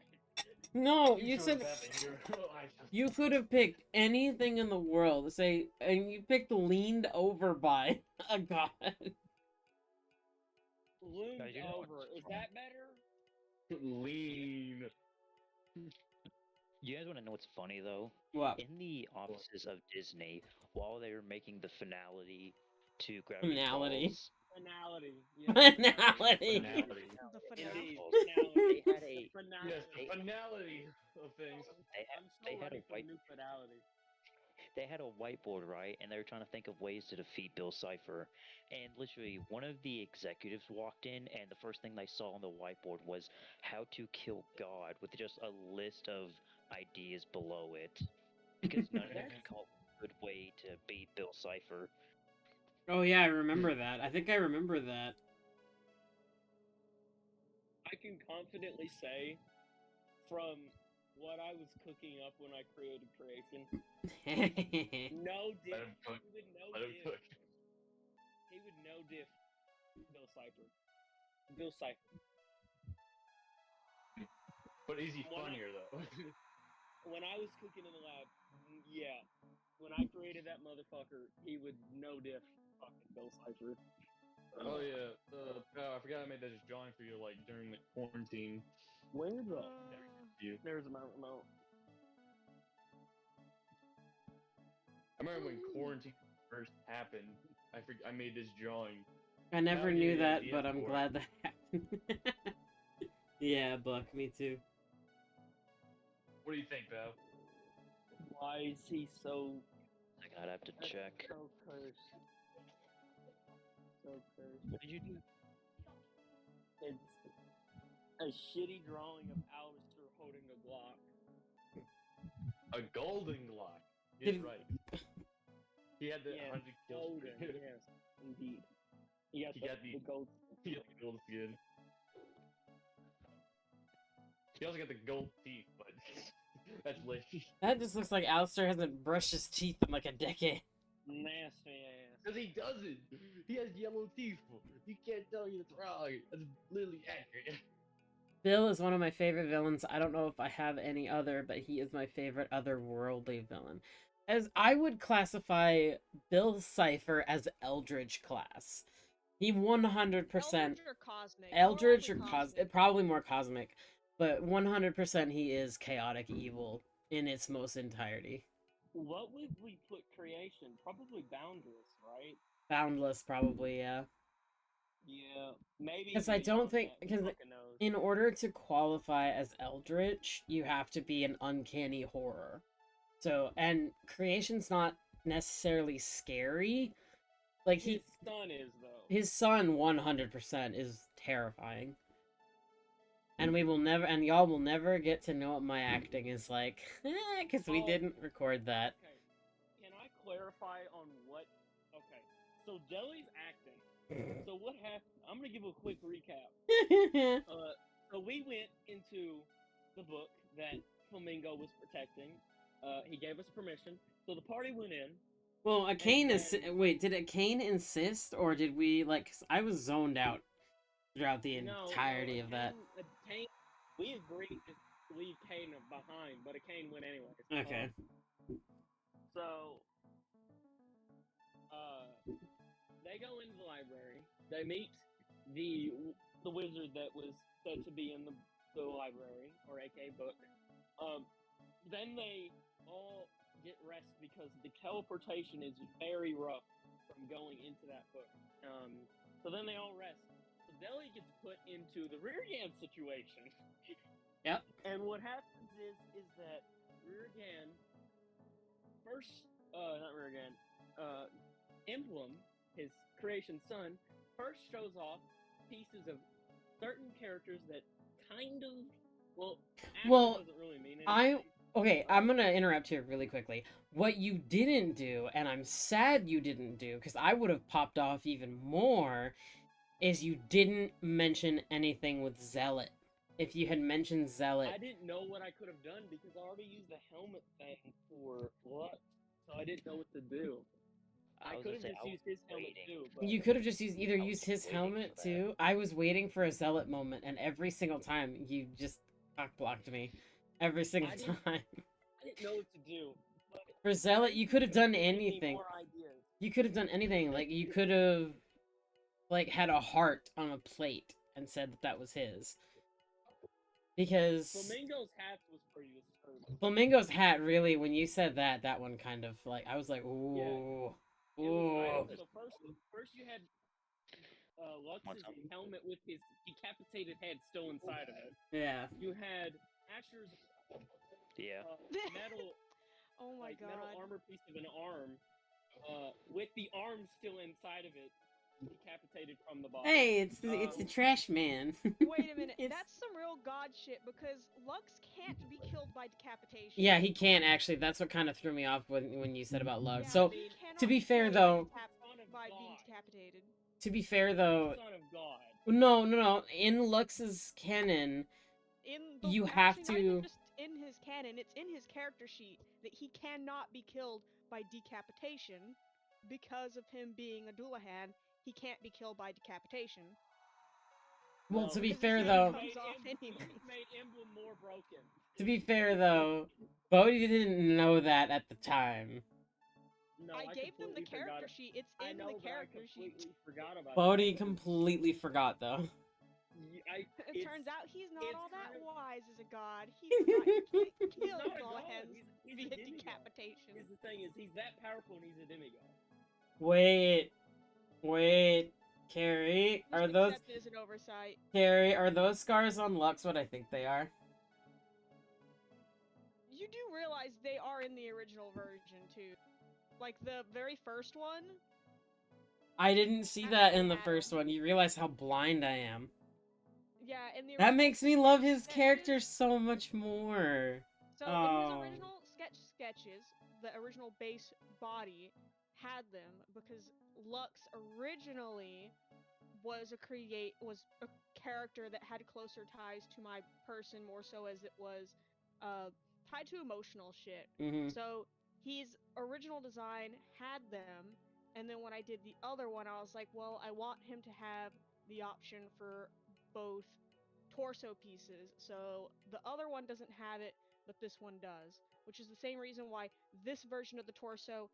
No, you chose said Batman, I chose- you could have picked anything in the world. Say, and you picked leaned over by a god. Loomed Guys, you know over. what's Is wrong. that better? lean. You guys want to know what's funny though? What? In the offices of Disney, while they were making the finality to Gravity Finality. Falls, Finality. Yes. Finality. Finality. The Gravity finale. Falls, Finality. they had a Finality. Yes, the finality of things. I'm so they had ready a for white new finality. they had a whiteboard, right? And they were trying to think of ways to defeat Bill Cipher. And literally, one of the executives walked in, and the first thing they saw on the whiteboard was how to kill God, with just a list of ideas below it. Because none of them could come up with a good way to beat Bill Cipher. Oh yeah, I remember that. I think I remember that. I can confidently say, from what I was cooking up when I created creation, no diff. Let him cook. He would no Let him diff. cook. He would no diff. Bill Cipher. Bill Cipher. But is he Why not? funnier though? When I was cooking in the lab, yeah. When I created that motherfucker, he would no diff fucking Bill Cipher. Oh yeah. I forgot I made that just drawing for you like during the quarantine. Where the? You. There's my remote. I remember when quarantine first happened. I made this drawing. I never Now you knew have that, the but I'm F4. glad that happened. Yeah, Buck, me too. What do you think, Val? Why is he so I think I'd have to check. so cursed? So cursed. What did you do? It's a shitty drawing of Alistair holding a Glock. A golden Glock. He's Did- right. He had the Yeah, 100 kills. Golden, yes, indeed. He got, He the, got the- gold. He had the gold skin. He also got the gold teeth, but that's lit. That just looks like Alistair hasn't brushed his teeth in like a decade. Nasty ass. Because he doesn't. He has yellow teeth. You can't tell me it's wrong. That's literally accurate. Bill is one of my favorite villains. I don't know if I have any other, but he is my favorite otherworldly villain. As I would classify Bill Cipher as Eldritch class. He 100% Eldritch or cosmic? Eldritch or Probably cosmic, probably more cosmic, but 100% he is chaotic evil in its most entirety. What would we put creation? Probably boundless, right? Boundless, probably, yeah. Yeah, maybe. Because I don't think, because fucking knows. in order to qualify as Eldritch, you have to be an uncanny horror. So, and creation's not necessarily scary. Like His son is though. His son 100% is terrifying. And we will never, and y'all will never get to know what my acting is like, because we didn't record that. Okay, can I clarify on what? Okay, so Jelly's acting. So what happened? I'm gonna give a quick recap. So we went into the book that Flamingo was protecting. He gave us permission. So the party went in. Well, Akane is. Wait, did Akane insist, or did we like? 'Cause I was zoned out throughout the entirety of that. Kane, we agreed to leave Kane behind, but Kane went anyway. Okay. So, they go into the library. They meet the wizard that was said to be in the library, or aka book. Then they all get rest because the teleportation is very rough from going into that book. So then they all rest. So Deli gets put into the Reargan situation. Yep. And what happens is that Reargan not Reargan, Emblem, his creation son, first shows off pieces of certain characters that kind of doesn't really mean anything. Okay, I'm gonna interrupt here really quickly. What you didn't do, and I'm sad you didn't do, because I would have popped off even more, is you didn't mention anything with Zealot. If you had mentioned Zealot... I didn't know what I could have done, because I already used the helmet thing for Lux, so I didn't know what to do. I could have just used his helmet too. But you could have just used his helmet too. I was waiting for a Zealot moment, and every single time you just blocked me. Every single time. I didn't know what to do. For Zealot, you could have done anything. You could have done anything. Like, you could have, like, had a heart on a plate and said that was his. Because... Flamingo's hat was pretty disturbing. Flamingo's hat, really, when you said that, that one kind of, like, I was like, ooh. Yeah. Ooh. So first you had Lux's helmet with his decapitated head still inside of it. Yeah. You had Asher's metal metal armor piece of an arm with the arm still inside of it, decapitated from the body. Hey, it's the trash man. Wait a minute, that's some real god shit, because Lux can't be killed by decapitation. Yeah, he can't actually. That's what kind of threw me off when you said about Lux. Yeah, so, to be fair though, by being decapitated. To be fair though, Son of God. No. In Lux's canon, you have not to. even just in his canon, it's in his character sheet that he cannot be killed by decapitation because of him being a Dullahan. He can't be killed by decapitation. Well, to be fair though, Made Emblem more broken. To be fair though, Bodhi didn't know that at the time. No, I gave them the character sheet. It's in the character sheet. Bodhi completely forgot though. It turns out he's not all that wise as a god. He can't kill Dullahans via decapitation. Here's the thing: is he's that powerful and he's a demigod. Wait, Carrie, are those? Is an oversight. Carrie, are those scars on Lux what I think they are? You do realize they are in the original version too, like the very first one. I didn't see that in the first one. You realize how blind I am. Yeah, in the that makes me love his character so much more. So in his original sketches, the original base body had them because Lux originally was a character that had closer ties to my person, more so as it was tied to emotional shit. Mm-hmm. So his original design had them, And then when I did the other one, I was like, well, I want him to have the option for both torso pieces. So the other one doesn't have it, but this one does, which is the same reason why this version of the torso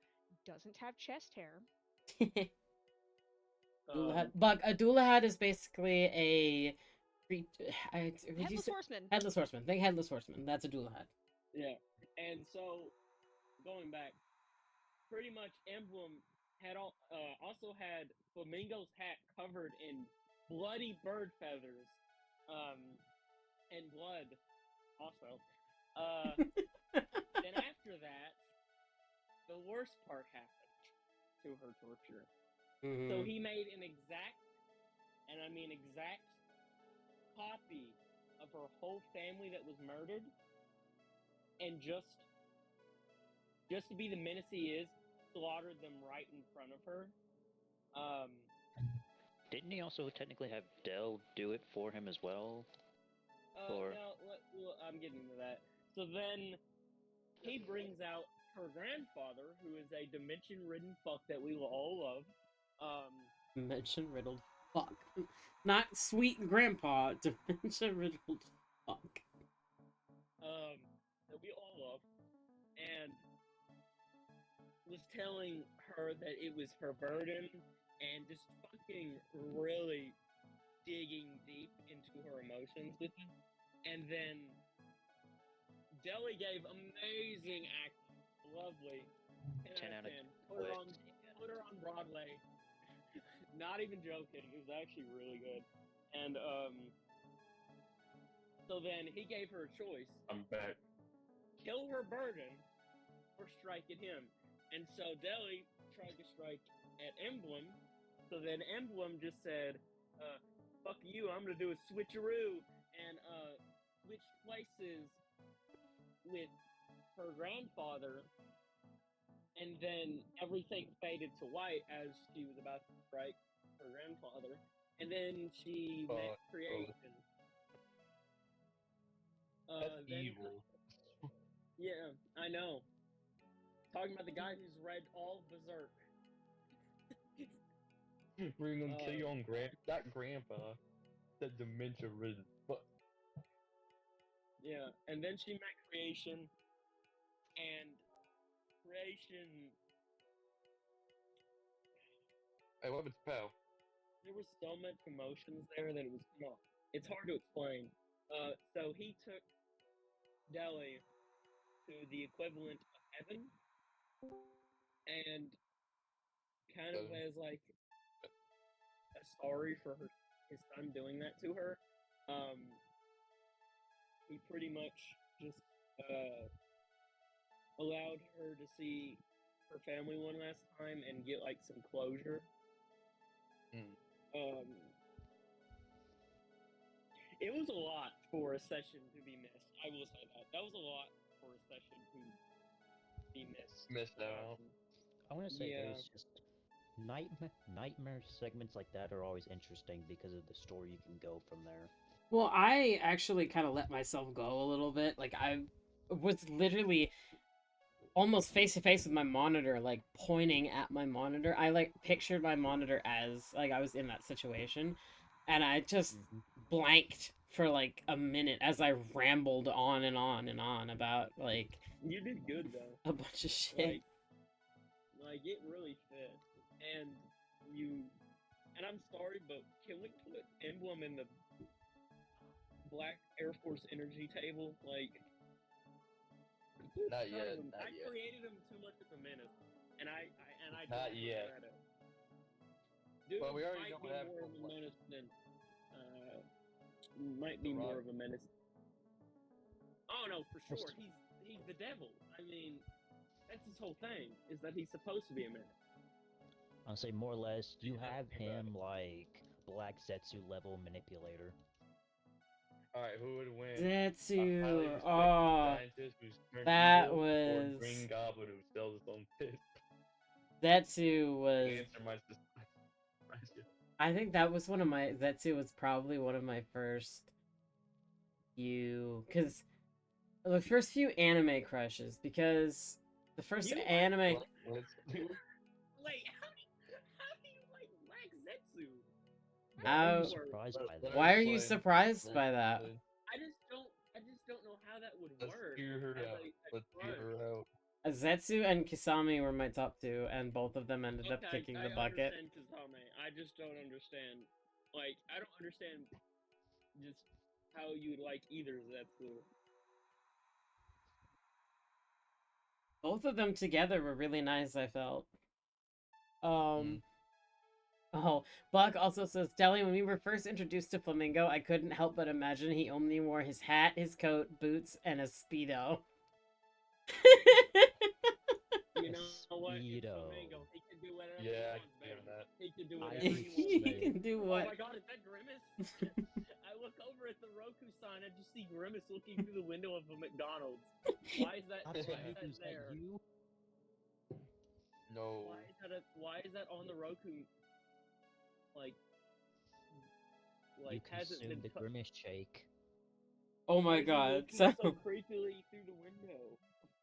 doesn't have chest hair. Doula hat. Buck, a doula hat is basically a Headless horseman. Headless horseman. Think headless horseman. That's a doula hat. Yeah, and so going back, pretty much Emblem had also had Flamingo's hat covered in bloody bird feathers, and blood. Also, then after that, the worst part happened to her torture. So he made an exact, and I mean exact, copy of her whole family that was murdered, and just to be the menace he is, slaughtered them right in front of her. Didn't he also technically have Dell do it for him as well? Or... No, I'm getting to that. So then he brings out her grandfather, who is a dimension-ridden fuck that we will all love. Dimension-riddled fuck. Not sweet grandpa, dimension-riddled fuck. That we all love. And was telling her that it was her burden, and just fucking really digging deep into her emotions with him. And then Deli gave amazing acting. Lovely. 10 out of 10. Put her on Broadway. Not even joking. It was actually really good. And so then he gave her a choice. I'm back. Kill her burden or strike at him. And so Deli tried to strike at Emblem. So then Emblem just said, fuck you, I'm gonna do a switcheroo, and switched places with her grandfather, and then everything faded to white as she was about to strike her grandfather, and then she met Creation. That's evil. Yeah, I know. Talking about the guy who's read all Berserk. We're gonna kill your own grandpa. That dementia-ridden fuck. Yeah, and then she met Creation, and Creation. Hey, what happened to Pal? There was so much emotions there that it was it's hard to explain. So he took Deli to the equivalent of heaven, and kind of as like a sorry for his son doing that to her. He pretty much just allowed her to see her family one last time and get like some closure. It was a lot for a session to be missed. I will say that. That was a lot for a session to be missed. Missed out. I want to say Yeah. there's just nightmare segments like that are always interesting because of the story you can go from there. Well, I actually kind of let myself go a little bit. Like, I was literally almost face to face with my monitor, like pointing at my monitor. I like pictured my monitor as like I was in that situation, and I just blanked for like a minute as I rambled on and on and on about like You did good though. a bunch of shit. Like it really fit, and I'm sorry, but can we put Emblem in the Black Air Force Energy table? Like, Not yet. I created him too much of a menace, and I Not don't yet. regret it. Dude Well, we already might don't be have more of a Black- menace than might be more of a menace. Oh no, for sure. He's the devil. I mean, that's his whole thing, is that he's supposed to be a menace. I'll say more or less, you have him like Black Zetsu level manipulator. Alright, who would win? Zetsu. A highly respected Oh, scientist who's turned that evil, was- or Green Goblin who sells his own piss? Zetsu was. Answer my I think that was one of my. Zetsu was probably one of my first few. Because. The first few anime crushes. Because. The first You like anime. Wait, Why are you How- surprised by that? Why are you Explain. surprised Let by her that? explain. I just don't know how that would Let's work. hear her as out. a Let's hear crush. her out. Zetsu and Kisame were my top two, and both of them ended up kicking the bucket. I understand Kazame. I just don't understand. Like, I don't understand just how you would like either Zetsu. Both of them together were really nice, I felt. Oh, Buck also says, Deli, when we were first introduced to Flamingo, I couldn't help but imagine he only wore his hat, his coat, boots, and a Speedo. You know what? It's Speedo. Flamingo. He can do whatever Yeah, I he can wants, see on baby. that. He can do I whatever he agree. wants. He can do Oh what? my god, is that Grimace? I look over at the Roku sign, I just see Grimace looking through the window of a McDonald's. Why is that, That's why what is that Goku's like there? you. No. Why is that on the Roku? Like You hasn't been consume the Grimace shake. Oh why my is he god. looking So, so creepily through the window.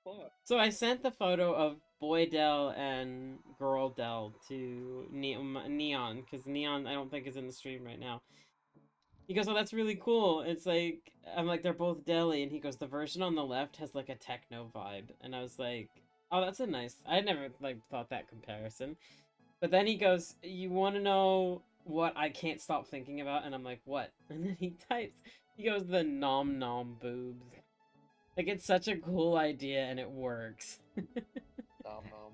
Fuck. so I sent the photo of Boy Del and Girl Del to Neon, because Neon I don't think is in the stream right now. He goes, oh, that's really cool. It's like, I'm like, they're both deli. And he goes, the version on the left has like a techno vibe. And I was like, oh, that's a nice, I never like thought that comparison. But then he goes, you want to know what I can't stop thinking about? And I'm like, what? And then he types, he goes, the nom nom boobs. Like, it's such a cool idea and it works. Nom nom.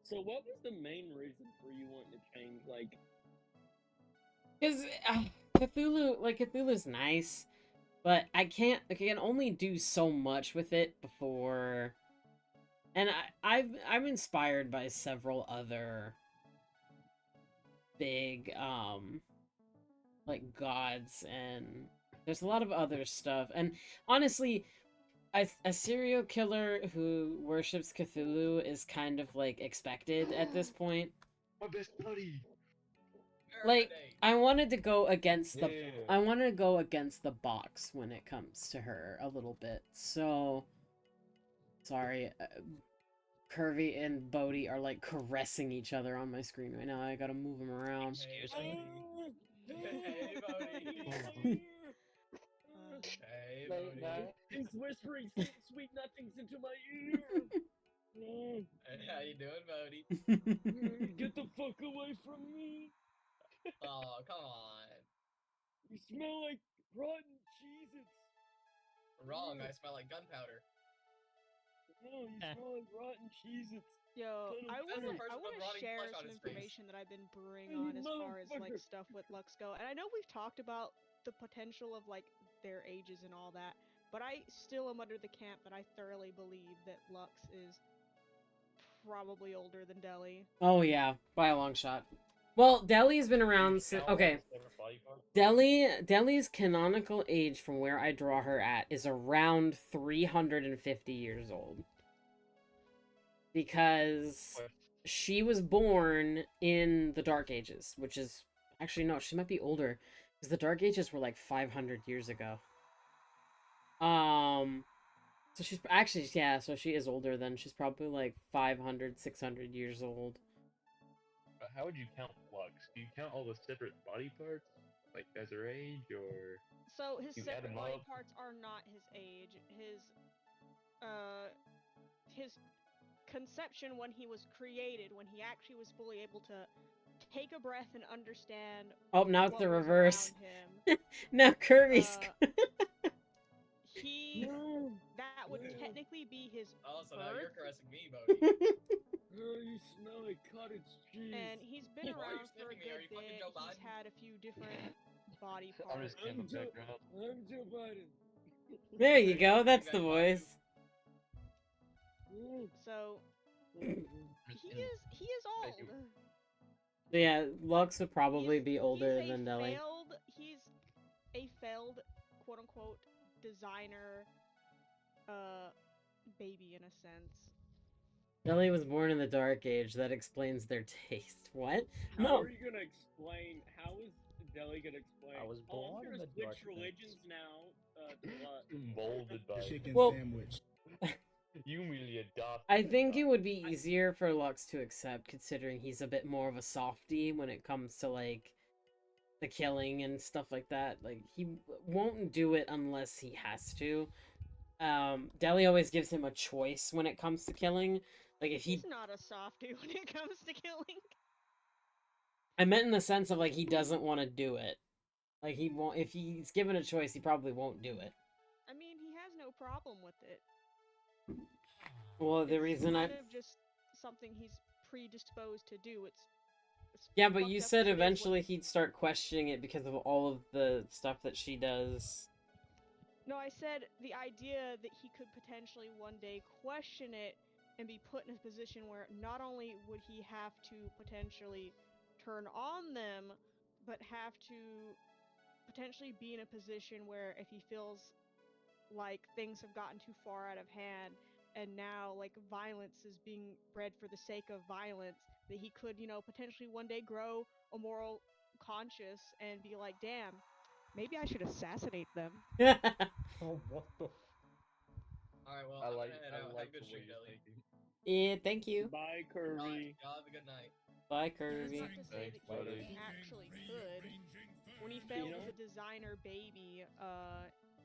So what was the main reason for you wanting to change? Like, Because Cthulhu, like, Cthulhu's nice, but I can only do so much with it before. And I'm inspired by several other big like gods, and there's a lot of other stuff. And honestly, a serial killer who worships Cthulhu is kind of like expected at this point. My best buddy. Like, I wanted to go against the Yeah. I wanted to go against the box when it comes to her a little bit. So sorry, Curvy and Bodhi are like caressing each other on my screen right now. I gotta move them around. Excuse me. Hey, buddy. Um, Hey, Late buddy. night. he's whispering sweet nothings into my ear. Hey, how you doing, buddy? Get the fuck away from me! Oh, come on. You smell like rotten Cheez-Its. Wrong, I smell like gunpowder. No, you smell like rotten Cheez-Its. Yo, I That's the want person with to rotting share flesh on some his face. information that I've been brewing You on as far as like motherfucker. stuff with Lux go, and I know we've talked about the potential of like their ages and all that, but I still am under the camp that I thoroughly believe that Lux is probably older than Deli. Oh yeah, by a long shot. Well, Deli's been around since. Okay, Deli's canonical age from where I draw her at is around 350 years old. Because she was born in the Dark Ages, which is actually no, she might be older because the Dark Ages were like 500 years ago. So she's actually, yeah, so she is older than, she's probably like 500, 600 years old. But how would you count Lux? Do you count all the separate body parts, like as her age, or So his You add separate 'em body up. parts are not his age. His conception when he was created, when he actually was fully able to take a breath and understand. Oh, now it's what the was reverse. around him, Now Kirby's. he that would technically be his Oh, so now you're birth, caressing me, Bodhi. Oh, you smell like cottage cheese. and he's been Why are you around for a sniffing me? Are good you fucking bit. Joe He's Biden? had a few different body I'm parts. just camping background. I'm Joe Biden. There you go, that's the Exactly. voice. So Just he in- is old. Thank you. So yeah, Lux would probably He's- be older he's a than Deli. He's a failed, quote unquote, designer, baby in a sense. Deli was born in the Dark Age, that explains their taste. What? How No. are you gonna explain? How is Deli gonna explain? I was Oh, I'm born in gonna the switch dark religions now. To what? Molded by. Well, You immediately adopt. I think it would be easier for Lux to accept, considering he's a bit more of a softie when it comes to like the killing and stuff like that. Like he won't do it unless he has to. Deli always gives him a choice when it comes to killing. Like if he, He's not a softie when it comes to killing. I meant in the sense of like he doesn't want to do it. Like he won't. If he's given a choice, he probably won't do it. I mean, he has no problem with it. Well, the It's reason I kind of just something he's predisposed to do. It's yeah, but fucked you up said as it is, eventually he'd start questioning it because of all of the stuff that she does. No, I said the idea that he could potentially one day question it and be put in a position where not only would he have to potentially turn on them, but have to potentially be in a position where if he feels like things have gotten too far out of hand and now like violence is being bred for the sake of violence, that he could, potentially one day grow a moral conscience and be like, damn, maybe I should assassinate them. Oh, what the? Alright, well, I I'm like. gonna head I out. Have like a good the way stream, you're Deli. thinking. Yeah, thank you. Bye, Alright, Kirby. y'all have a good night. Bye, That's Kirby. not to say Thanks, that buddy. he actually could. When he failed know? as a designer baby,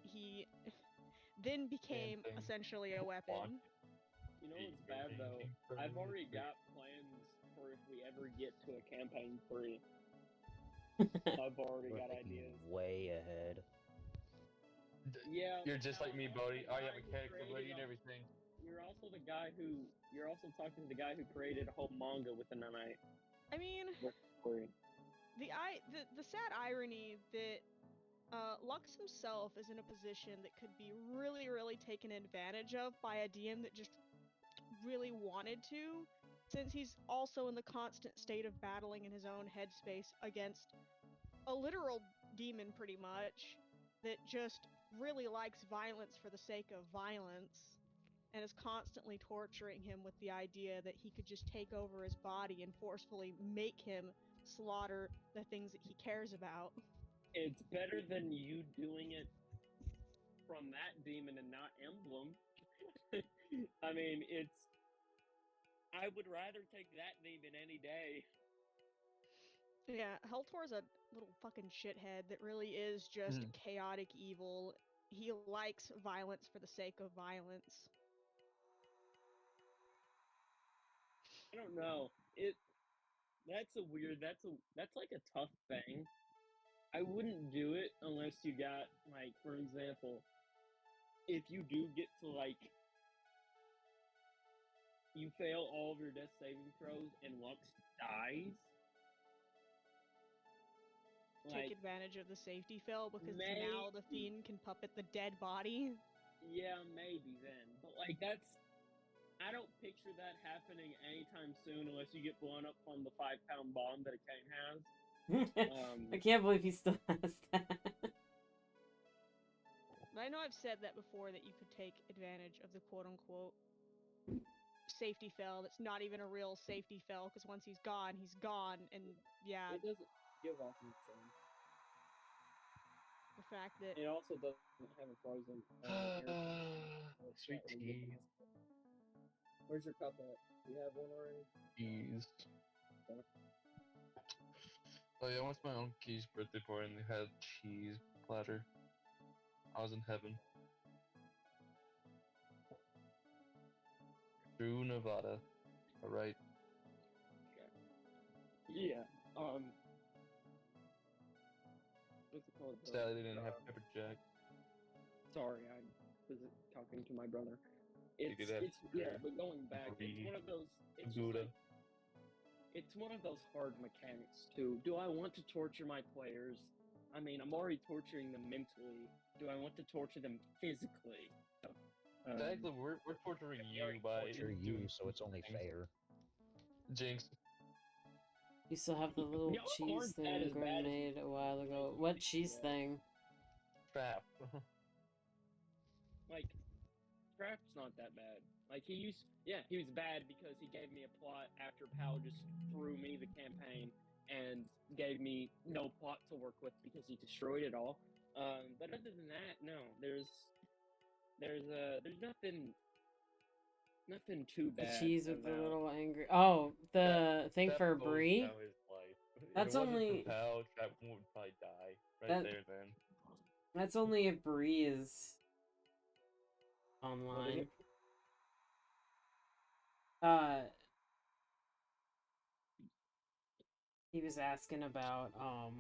he then became thing. essentially a weapon. You know what's bad though? I've already got plans for if we ever get to a campaign 3. I've already We're got thinking ideas. way ahead. Yeah. You're just like me, I'm Bodie. the I guy have a who character ready created and a- everything. You're also the guy who. You're also talking to the guy who created a whole manga within a night. I mean, Story. the sad irony that Lux himself is in a position that could be really, really taken advantage of by a DM that just really wanted to, since he's also in the constant state of battling in his own headspace against a literal demon, pretty much, that just really likes violence for the sake of violence and is constantly torturing him with the idea that he could just take over his body and forcefully make him slaughter the things that he cares about. It's better than you doing it from that demon and not Emblem. I mean, it's. I would rather take that demon any day. Yeah, Heltor's a little fucking shithead that really is just Mhm. chaotic evil. He likes violence for the sake of violence. I don't know. That's a weird. That's like a tough thing. I wouldn't do it unless you got like, for example, if you do get to like, you fail all of your death saving throws and Lux dies. Take Like, advantage of the safety fail because maybe. now the fiend can puppet the dead body. Yeah, maybe then. But like, that's. I don't picture that happening anytime soon unless you get blown up from the 5-pound bomb that a cane has. I can't believe he still has that. But I know I've said that before, that you could take advantage of the quote-unquote safety fail that's not even a real safety fail, because once he's gone, and yeah, It doesn't give off anything. the fact that It also doesn't have a frozen air. Sweet tea. Where's your cup at? You have one already? Keys. Oh yeah, I went to my own Keys birthday party and they had cheese platter. I was in heaven. True Nevada. Alright. Yeah. What's it called? Sadly they didn't have pepper jack. Sorry, I was talking to my brother. It's could have yeah, but going back, it's brie, one of those. It's just Gouda. like, it's one of those hard mechanics too. Do I want to torture my players? I mean, I'm already torturing them mentally. Do I want to torture them physically? Exactly, we're torturing you by Torture doing you, so it's only things. fair. Jinx. You still have the little Y'all cheese aren't that thing as bad Grim as made a while ago. What cheese Yeah. thing? Trap. Like, Trap's not that bad. Like, he was bad because he gave me a plot after Pal just threw me the campaign and gave me no plot to work with because he destroyed it all. But other than that, no, there's nothing Nothing too The bad. cheese with the about- little angry. Oh, the thing That for bodes Bree. down his life. That's if it wasn't only- for Pouch, that would probably die right That- there then. That's only if Bree is online. He was asking about a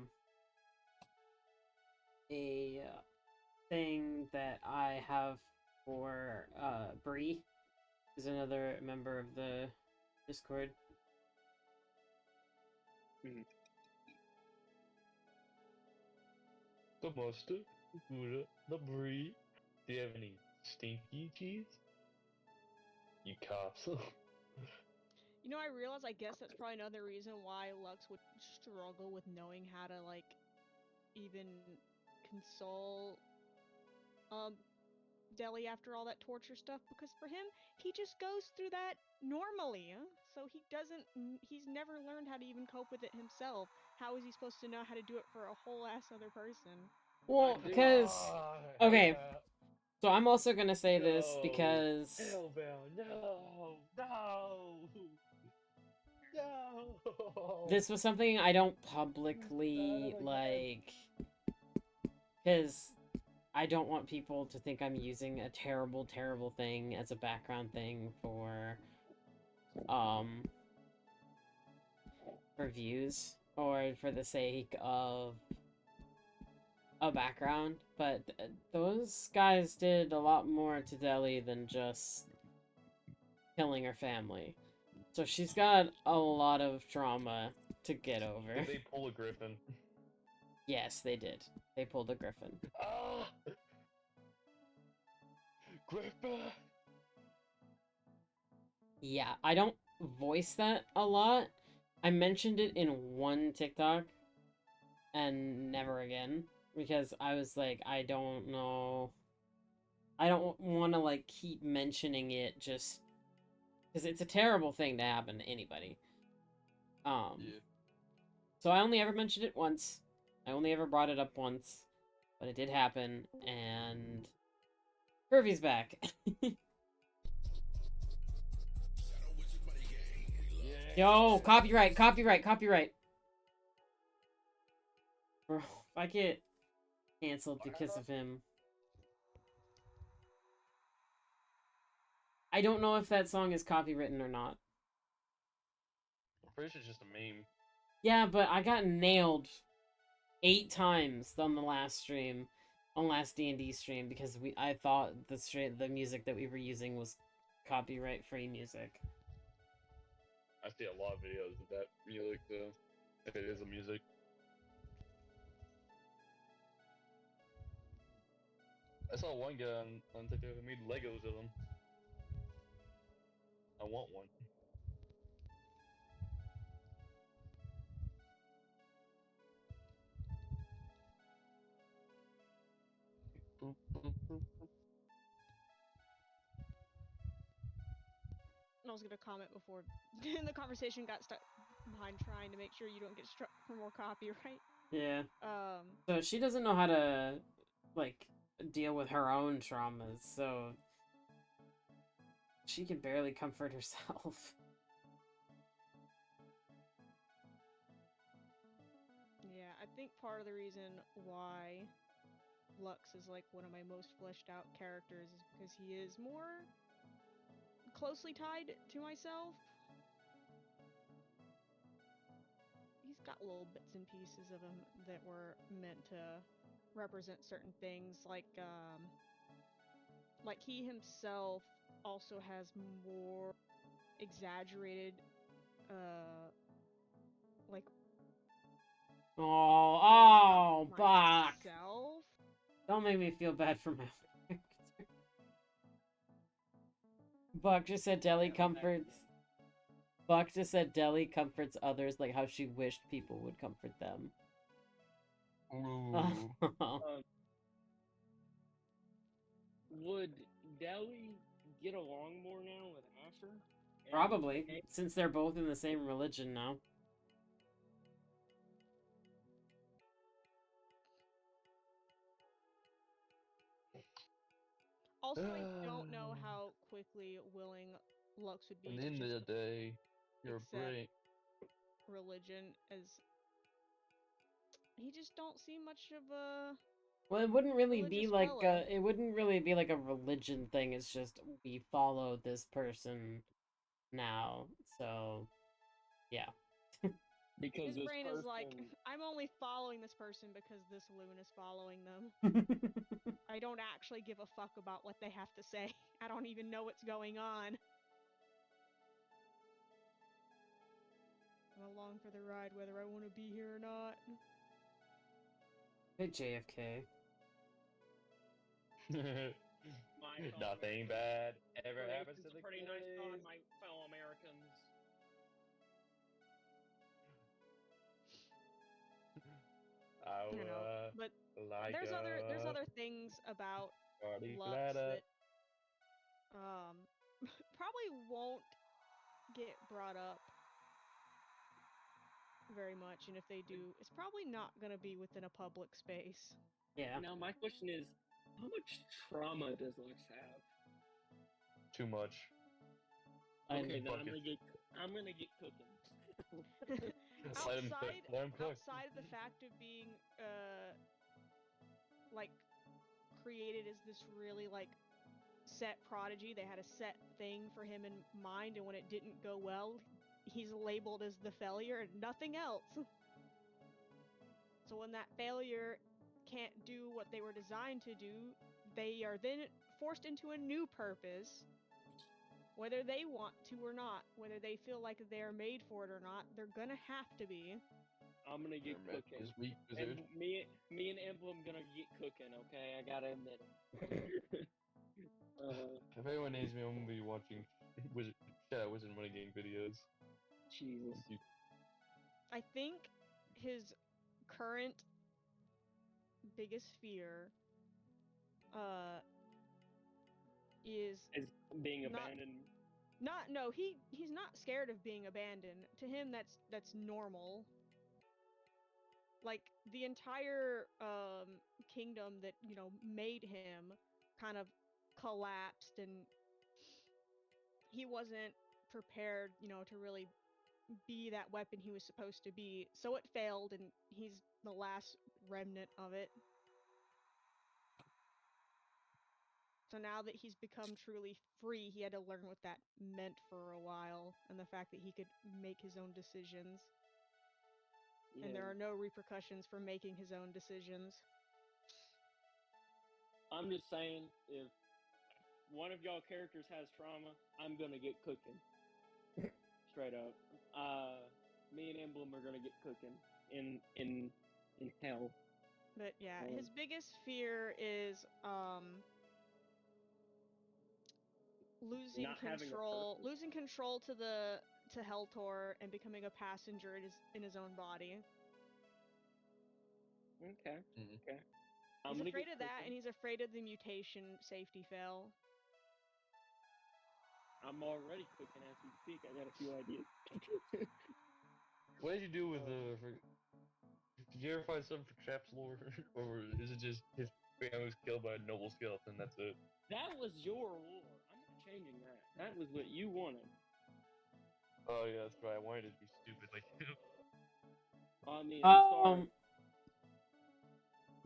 thing that I have for Bree, who's another member of the Discord. The mustard, Gouda, the Brie. Do you have any stinky cheese? You cops. You know, I realize I guess that's probably another reason why Lux would struggle with knowing how to, like, even console Deli after all that torture stuff, because for him, he just goes through that normally, huh? So he's never learned how to even cope with it himself. How is he supposed to know how to do it for a whole ass other person? Well, because okay, so I'm also gonna say this because Hellbound, no, this was something I don't publicly like, because I don't want people to think I'm using a terrible, terrible thing as a background thing for views or for the sake of a background, but those guys did a lot more to Deli than just killing her family. So she's got a lot of trauma to get over. Did they pull a griffin? Yes, they did. They pulled a griffin. Ah! Griffin! Yeah, I don't voice that a lot. I mentioned it in one TikTok and never again because I was like, I don't know. I don't want to like keep mentioning it just because it's a terrible thing to happen to anybody. So I only ever mentioned it once. I only ever brought it up once, but it did happen, and Kirby's back. Yo, copyright, copyright, copyright. Bro, if I get canceled because of him. I don't know if that song is copywritten or not. I'm pretty sure it's just a meme. Yeah, but I got nailed 8 times on the last stream, on last D&D stream, because I thought the music that we were using was copyright-free music. I see a lot of videos of that music, though. If it is a music. I saw one guy on TikTok who made Legos of them. I want one. I was gonna comment before the conversation got stuck behind trying to make sure you don't get struck for more copyright. Yeah. So she doesn't know how to, like, deal with her own traumas, so she can barely comfort herself. Yeah, I think part of the reason why Lux is like one of my most fleshed out characters is because he is more closely tied to myself. He's got little bits and pieces of him that were meant to represent certain things, like he himself also has more exaggerated like Buck! myself. Don't make me feel bad for my character. Buck just said Deli comforts. Buck just said Deli comforts others like how she wished people would comfort them. Would Deli get along more now with Asher? Probably, since they're both in the same religion now. Also, I don't know how quickly willing Lux would be At the end of just the day, you're accept great. religion as he just don't see much of a Well, it wouldn't really be religious like fella. it wouldn't really be like a religion thing. It's just we follow this person now. So, yeah. Because His this brain person. is like, I'm only following this person because this loon is following them. I don't actually give a fuck about what they have to say. I don't even know what's going on. I'm along for the ride whether I want to be here or not. Hey, JFK. My fellow Nothing Americans. bad ever Pretty- happens to it's a the pretty nice thought, kids. my fellow Americans. I You know, but like there's other things about party Lux flatter. that probably won't get brought up very much, and if they do, it's probably not gonna be within a public space. Yeah. Now my question is, how much trauma does Lux have? Too much. Okay, then Buckets. I'm gonna get cooking. Let him cook. Let him cook. Outside of the fact of being like created as this really like set prodigy, they had a set thing for him in mind, and when it didn't go well, he's labeled as the failure and nothing else. So when that failure can't do what they were designed to do, they are then forced into a new purpose. Whether they want to or not, whether they feel like they're made for it or not, they're gonna have to be. I'm gonna get cooking. And me and Emblem gonna get cooking, okay? I gotta admit it. If anyone needs me, I'm gonna be watching Wizard Money Game videos. Jesus. I think his current biggest fear is being abandoned. He's not scared of being abandoned. To him that's normal. Like the entire kingdom that, you know, made him kind of collapsed, and he wasn't prepared, you know, to really be that weapon he was supposed to be. So it failed, and he's the last remnant of it. So now that he's become truly free, he had to learn what that meant for a while, and the fact that he could make his own decisions. Yeah. And there are no repercussions for making his own decisions. I'm just saying, if one of y'all characters has trauma, I'm gonna get cooking. Straight up. Me and Emblem are gonna get cooking in hell. But yeah, his biggest fear is losing Not having a control to Heltor and becoming a passenger in his own body. Okay. Okay. He's afraid of that, and he's afraid of the mutation safety fail. I'm already cooking as we speak. I got a few ideas. What did you do with the? Did you ever find something for Trap's lore, or is it just his family was killed by a noble skeleton? That's it. That was your lore. I'm not changing that. That was what you wanted. Oh yeah, that's right. I wanted it to be stupid like you. I mean, I'm sorry.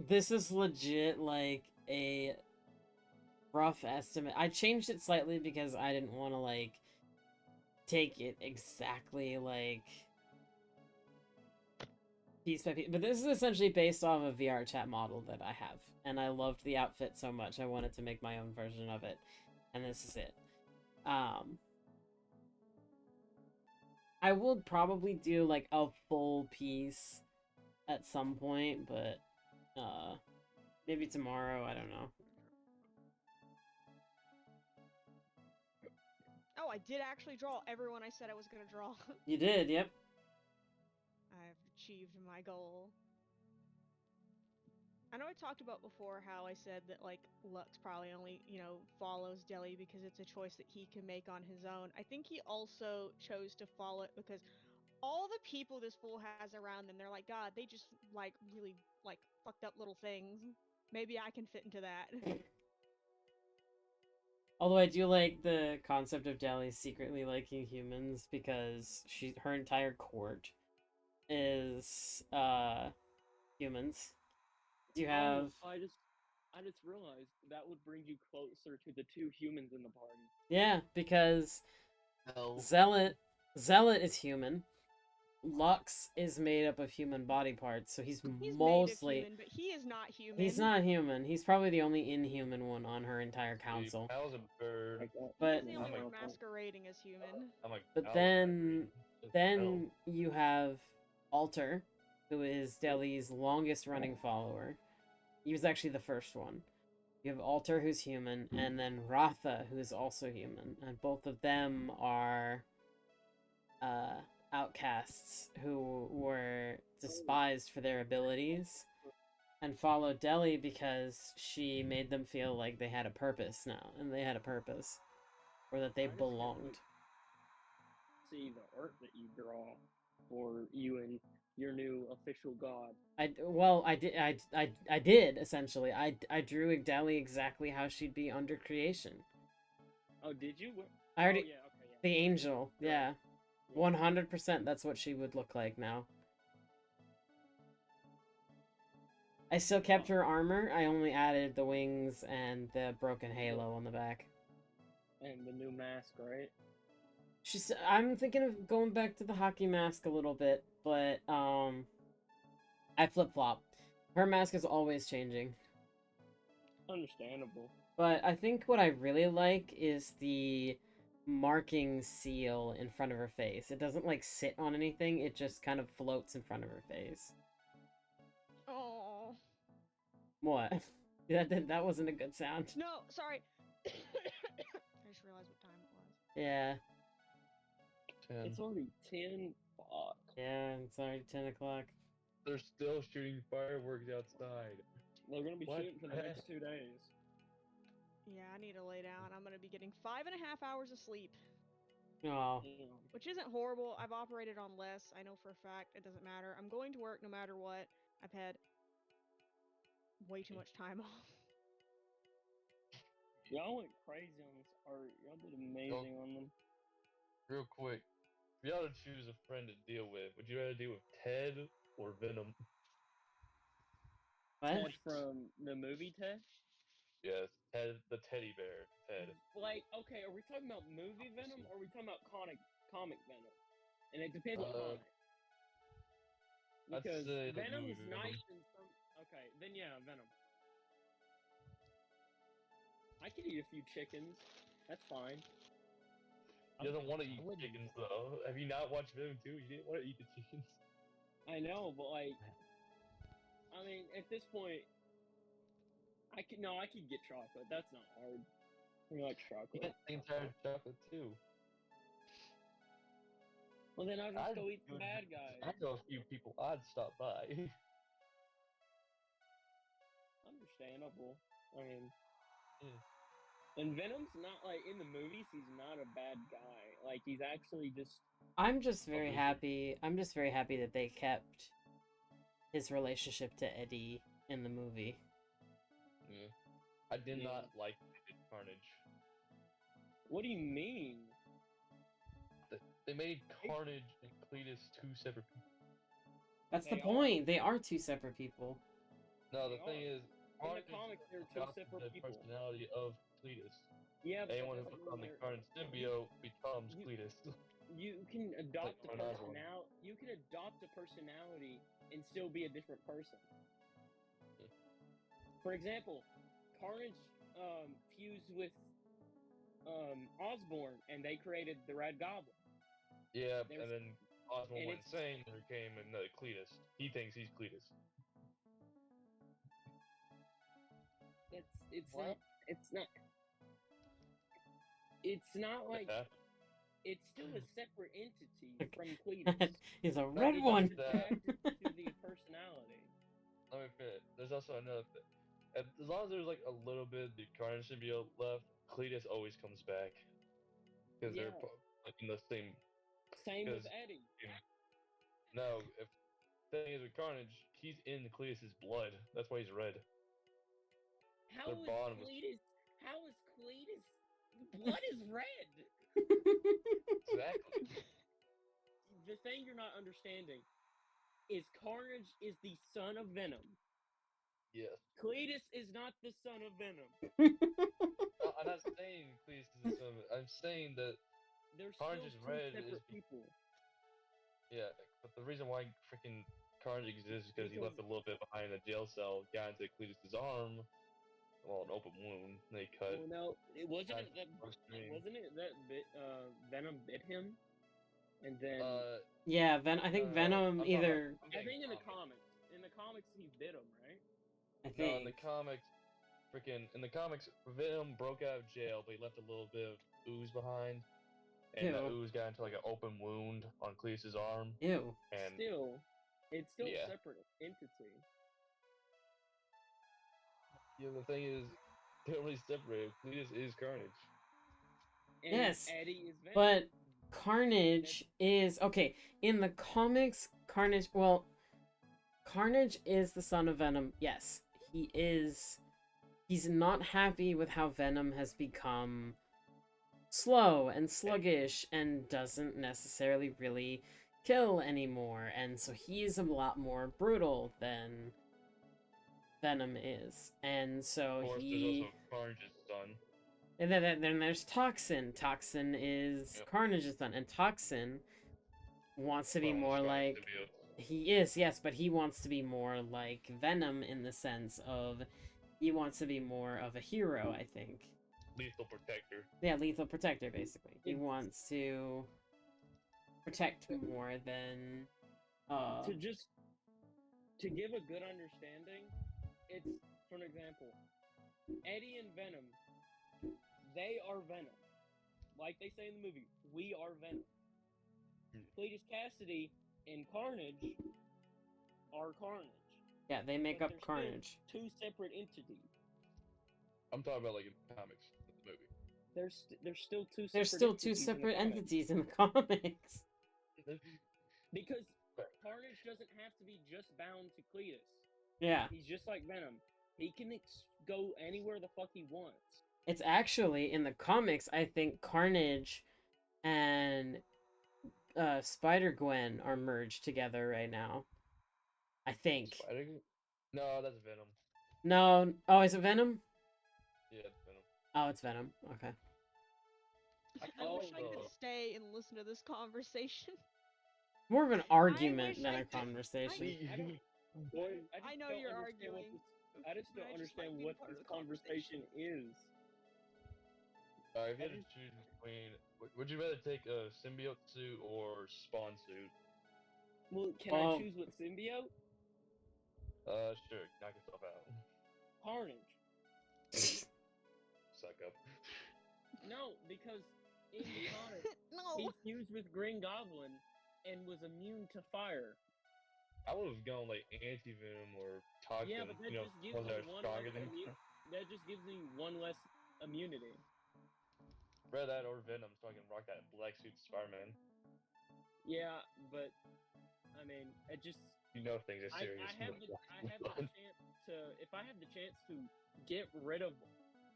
This is legit like a rough estimate. I changed it slightly because I didn't want to like take it exactly like piece by piece. But this is essentially based off a VR chat model that I have, and I loved the outfit so much I wanted to make my own version of it, and this is it. I will probably do like a full piece at some point, but maybe tomorrow, I don't know. Oh, I did actually draw everyone I said I was gonna draw. You did, yep. I've achieved my goal. I know I talked about before how I said that, like, Lux probably only, you know, follows Deli because it's a choice that he can make on his own. I think he also chose to follow it because all the people this fool has around them, they're like, God, they just, like, really, like, fucked up little things. Maybe I can fit into that. Although I do like the concept of Deli secretly liking humans because her entire court is humans. You have I just realized that would bring you closer to the two humans in the party. yeah, because No. Zealot is human. Lux is made up of human body parts, so he's mostly made of human, but he is not human. he's not human. He's probably the only inhuman one on her entire council. I was a bird. But He's the only one masquerading as human. But then you have Alter, who is Deli's longest running follower. He was actually the first one. You have Alter, who's human, and then Ratha, who is also human, and both of them are outcasts who were despised for their abilities and followed Deli because she made them feel like they had a purpose now, and they had a purpose, or that they belonged. See the art that you draw for you and your new official god. I did essentially. I drew Deli exactly how she'd be under creation. Oh, did you? I already Oh, yeah, okay, yeah. the angel, yeah. 100% that's what she would look like now. I still kept her armor. I only added the wings and the broken halo on the back. And the new mask, right? I'm thinking of going back to the hockey mask a little bit, but I flip-flop. Her mask is always changing. Understandable. But I think what I really like is the marking seal in front of her face. It doesn't like sit on anything, it just kind of floats in front of her face. Oh. What? That wasn't a good sound. No, sorry. I just realized what time it was. Yeah. 10. It's already 10. Fuck. Yeah, it's already 10 o'clock. They're still shooting fireworks outside. They're gonna be What shooting for the the next 2 days. Yeah, I need to lay down. I'm gonna be getting 5.5 hours of sleep. Oh. Which isn't horrible. I've operated on less. I know for a fact. It doesn't matter. I'm going to work no matter what. I've had way too much time off. Y'all went crazy on this art. Y'all did amazing on them. Real quick, if you had to choose a friend to deal with, would you rather deal with Ted or Venom? What? Ted from the movie Ted? Yes, Ted, the teddy bear, Ted. Like, okay, are we talking about movie Venom or are we talking about comic Venom? And it depends on comic. I'd Because say the Venom is movie nice Venom. in some. Okay, then yeah, Venom. I could eat a few chickens. That's fine. He doesn't want to eat chickens though. Have you not watched Venom 2? You didn't want to eat the chickens. I know, but like, I mean, at this point, I could get chocolate. That's not hard. I like You chocolate. get the entire chocolate too. Well, then I'll just go eat the bad guys. I know a few people I'd stop by. Understandable. I mean, and Venom's not like in the movies. He's not a bad guy. Like he's actually just. I'm just very happy that they kept his relationship to Eddie in the movie. Yeah. I did not like Carnage. What do you mean? They made Carnage and Cletus two separate people. That's the point. They are two separate people. No, the thing is, in Carnage the comics, they're two adopted separate the people. personality of Cletus. Yeah, but anyone who puts on the Carnage symbiote becomes Cletus. You can adopt Like a Ronaldo. personality. You can adopt a personality and still be a different person. For example, Carnage fused with Osborn, and they created the Red Goblin. Yeah, There's- and then Osborn and went it's- insane and became another Cletus. He thinks he's Cletus. It's not like it's still a separate entity from Cletus. He's a Not red just one. that. to the personality. Let me finish. There's also another thing. As long as there's like a little bit of the Carnage symbiote left, Cletus always comes back. Because they're like in the same. Same with 'cause Eddie. No, if the thing is with Carnage, he's in Cletus's blood. That's why he's red. How Their is bond was- Cletus? How is Cletus blood is red. Exactly. The thing you're not understanding is Carnage is the son of Venom. Yes. Cletus is not the son of Venom. No, I'm not saying Cletus is the son of it. I'm saying that They're Carnage still is two red separate is people. yeah, but the reason why freaking Carnage exists is because he left a little bit behind in the jail cell, got into Cletus's arm, well, an open wound. They cut. Well, no, it wasn't Nice it that upstream. Venom bit him, and then Yeah, I think Venom I'm either. I think in the comics he bit him, right? I No, in the think. comics, in the comics, Venom broke out of jail, but he left a little bit of ooze behind, and that Ew. ooze got into like an open wound on Cletus's arm, Ew. and It's still yeah. a separate entity. Yeah, the thing is, they're really separated. Cletus is Carnage. And Yes, Eddie is Venom. but Carnage is okay in the comics. Carnage, well, Carnage is the son of Venom. Yes, he is. He's not happy with how Venom has become slow and sluggish and doesn't necessarily really kill anymore, and so he's a lot more brutal than Venom is, and so Of course, there's also Carnage's son. And then there's Toxin. Toxin is Carnage's son, and Toxin wants to be more like he is, yes, but he wants to be more like Venom in the sense of he wants to be more of a hero, I think. Lethal protector. Yeah, lethal protector, basically. He wants to protect more than to give a good understanding, it's for an example, Eddie and Venom, they are Venom. Like they say in the movie, we are Venom. Cletus Cassidy and Carnage are Carnage. Yeah, they make but up they're Carnage. Still two separate entities. I'm talking about like in the comics, not the movie. There's still two. There's still two separate entities in the comics. Because Carnage doesn't have to be just bound to Cletus. Yeah. He's just like Venom. He can go anywhere the fuck he wants. It's actually in the comics. I think Carnage and Spider-Gwen are merged together right now. I think. No, that's Venom. No. Oh, is it Venom? Yeah, it's Venom. Oh, it's Venom. Okay. I wish I could stay and listen to this conversation. More of an argument than a conversation. I know you're arguing. I just don't understand what this conversation is. If you had to choose between, would you rather take a symbiote suit or spawn suit? Well, can I choose what symbiote? Sure. Knock yourself out. Carnage. Suck up. No, because in the comics, he fused with Green Goblin and was immune to fire. I would have gone like anti-venom or toxin. Yeah, but that just gives me that just gives me one less immunity. Rather that or Venom, so I can rock that black suit Spider-Man. Yeah, but I mean, it just things are serious. I have the chance to if I have the chance to get rid of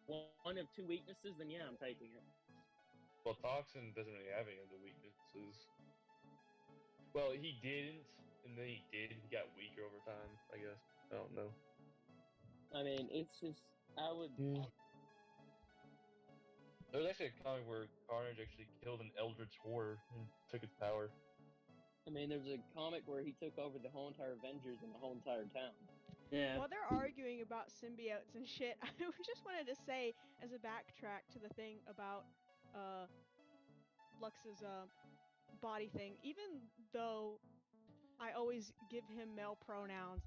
one of two weaknesses, then yeah, I'm taking it. Well, Toxin doesn't really have any of the weaknesses. Well, he didn't, and then he did. He got weaker over time, I guess. I don't know. I mean, it's just I would. There was actually a comic where Carnage actually killed an Eldritch Horror and took its power. I mean, there was a comic where he took over the whole entire Avengers and the whole entire town. Yeah. While they're arguing about symbiotes and shit, I just wanted to say, as a backtrack to the thing about Lux's body thing, even though I always give him male pronouns,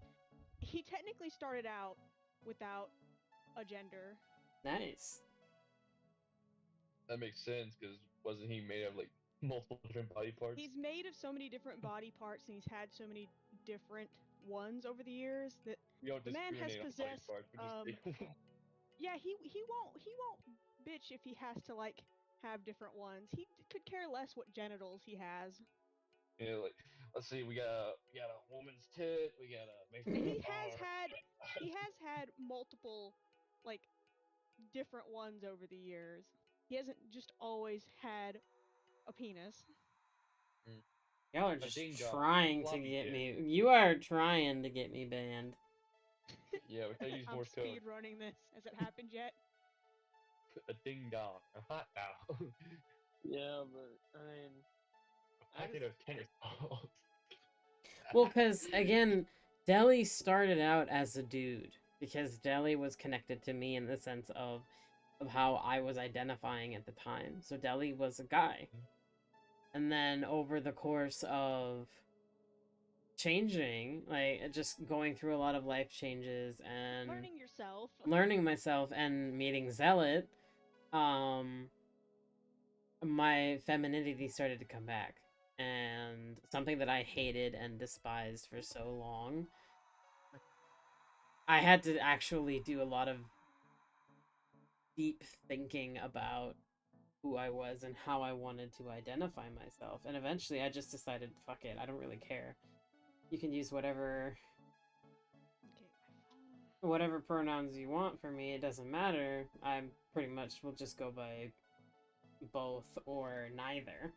he technically started out without a gender. Nice. That makes sense, because wasn't he made of like multiple different body parts? He's made of so many different body parts, and he's had so many different ones over the years that the man has possessed. Yeah, he won't bitch if he has to like have different ones. He could care less what genitals he has. Yeah, like let's see, we got a woman's tit, we got a. He has had multiple like different ones over the years. He hasn't just always had a penis. Y'all are A just ding dong, trying to floppy get disk. me. You are trying to get me banned. Yeah, we gotta use I'm Morse code. speed running this. Has it happened yet? A ding dong, a hot dog, Yeah, but I mean, a packet of tennis balls. Well, because again, Deli started out as a dude because Deli was connected to me in the sense of how I was identifying at the time. So Deli was a guy, and then over the course of changing, like just going through a lot of life changes and Learning yourself. learning myself and meeting Zealot, my femininity started to come back. And something that I hated and despised for so long, I had to actually do a lot of deep thinking about who I was and how I wanted to identify myself. And eventually I just decided, fuck it, I don't really care. You can use whatever Okay, my phone. whatever pronouns you want for me, it doesn't matter. I pretty much will just go by both or neither.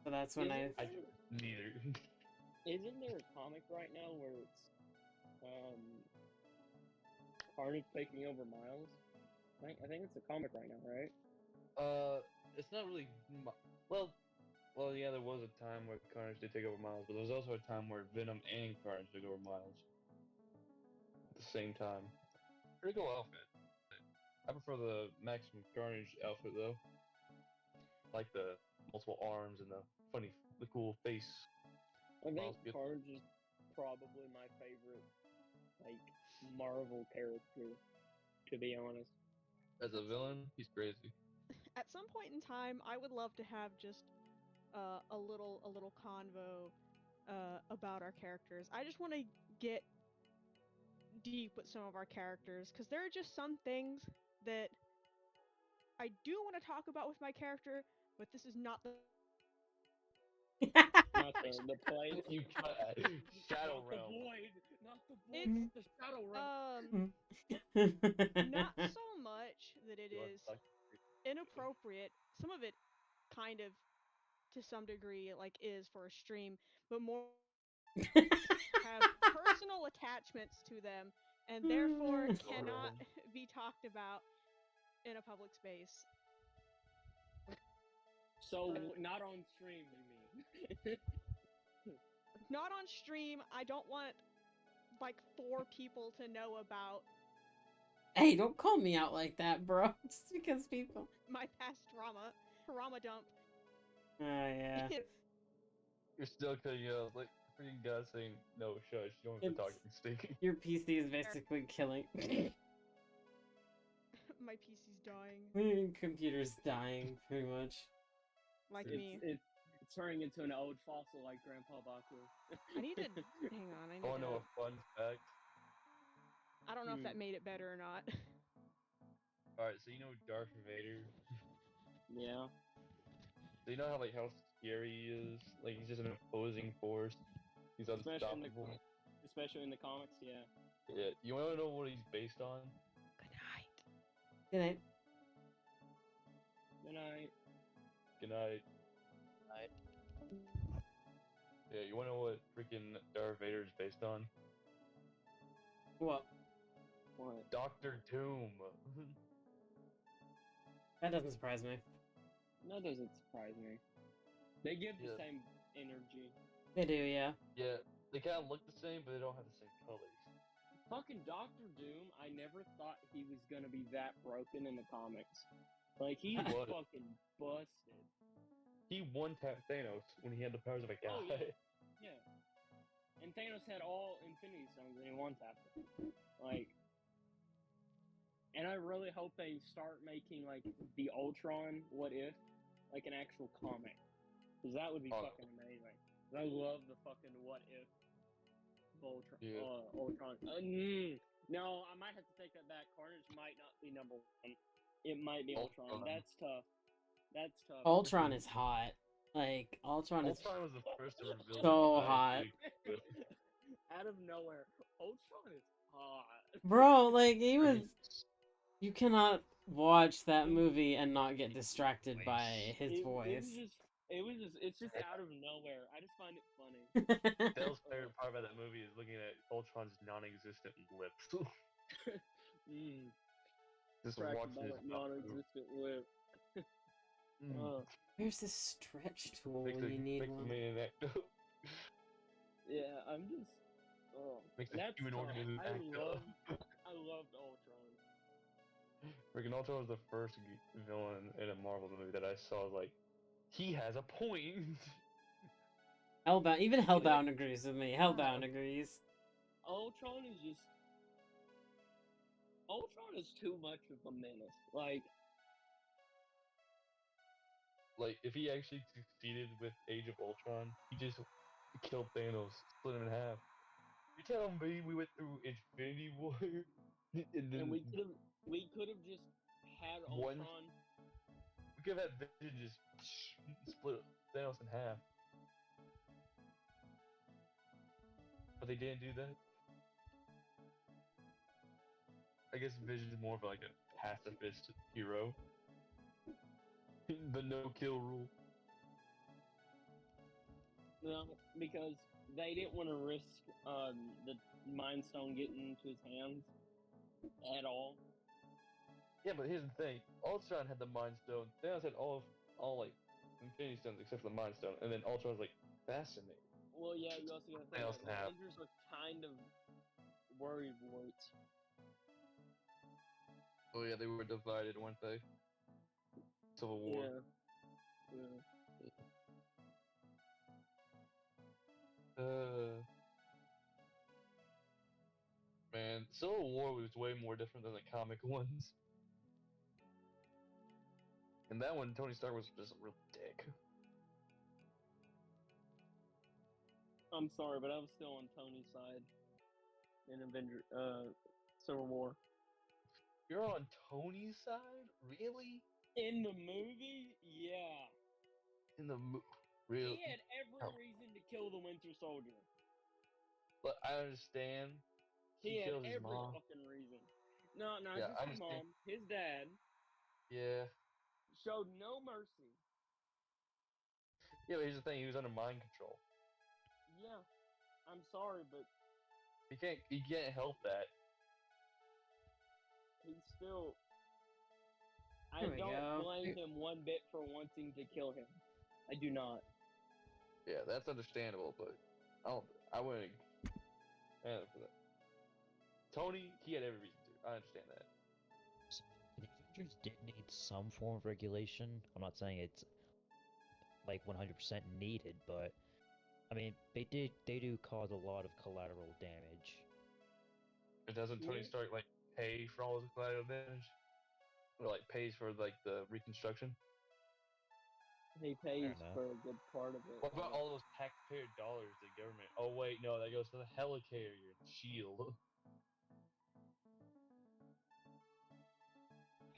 So that's when Isn't I there- neither. Isn't there a comic right now where it's Carnage taking over Miles? I think it's a comic right now, right? It's not really. Well, yeah, there was a time where Carnage did take over Miles, but there was also a time where Venom and Carnage took over Miles at the same time. Pretty cool outfit. I prefer the Maximum Carnage outfit though. Like the multiple arms and the cool face. I think Miles gets- Carnage is probably my favorite, like, Marvel character, to be honest. As a villain, he's crazy. At some point in time, I would love to have just a little convo about our characters. I just want to get deep with some of our characters because there are just some things that I do want to talk about with my character, but this is not the Not the play. You cut Shadow Not the Realm. void. Not the void. It's- Not the Shadow Realm. not so much that it You are is stuck. inappropriate. Some of it kind of to some degree like is for a stream, but more have personal attachments to them and therefore cannot be talked about in a public space. So not on stream, you mean? Not on stream. I don't want like 4 people to know about Hey, don't call me out like that, bro. Just because people. my past trauma dump. Oh, yeah. You're still cutting out like freaking guys saying no, shush, you don't have to talk It's- stinky. Your PC is basically killing. My PC's dying, Your computer's dying, pretty much. like it's, me. It's turning into an old fossil like Grandpa Baku. I need to hang on. I need Oh no, to. a fun fact. I don't know if that made it better or not. Alright, so you know Darth Vader? Yeah. So you know how like how scary he is? Like he's just an opposing force. He's unstoppable. Especially in the comics, yeah. Yeah. You wanna know what he's based on? Good night. Good night. Good night. Good night. Night. Yeah, you wanna know what freaking Darth Vader is based on? What? What? Doctor Doom. That doesn't surprise me. That doesn't surprise me. They give Yeah. the same energy. They do, yeah. Yeah, they kinda look the same, but they don't have the same colors. Fucking Doctor Doom, I never thought he was gonna be that broken in the comics. Like, he's What? fucking busted. He one-tapped Thanos when he had the powers of a guy. Oh, yeah. Yeah. And Thanos had all Infinity Stones and he one-tapped them. Like, and I really hope they start making, like, the Ultron What If, like an actual comic. Because that would be Oh. fucking amazing. I love the fucking What If of Ultron. Yeah. Ultron. No, I might have to take that back. Carnage might not be number 1. It might be Ultron. Ultron. That's tough. That's tough. Ultron is hot. Like, Ultron is Ultron was the first to reveal. so his hot. identity. Out of nowhere, Ultron is hot. Bro, like, he was. You cannot watch that movie and not get distracted by his voice. It's just out of nowhere. I just find it funny. Dale's favorite part about that movie is looking at Ultron's non-existent lips. Just Crack watching his mouth move. non-existent lip. Where's this stretch tool Makes when a, you need makes a one? man act up. Yeah, I'm just. Makes a That's human tough. organism I act up. loved Ultron. Freaking Ultron was the first villain in a Marvel movie that I saw. Like, he has a point. Hellbound, even Hellbound agrees with me. Hellbound agrees. Ultron is too much of a menace. Like, if he actually succeeded with Age of Ultron, he just killed Thanos, split him in half. You telling me we went through Infinity War, and then and we could have just had One- Ultron. we could have had Vision just split Thanos in half. But they didn't do that. I guess Vision is more of like a pacifist hero. The no-kill rule. No, because they didn't want to risk the Mind Stone getting into his hands at all. Yeah, but here's the thing: Ultron had the Mind Stone. Thanos had all like Infinity Stones except for the Mind Stone, and then Ultron's like fascinating. Well, yeah, you also gotta think Thanos the can have. Avengers are kind of worried warts. Oh yeah, they were divided, weren't they? Civil War. Yeah. Man, Civil War was way more different than the comic ones. And that one, Tony Stark was just a real dick. I'm sorry, but I was still on Tony's side in Civil War. You're on Tony's side? Really? In the movie, yeah. In the really? He had every reason to kill the Winter Soldier. But I understand. He had killed his every mom. fucking reason. No, Yeah, just I his understand. mom. His dad Yeah. showed no mercy. Yeah, but here's the thing: he was under mind control. Yeah, I'm sorry, but He can't help that. he's still. I There we don't go. blame him one bit for wanting to kill him. I do not. Yeah, that's understandable, but I wouldn't. For that. Tony, he had every reason to. I understand that. The Avengers did need some form of regulation. I'm not saying it's like 100% needed, but I mean they do cause a lot of collateral damage. And doesn't Tony Yeah. Stark like pay for all his collateral damage? Or like pays for like the reconstruction? He pays enough. for a good part of it. What about all those taxpayer dollars to the government? Oh wait, no, that goes to the helicarrier and SHIELD.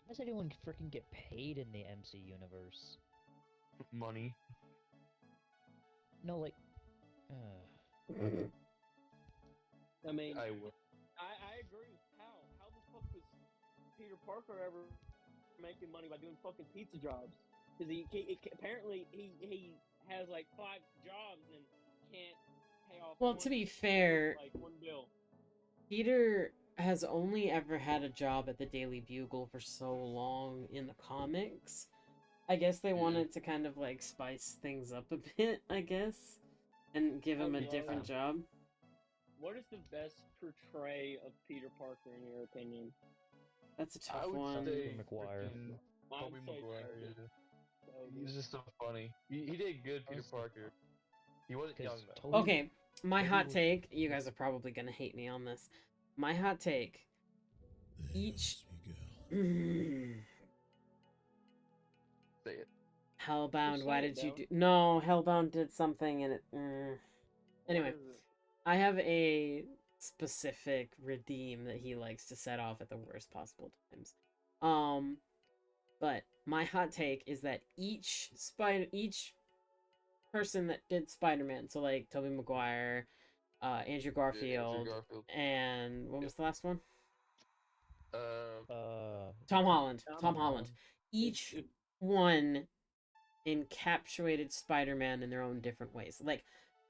How does anyone freaking get paid in the MC universe? Money. No, like, I mean, I would. I agree. How the fuck was Peter Parker ever making money by doing fucking pizza jobs? Because apparently he has like 5 jobs and can't pay off. Well, to be fair, like one bill. Peter has only ever had a job at the Daily Bugle for so long in the comics. I guess they wanted to kind of like spice things up a bit, I guess, and give him a Okay. different job. What is the best portray of Peter Parker in your opinion? That's a I tough would one. say Maguire. freaking I'd Tobey say Maguire. Tobey. Yeah. Tobey. He's just so funny. He did good, Peter Parker. He wasn't young though. Okay, my Toby hot was- take. You guys are probably gonna hate me on this. My hot take. Each. Say it. Hellbound, Just why say it, did you Dale. do? No, Hellbound did something and it. Anyway, What is it? I have a specific redeem that he likes to set off at the worst possible times. But my hot take is that each person that did Spider-Man, so like Tobey Maguire, Andrew Garfield, Garfield. and what was the last one? Tom Holland. Tom Tom Holland. Each one encapsulated Spider-Man in their own different ways. Like,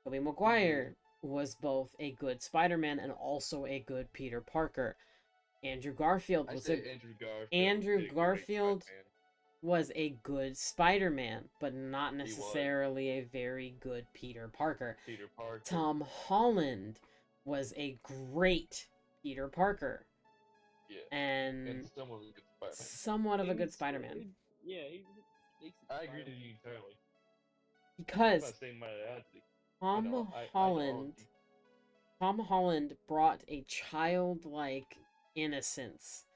Tobey Maguire was both a good Spider-Man and also a good Peter Parker. Andrew Garfield I was say a Andrew Garfield. did a great Garfield Spider-Man. was a good Spider-Man, but not was. necessarily a very good Peter Parker. Peter Parker. Tom Holland was a great Peter Parker. Yeah. And And someone was a good Spider-Man. somewhat of a good Spider-Man. Yeah, he's a decent I agree with Spider-Man. you entirely. I'm Because not saying my attitude. Tom know, I know Holland Tom Holland brought a childlike innocence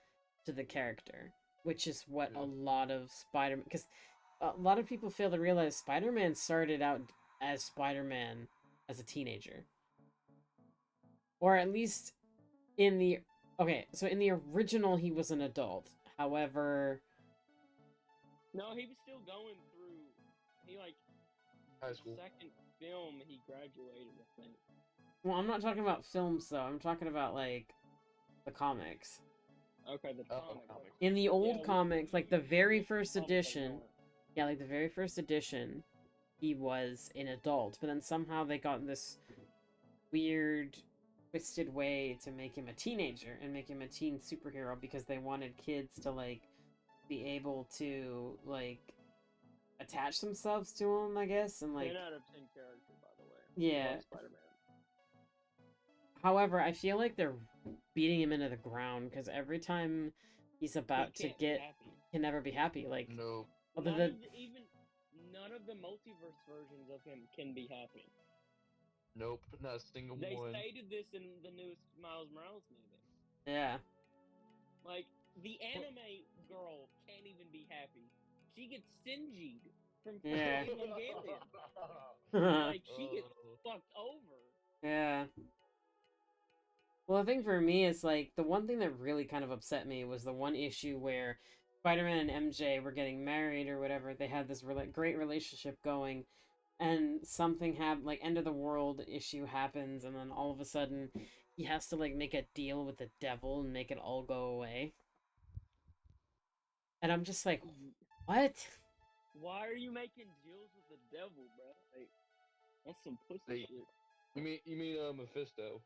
to the character, which is what a Yeah. lot of Spider-Man, because a lot of people fail to realize Spider-Man started out as Spider-Man as a teenager. Or at least in the in the original he was an adult. However, No, he was still going through. He like High school. second film he graduated, I think. well, I'm not talking about films though. I'm talking about like the comics. Okay, the Oh, comic. comic. In the old Yeah, comics, like the very first comics are edition, more. yeah, like the very first edition, he was an adult, but then somehow they got this weird, twisted way to make him a teenager and make him a teen superhero because they wanted kids to like be able to like attach themselves to him, I guess, and like 10 out of 10 character, by the way. Yeah. Love Spider-Man. However, I feel like they're beating him into the ground because every time he's about He to can't be get, happy. can never be happy. Like, No. other None than of none of the multiverse versions of him can be happy. Nope. Not a single They one. stated this in the newest Miles Morales movie. yeah, Like, the anime girl can't even be happy. She gets singied from Yeah. Evangelion. Like, she gets fucked over. yeah. Well, the thing for me is like the one thing that really kind of upset me was the one issue where Spider-Man and MJ were getting married or whatever. They had this great relationship going, and something happened, like end of the world issue happens, and then all of a sudden he has to like make a deal with the devil and make it all go away. And I'm just like, what? Why are you making deals with the devil, bro? Like, that's some pussy Hey. shit. You mean Mephisto?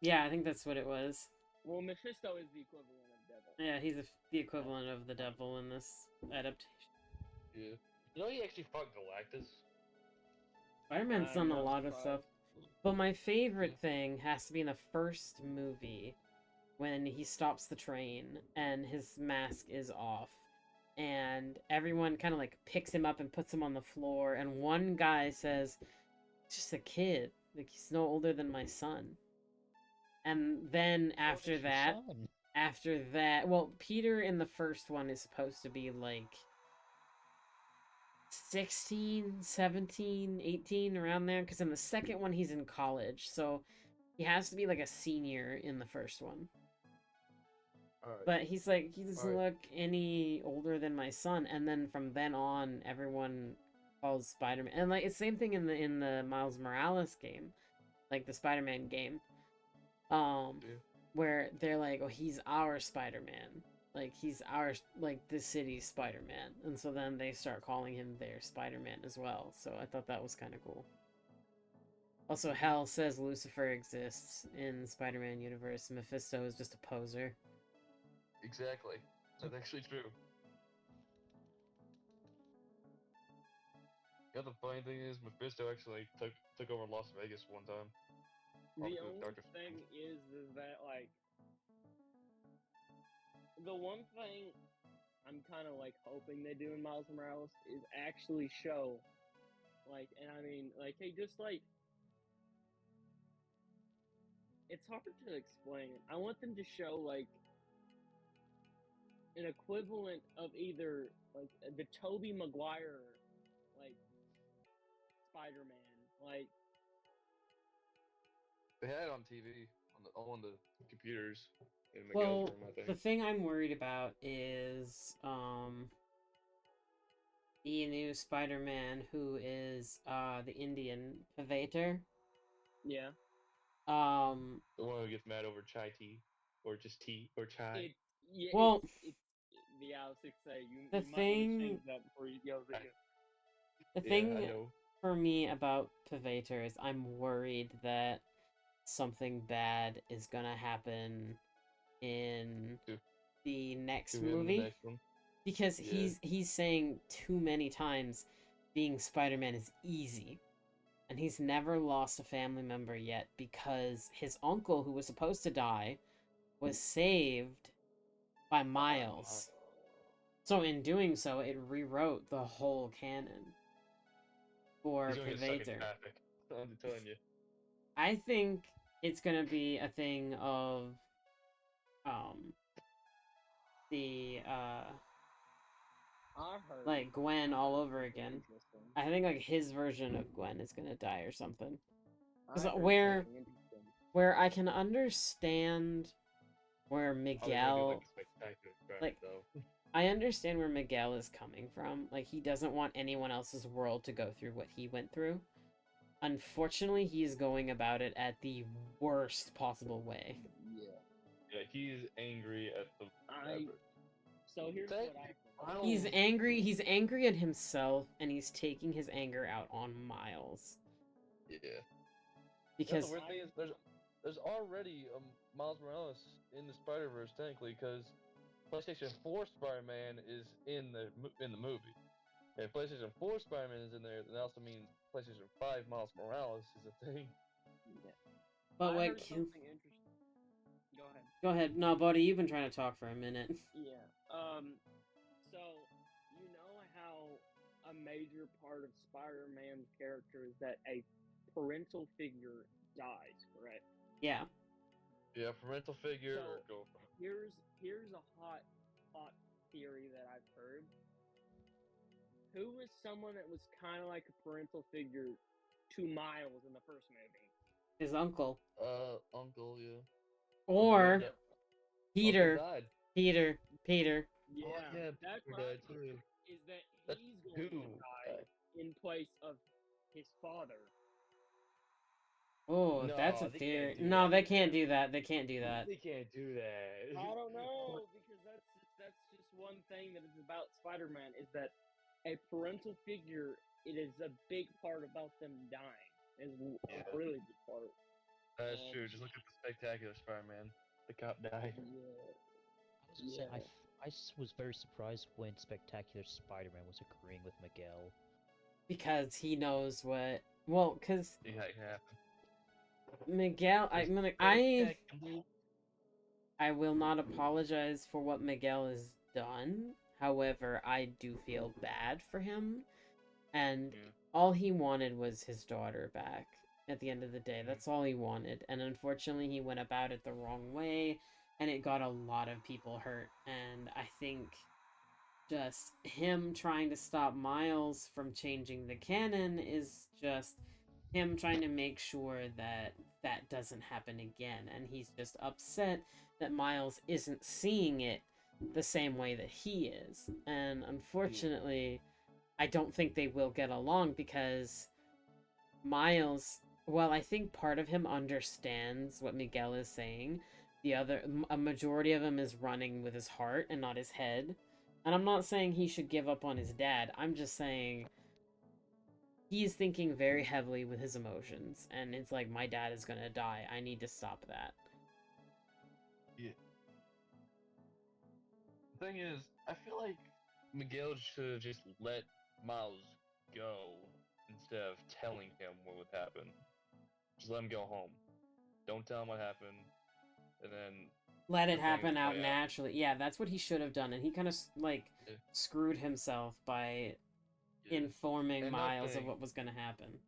Yeah, I think that's what it was. Well, Mephisto is the equivalent of devil. Yeah, he's the equivalent of the devil in this adaptation. Yeah. You know he actually fought Galactus? Spider-Man's I'm done a not lot of stuff. But my favorite thing has to be in the first movie when he stops the train and his mask is off. And everyone kind of like picks him up and puts him on the floor. And one guy says, just a kid. Like, he's no older than my son. And then after that, well, Peter in the first one is supposed to be like 16, 17, 18, around there. Because in the second one, he's in college. So he has to be like a senior in the first one. Alright. But he's like, he doesn't Alright. look any older than my son. And then from then on, everyone calls Spider-Man. And like, it's the same thing in the Miles Morales game. Like the Spider-Man game. Where they're like, oh, he's our Spider-Man. Like, he's our, like, the city's Spider-Man. And so then they start calling him their Spider-Man as well. So I thought that was kind of cool. Also, Hal says Lucifer exists in the Spider-Man universe. Mephisto is just a poser. Exactly. That's actually true. You know, the funny thing is, Mephisto actually took over Las Vegas one time. The Off only Dr. thing is that, like, the one thing I'm kind of, like, hoping they do in Miles Morales is actually show, like, and I mean, like, hey, just, like, it's hard to explain. I want them to show, like, an equivalent of either, like, the Tobey Maguire, like, Spider-Man, like, They had it on TV, on the computers in Well, Miguel's room, I the think. thing I'm worried about is, the new Spider-Man who is, the Indian Pavator. yeah. The one who gets mad over chai tea, or just tea, or chai. Yeah, Well- it's Yeah, I was gonna say you The might want to change thing- that before you go there. The Yeah, thing I know. for me about Pavator is I'm worried that something bad is gonna happen in To- the next To him, the movie. next one. Because Yeah. he's saying too many times being Spider-Man is easy. And he's never lost a family member yet because his uncle, who was supposed to die, was saved by Miles. So in doing so, it rewrote the whole canon for He's gonna get stuck in Pavator. traffic. I'm telling you. I think it's gonna be a thing of the I heard. like Gwen all over again. Interesting. I think like his version of Gwen is gonna die or something. I 'Cause heard where- something interesting. Where I can understand where Oh, they're gonna do, Miguel, like, a spectacular traffic, like- though. I understand where Miguel is coming from. Like he doesn't want anyone else's world to go through what he went through. Unfortunately, he is going about it at the worst possible way. Yeah. Yeah, he's angry at the. So here's what I. He's angry at himself, and he's taking his anger out on Miles. Yeah. Because the weird thing is, there's already Miles Morales in the Spider-Verse technically, because PlayStation 4 Spider-Man is in the movie. And if PlayStation 4 Spider-Man is in there, then that also means PlayStation 5 Miles Morales is a thing. But I what heard something interesting. Go ahead. Go ahead. No, buddy, you've been trying to talk for a minute. Yeah. So you know how a major part of Spider-Man's character is that a parental figure dies, correct? Yeah. Yeah, parental figure So, or girlfriend. Here's a hot theory that I've heard. Who was someone that was kind of like a parental figure to Miles in the first movie? His uncle. Uncle, yeah. Or Yeah. Peter. Uncle died. Peter. Yeah, yeah, that's Peter what I died too. is that That's he's going to who die died. in place of his father. Oh, No, that's a they can't theory. do No, that. they can't do that. They can't do that. They can't do that. I don't know because that's just one thing that is about Spider-Man is that a parental figure. It is a big part about them dying. It's a really big part. That's true. Just look at the spectacular Spider-Man. The cop died. Yeah. I was gonna say, I was very surprised when Spectacular Spider-Man was agreeing with Miguel. Because he knows what. Well, because See how it can happen. Miguel, I will not apologize for what Miguel has done. However, I do feel bad for him. And all he wanted was his daughter back at the end of the day. That's all he wanted. And unfortunately, he went about it the wrong way. And it got a lot of people hurt. And I think just him trying to stop Miles from changing the canon is just him trying to make sure that that doesn't happen again. And he's just upset that Miles isn't seeing it the same way that he is. And unfortunately, I don't think they will get along because Miles, well, I think part of him understands what Miguel is saying. A majority of him is running with his heart and not his head. And I'm not saying he should give up on his dad. I'm just saying he's thinking very heavily with his emotions. And it's like, my dad is gonna die. I need to stop that. Yeah. The thing is, I feel like Miguel should have just let Miles go instead of telling him what would happen. Just let him go home. Don't tell him what happened, and then Let it everything happen will out play naturally. Yeah, that's what he should have done. And he kind of, like, Yeah. screwed himself by Yeah. informing And another Miles of thing- what was gonna happen.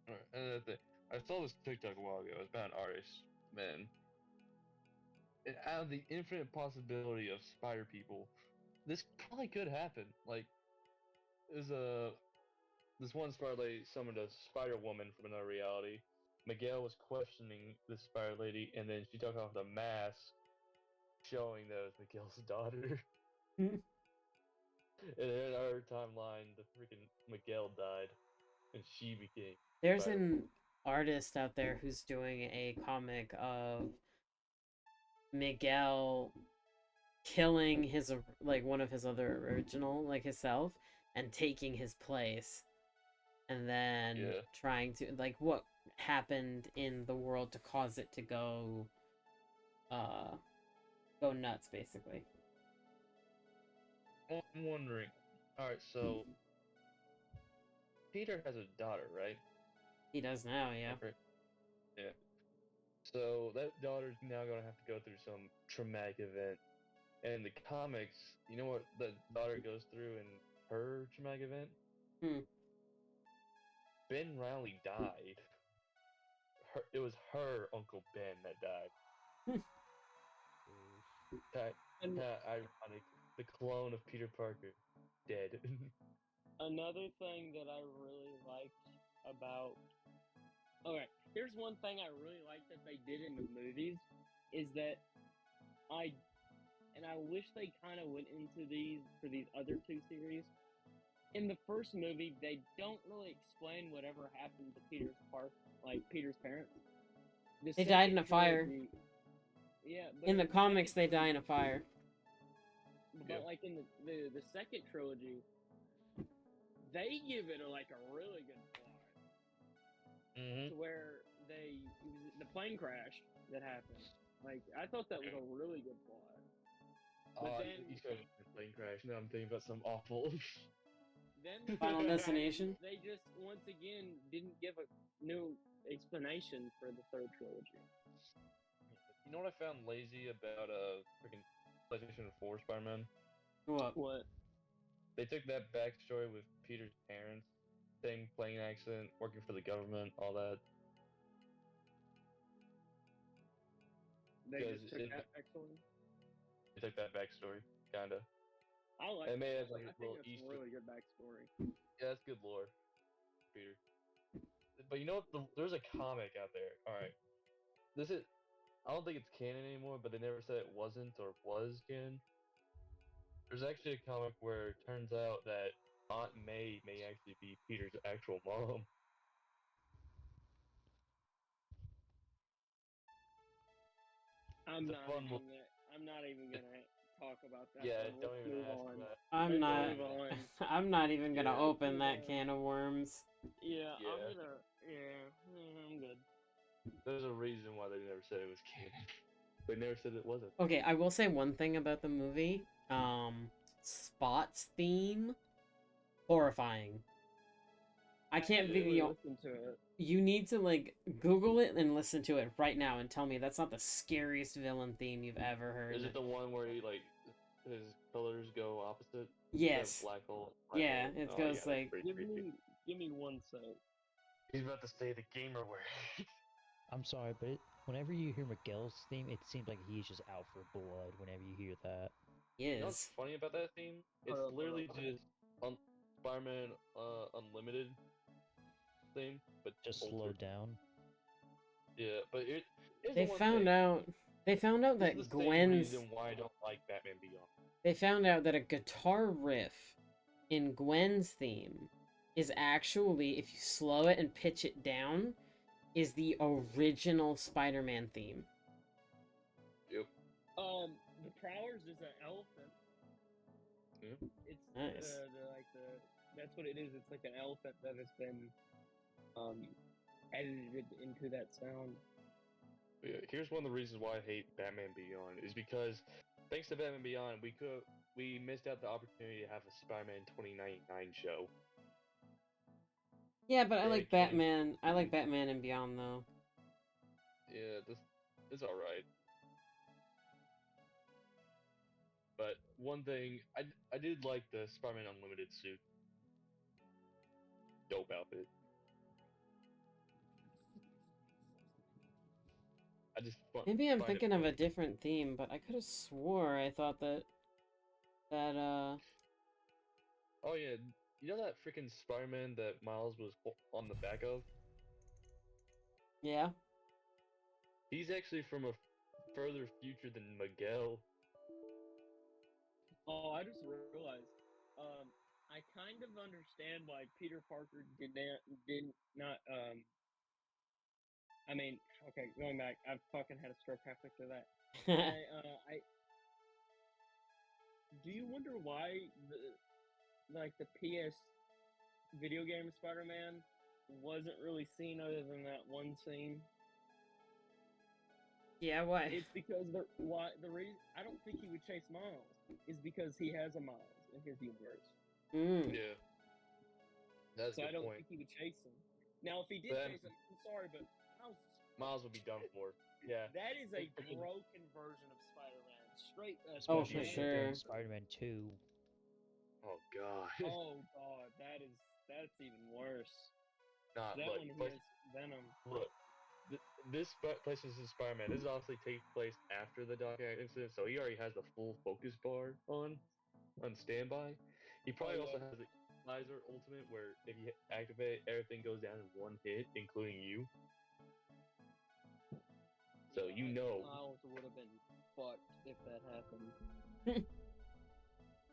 Alright, another thing. I saw this TikTok a while ago. It was about an artist, man. And out of the infinite possibility of spider people, this probably could happen. Like, there's this one spider lady summoned a Spider Woman from another reality. Miguel was questioning this Spider Lady, and then she took off the mask, showing that it was Miguel's daughter. And in our timeline, the freaking Miguel died, and she became. There's Spider- an artist out there who's doing a comic of Miguel killing his like one of his other original like himself and taking his place, and then Yeah. trying to like what happened in the world to cause it to go nuts basically. Well, I'm wondering. Alright, so Peter has a daughter, right? He does now, yeah. Okay. Yeah. So that daughter's now gonna have to go through some traumatic event. And in the comics, you know what the daughter goes through in her traumatic event? Hmm. Ben Riley died. It was her Uncle Ben that died. Kinda ironic. The clone of Peter Parker, dead. Another thing that I really liked about. Okay, here's one thing I really liked that they did in the movies is that I wish they kind of went into these for these other two series. In the first movie, they don't really explain whatever happened to Peter's parents. They died in a fire. Yeah, but In the comics, they die in a fire. But like in the second trilogy, they give it a really good plot. Mm-hmm. To where the plane crash that happened. Like I thought that was a really good plot. But then You said plane crash. Now I'm thinking about some awful. then Final Destination. They just once again didn't give a new explanation for the third trilogy. You know what I found lazy about freaking PlayStation 4 Spider-Man? What? They took that backstory with Peter's parents, thing, plane accident, working for the government, all that. They just took that backstory. They took that backstory, kinda. I like. It made it I like a think little that's Easter. a really good backstory. Yeah, that's good lore, Peter. But you know what? There's a comic out there. All right, this is. I don't think it's canon anymore, but they never said it wasn't or was canon. There's actually a comic where it turns out that Aunt May may actually be Peter's actual mom. I'm not even gonna talk about that. Yeah, Let's don't even move ask on. that. I'm not. Move on. I'm not even gonna Yeah, open that on. can of worms. Yeah, Yeah. I'm good. There's a reason why they never said it was canon. They never said it wasn't. Okay, I will say one thing about the movie. Spot's theme, horrifying. I can't video. Listen to it. You need to like Google it and listen to it right now and tell me that's not the scariest villain theme you've ever heard. Is it the one where he like his colors go opposite? Yes. Black hole. Yeah, it goes that's like. pretty creepy. Give me 1 sec. He's about to say the gamer word. I'm sorry, but whenever you hear Miguel's theme, it seems like he's just out for blood whenever you hear that. You know what's funny about that theme? It's literally just Spider-Man Unlimited theme, but just slowed down. Yeah, but They found out that Gwen's. Reason why I don't like Batman Beyond. They found out that a guitar riff in Gwen's theme is actually, if you slow it and pitch it down, is the original Spider-Man theme. Yep. The Prowlers is an elephant. Yeah. It's nice. That's what it is. It's like an elephant that has been edited into that sound. Yeah, here's one of the reasons why I hate Batman Beyond is because thanks to Batman Beyond, we missed out the opportunity to have a Spider-Man 2099 show. Yeah, but I like Batman. I like Batman and Beyond though. Yeah, it's all right. But one thing I did like the Spider-Man Unlimited suit. Dope outfit. Maybe I'm thinking of a different theme, but I could have swore I thought that. Oh yeah, you know that freaking Spider-Man that Miles was on the back of? Yeah. He's actually from a further future than Miguel. Oh, I just realized. I kind of understand why Peter Parker did not. I mean, okay, going back, I fucking had a stroke halfway through that. Do you wonder why the PS video game Spider-Man wasn't really seen other than that one scene? Yeah, why? It's because the reason I don't think he would chase Miles is because he has a Miles in his universe. Mm. Yeah. That's So a I good don't point. think he would chase him. Now, if he did Then- chase him, I'm sorry, but Miles would be done for. Yeah. that is a Freaking- broken version of Spider-Man. Straight up. Oh, Especially for if they're doing sure. Spider-Man 2. Oh god. Oh god, that's even worse. Not That like one but has Venom. look. This PlayStation Spider-Man. This obviously takes place after the Doc Ock incident, so he already has the full focus bar on standby. He probably Oh, also yeah. has the Equalizer Ultimate, where if you activate, everything goes down in one hit, including you. So Yeah, you know. Miles would have been fucked if that happened.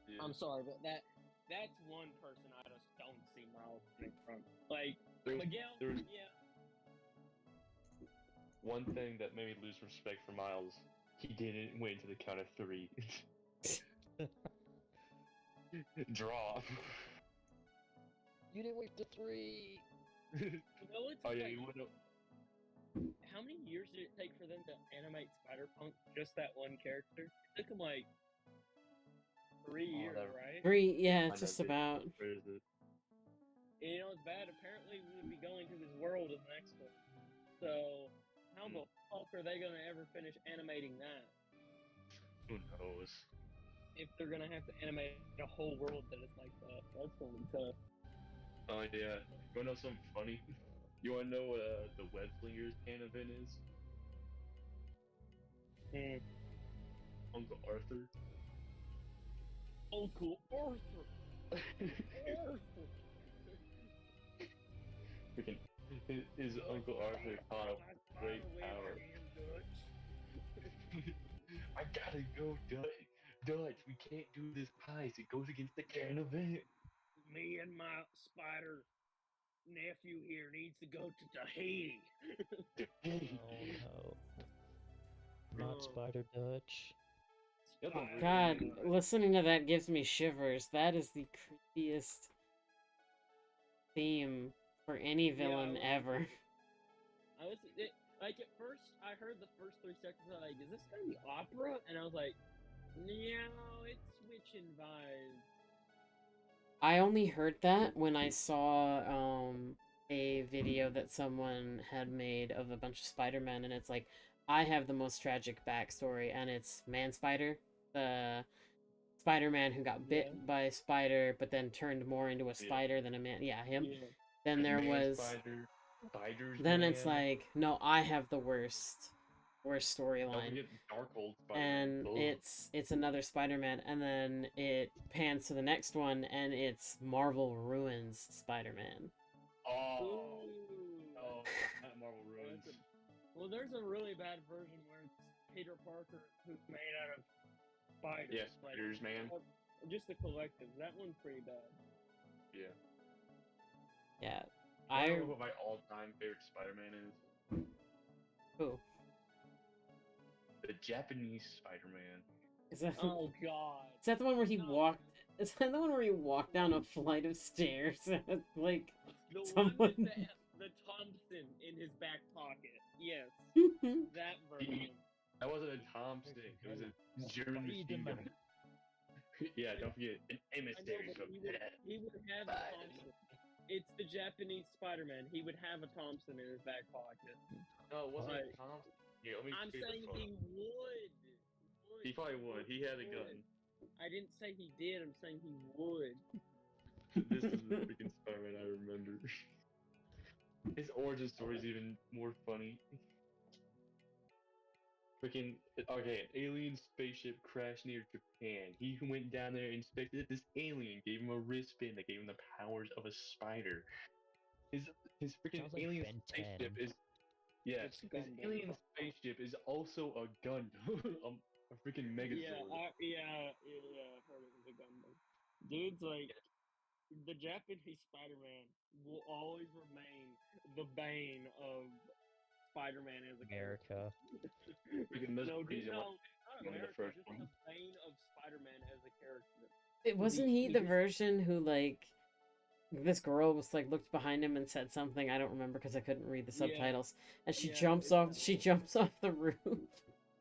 Yeah. I'm sorry, but that's one person I just don't see Miles coming from. Like There's- Miguel, there's- yeah. One thing that made me lose respect for Miles, he didn't wait to the count of 3. Draw. You didn't wait to 3! You know, it's Oh yeah, like, you would know. how many years did it take for them to animate Spider-Punk, just that one character? It took them like 3 years, that- right? 3, yeah, I know, just dude. about. Where is it? And you know, it's bad. Apparently, we would be going to this world in the next one. So, how the fuck are they gonna ever finish animating that? Who knows? If they're gonna have to animate a whole world that is like that, that's gonna be tough. Oh yeah. You wanna know something funny? You wanna know what the Web Slingers canon event is? Uncle Arthur. Uncle Arthur. Arthur. Freaking his Uncle Arthur caught a great power. I gotta go, Dutch. We can't do this heist. It goes against the canon event. Me and my spider nephew here needs to go to Tahiti. Oh no. Not Spider Dutch. God, listening to that gives me shivers. That is the creepiest theme for any villain ever. I was like at first I heard the first 3 seconds. I was like, is this gonna be opera? And I was like, no, it's switching vibes. I only heard that when I saw a video that someone had made of a bunch of Spider-Man, and it's like, I have the most tragic backstory, and it's Man Spider, the Spider-Man who got bit by a spider, but then turned more into a spider than a man. Yeah, him. Yeah. Then there Man was. Spider, Spiders. Then it's Man. like, no, I have the worst Don't storyline. forget Darkhold Spider-Man. And Ugh. it's another Spider-Man, and then it pans to the next one, and it's Marvel Ruins Spider-Man. Oh, Ooh. oh, not Marvel Ruins. Well, there's a really bad version where it's Peter Parker who's made out of spiders. Yeah, like, Spiders, man. Just the collective. That one's pretty bad. Yeah. Yeah, I don't know what my all-time favorite Spider-Man is. Who? The Japanese Spider-Man. Is that? Oh God. Is that the one where he walked? Is that the one where he walked down a flight of stairs? Like The someone. one with the Thompson in his back pocket. Yes, that version. That wasn't a Thompson. It was a German machine gun. Yeah, don't forget an I know, emissary but from that. he would have a Thompson. It's the Japanese Spider-Man. He would have a Thompson in his back pocket. No, it wasn't Right. a Thompson. Here, let me I'm see the saying photo. he would. He probably would. He had a gun. I didn't say he did. I'm saying he would. This is the freaking Spider-Man I remember. His origin story is even more funny. Freaking, okay, an alien spaceship crashed near Japan. He who went down there and inspected this alien, gave him a wristband that gave him the powers of a spider. His freaking Sounds like alien Ben spaceship 10. is, yeah, It's his Gundam. alien spaceship is also a Gundam, a freaking Megazord. Yeah, I've heard it was a Gundam. Dude's like, the Japanese Spider-Man will always remain the bane of Spider-Man as a character. America. Freaking that's No, the reason why not one of the America, first just ones. the bane of Spider-Man as a character. It wasn't he the version who like this girl was like looked behind him and said something I don't remember because I couldn't read the Yeah. subtitles, and she Yeah, jumps it's off. that She one. jumps off the roof,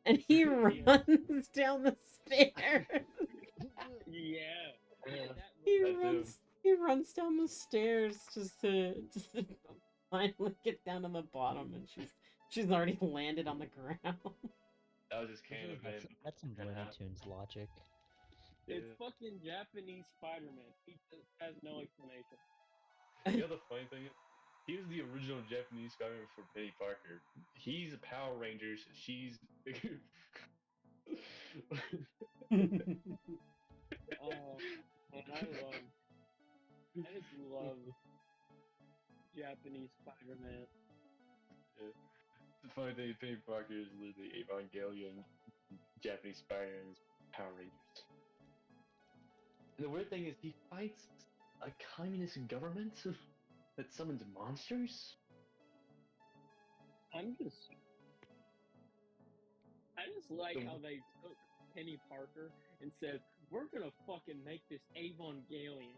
and he Yeah. runs down the stairs. Yeah. Yeah. That He That too. runs. He runs down the stairs just to finally get down to the bottom, and she's already landed on the ground. That was just canon That's, event. that's some Kinda Looney happened. Tunes logic. It's Yeah. fucking Japanese Spider-Man. He just has no explanation. You know the funny thing? He was the original Japanese Spider-Man for Penny Parker. He's a Power Rangers. She's. Oh, man, I just love Japanese Spider-Man. Yeah. The funny thing is Penny Parker is literally Evangelion. Japanese Spider-Man's Power Rangers. And the weird thing is he fights a communist government that summons monsters? I just like The- how they took Penny Parker and said, we're gonna fucking make this Evangelion.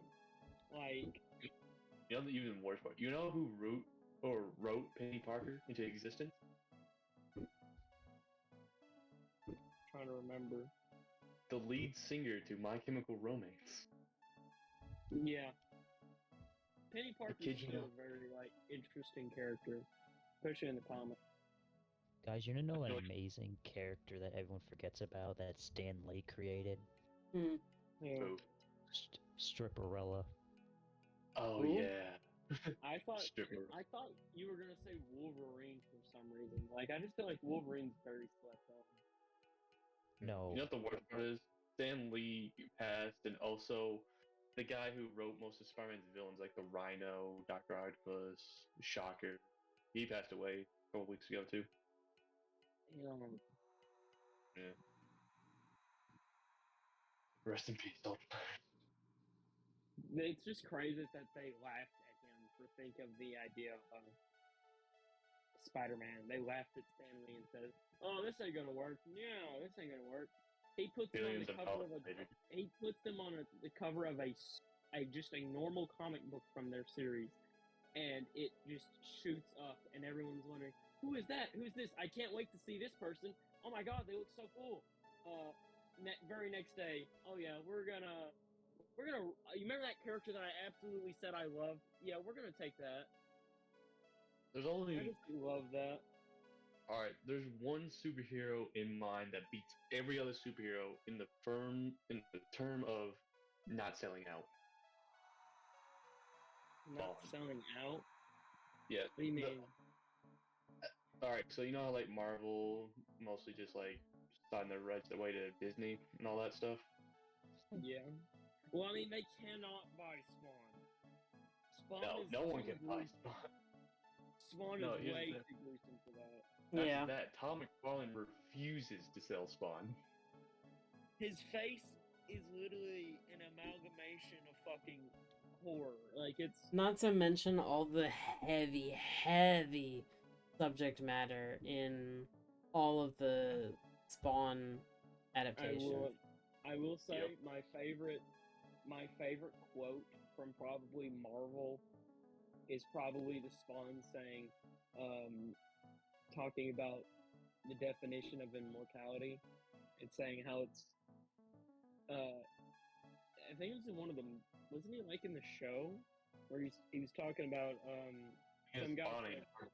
Like, You know the even worse part? You know who wrote Penny Parker into existence? trying to remember. The lead singer to My Chemical Romance. Yeah. Penny Parker's kid you still not. a very, like, interesting character. Especially in the comics. Guys, you know an feel like- amazing character that everyone forgets about that Stan Lee created? Hmm. Yeah. Who? Stripperella. Oh Who? yeah. I thought Stripper. you were gonna say Wolverine for some reason. Like, I just feel like Wolverine's very slept on. No. You know what the worst part is? Stan Lee passed, and also the guy who wrote most of Spider-Man's villains, like the Rhino, Dr. Octopus, Shocker, he passed away a couple weeks ago too. Yeah. Rest in peace, Ultron. It's just crazy that they laughed at him for thinking of the idea of Spider-Man. They laughed at Stan Lee and said, "Oh, this ain't gonna work. No, this ain't gonna work." He puts them on Billions the of cover of dollars a. later. He puts them on the cover of just a normal comic book from their series, and it just shoots up, and everyone's wondering, "Who is that? Who's this? I can't wait to see this person. Oh my God, they look so cool." Very next day, oh yeah, we're gonna. You remember that character that I absolutely said I loved? Yeah, we're gonna take that. There's I only just love that. alright, there's one superhero in mind that beats every other superhero in the term of not selling out. Not Bond. selling out. Yeah. What do you mean? Alright, so you know how like Marvel mostly just like signed their rights away to Disney and all that stuff? Yeah. Well, I mean, they cannot buy Spawn. Spawn is No one too can buy gruesome. Spawn. Spawn No, is here's way the- too gruesome for that. Not Yeah. just that, Tom McFarlane refuses to sell Spawn. His face is literally an amalgamation of fucking horror. Like, it's. Not to mention all the heavy subject matter in all of the Spawn adaptations. I will say Yep. my favorite quote from probably Marvel is probably the Spawn saying, talking about the definition of immortality. It's saying how it's, I think it was in one of them. Wasn't he like in the show where he was talking about some guy Bonnie. said,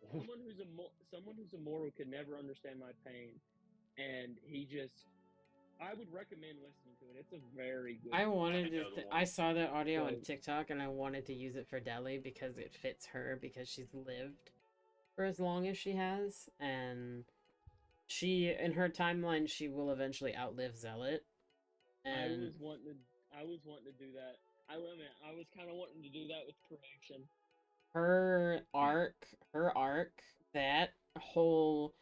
someone who's immortal could never understand my pain, and he just. I would recommend listening to it. It's a very good. I wanted know the to. one. I saw that audio on Right. TikTok, and I wanted to use it for Deli because it fits her because she's lived for as long as she has, and she in her timeline she will eventually outlive Zealot. I And was wanting to do that. I was kind of wanting to do that with Correction. her arc, that whole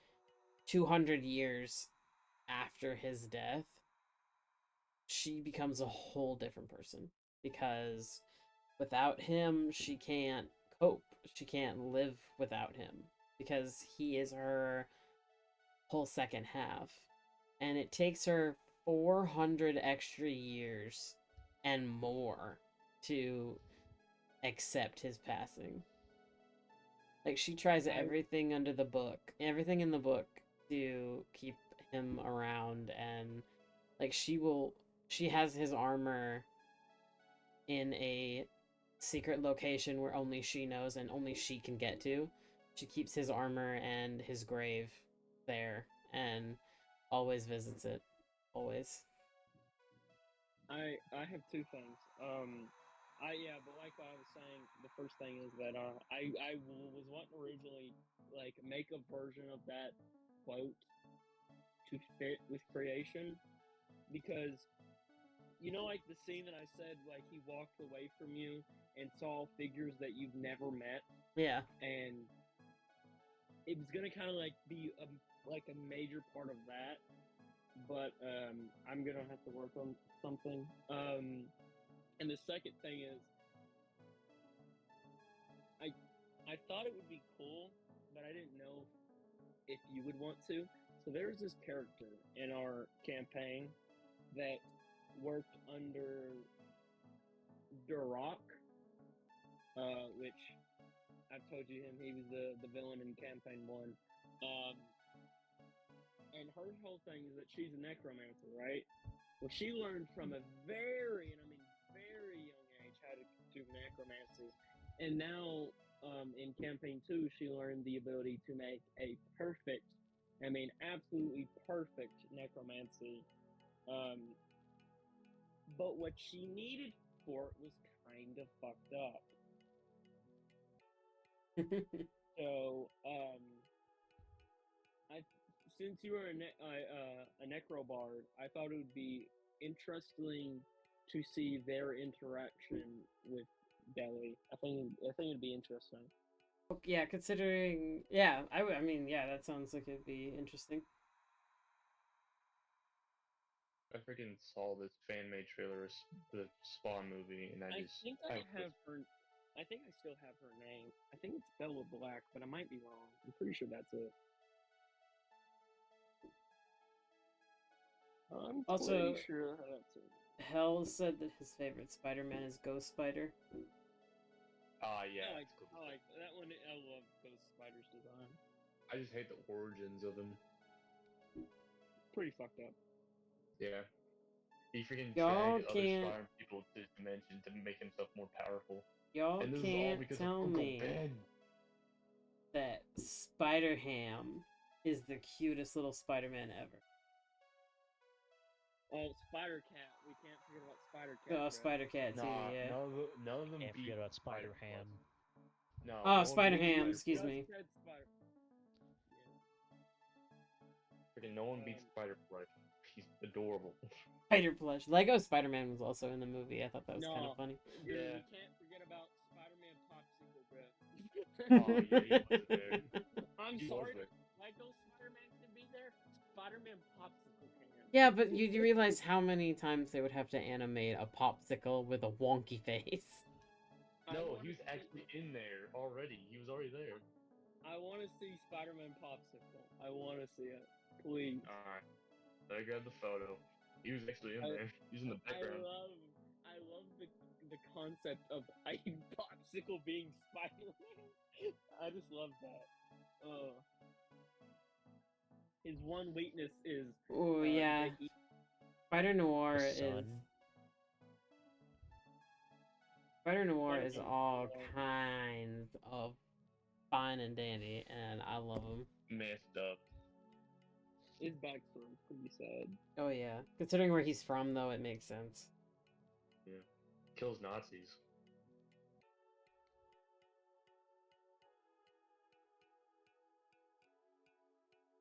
200 years after his death, she becomes a whole different person because without him she can't cope, she can't live without him because he is her whole second half, and it takes her 400 extra years and more to accept his passing. Like, she tries everything in the book to keep him around, and like she has his armor in a secret location where only she knows and only she can get to. She keeps his armor and his grave there and always visits it. Always. I have two things. But like I was saying, the first thing is that I was wanting to originally like make a version of that quote to fit with creation, because like the scene that I said, like he walked away from you and saw figures that you've never met. Yeah. And it was gonna kind of like be a major part of that, but I'm gonna have to work on something. And the second thing is, I thought it would be cool, but I didn't know if you would want to. So there's this character in our campaign that worked under Duroc, which I've told you him. He was the villain in campaign 1. And her whole thing is that she's a necromancer, right? Well, she learned from a very young age how to do necromancy, and now in campaign 2, she learned the ability to make a perfect, absolutely perfect necromancy. But what she needed for it was kind of fucked up. So, since you are a necrobard, I thought it would be interesting to see their interaction with Deli. I think it'd be interesting. Yeah, considering, yeah, that sounds like it'd be interesting. I freaking saw this fan-made trailer of the Spawn movie, and I think I have her. I think I still have her name. I think it's Bella Black, but I might be wrong. I'm pretty sure that's it. I'm also pretty sure that's it. Hell said that his favorite Spider-Man is Ghost Spider. Yeah. I like that one. I love Ghost Spider's design. I just hate the origins of him. Pretty fucked up. Yeah. He freaking Y'all dragged other Spider people to this dimension to make himself more powerful. Y'all and this can't is all because tell of Uncle me Ben. that Spider-Ham is the cutest little Spider-Man ever. Oh, Spider-Cat. We can't forget about Spider-Cat. Oh, Spider-Cat too, yeah. None of them Can't beat forget about Spider-Ham. No. Oh, Spider-Ham, excuse me. Freaking no one beats Spider-Flesh. He's adorable. Spider-Plush. Lego Spider-Man was also in the movie. I thought that was kind of funny. Dude, we can't forget about Spider-Man Popsicle, bro. Oh, yeah, he was there. I'm He sorry. was there. Lego Spider-Man can be there. Spider-Man Popsicle can. Yeah, but you realize how many times they would have to animate a popsicle with a wonky face. No, he was actually in there already. He was already there. I want to see Spider-Man Popsicle. I want to see it. Please. Alright. I grabbed the photo. He was actually in there. He was in the background. I love the concept of a popsicle being Spider-Man. I just love that. His one weakness is. Oh yeah. Spider Noir is. Spider Noir is all kinds of fine and dandy, and I love him. Messed up. His backstory is pretty sad. Oh yeah. Considering where he's from, though, it makes sense. Yeah. Kills Nazis.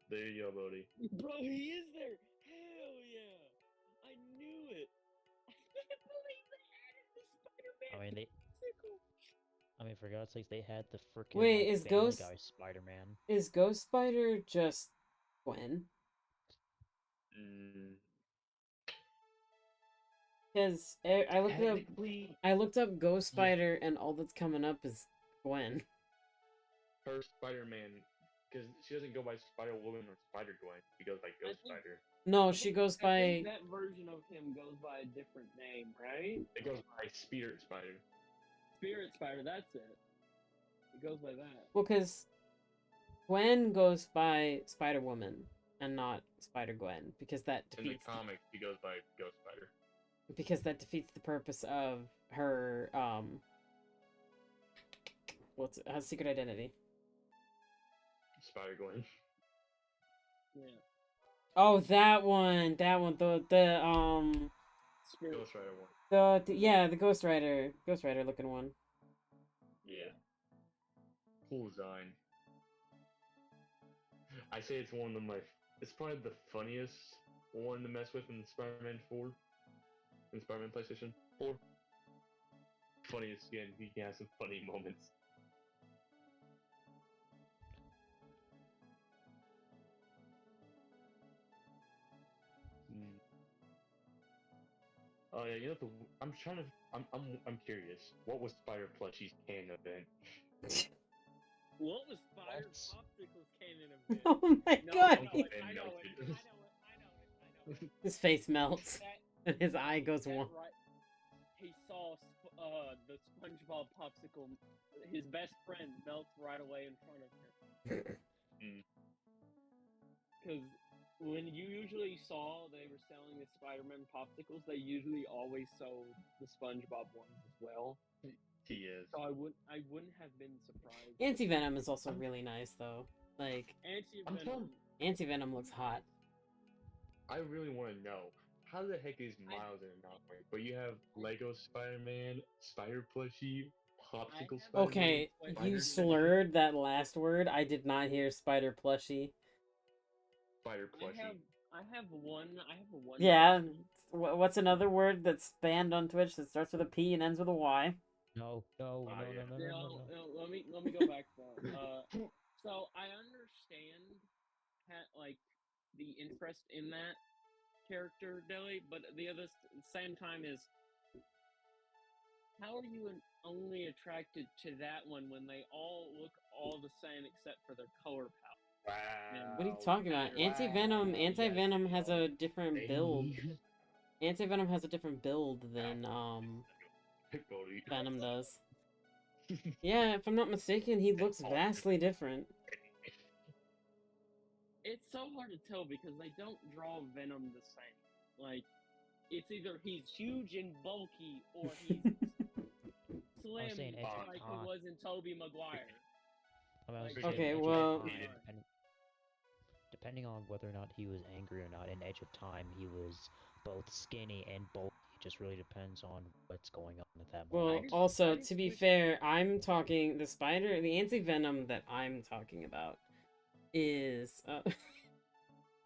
There you go, Bodhi. Bro, he is there! Hell yeah! I knew it! I can't believe they added the Spider-Man for God's sakes, they had the freaking Wait, is Family Ghost Guy Spider-Man. Is Ghost Spider just Gwen? Because I looked up Ghost Spider, and all that's coming up is Gwen. Her Spider-Man, because she doesn't go by Spider-Woman or Spider-Gwen. She goes by Ghost Spider. No, she goes I think by. that version of him goes by a different name, right? It goes by Spirit Spider. Spirit Spider, that's it. It goes by that. Well, because Gwen goes by Spider Woman and not Spider Gwen, because that In the defeats comics, he goes by Ghost Spider. the purpose of her what's her secret identity. Spider Gwen. Yeah. Oh, that one, the Spirit. Ghost Rider one. yeah, the Ghost Rider looking one. Yeah. Cool design. I say it's one of my. It's probably the funniest one to mess with in Spider-Man 4. In Spider-Man PlayStation 4. Funniest skin. He can have some funny moments. Oh yeah, you know I'm trying to. I'm curious. What was Spider Plushie's canon event? What was Spider Popsicle's canon event? Oh my No, god! I know it. His face melts That, and his eye goes that one. right. He saw the SpongeBob popsicle. His best friend melts right away in front of him. Because when you usually saw they were selling the Spider-Man popsicles, they usually always sold the SpongeBob ones as well. He is. So I wouldn't have been surprised. Anti-Venom is also really nice though. Like Anti-Venom looks hot. I really want to know how the heck is Miles in it not way? But you have Lego Spider-Man, Spider Plushie, Popsicle Spider-Man. Okay, you slurred that last word. I did not hear Spider Plushie. Spider Plushie. I have one. Yeah. What's another word that's banned on Twitch that starts with a P and ends with a Y? No. Let me go back though. So I understand, like, the interest in that character, Deli, but the same time is, how are you only attracted to that one when they all look all the same except for their color palette? Wow. What are you talking about? Anti-Venom has a different build. Anti-Venom has a different build than Venom does. Yeah, if I'm not mistaken, he looks vastly different. It's so hard to tell because they don't draw Venom the same. Like, it's either he's huge and bulky or he's slim like he was in Tobey Maguire. Okay, well... Depending on whether or not he was angry or not, in Edge of Time, he was both skinny and bulky. It just really depends on what's going on at that moment. Well, also, to be fair, I'm talking... The Anti-Venom that I'm talking about is...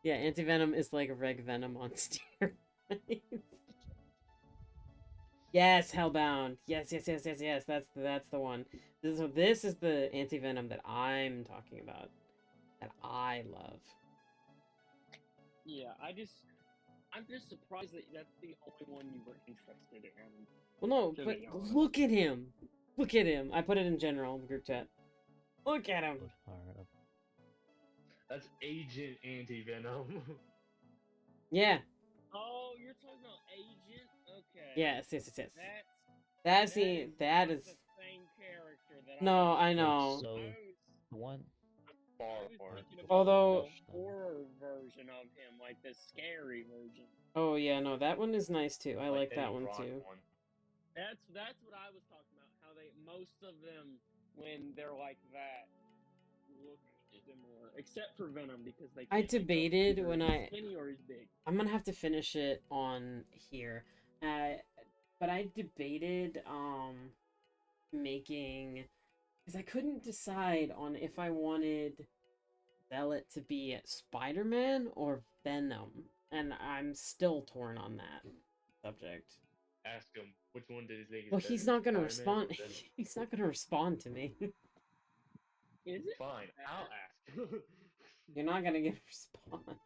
yeah, Anti-Venom is like Reg Venom on steroids. Yes, Hellbound. Yes. That's the one. So this is the Anti-Venom that I'm talking about. That I love. Yeah, I'm just surprised that that's the only one you were interested in. Well, no, but look at him. Look at him. I put it in general in the group chat. Look at him. That's Agent Anti-Venom. Yeah. Oh, you're talking about Agent? Okay. Yes. That is the same character that No, I know. So, one... Although... horror version of him, like the scary version. Oh, yeah, no, that one is nice, too. I like that one, too. That's what I was talking about, how most of them, when they're like that, look similar. Except for Venom, because they I debated when I... skinny or he's big. I'm gonna have to finish it on here. But I debated, making... Because I couldn't decide on if I wanted Zealot to be Spider-Man or Venom. And I'm still torn on that subject. Ask him, which one did he think is Well, better, he's not gonna Spider-Man respond. or Venom? He's not gonna respond to me. Is it? Fine, I'll ask. You're not gonna get a response.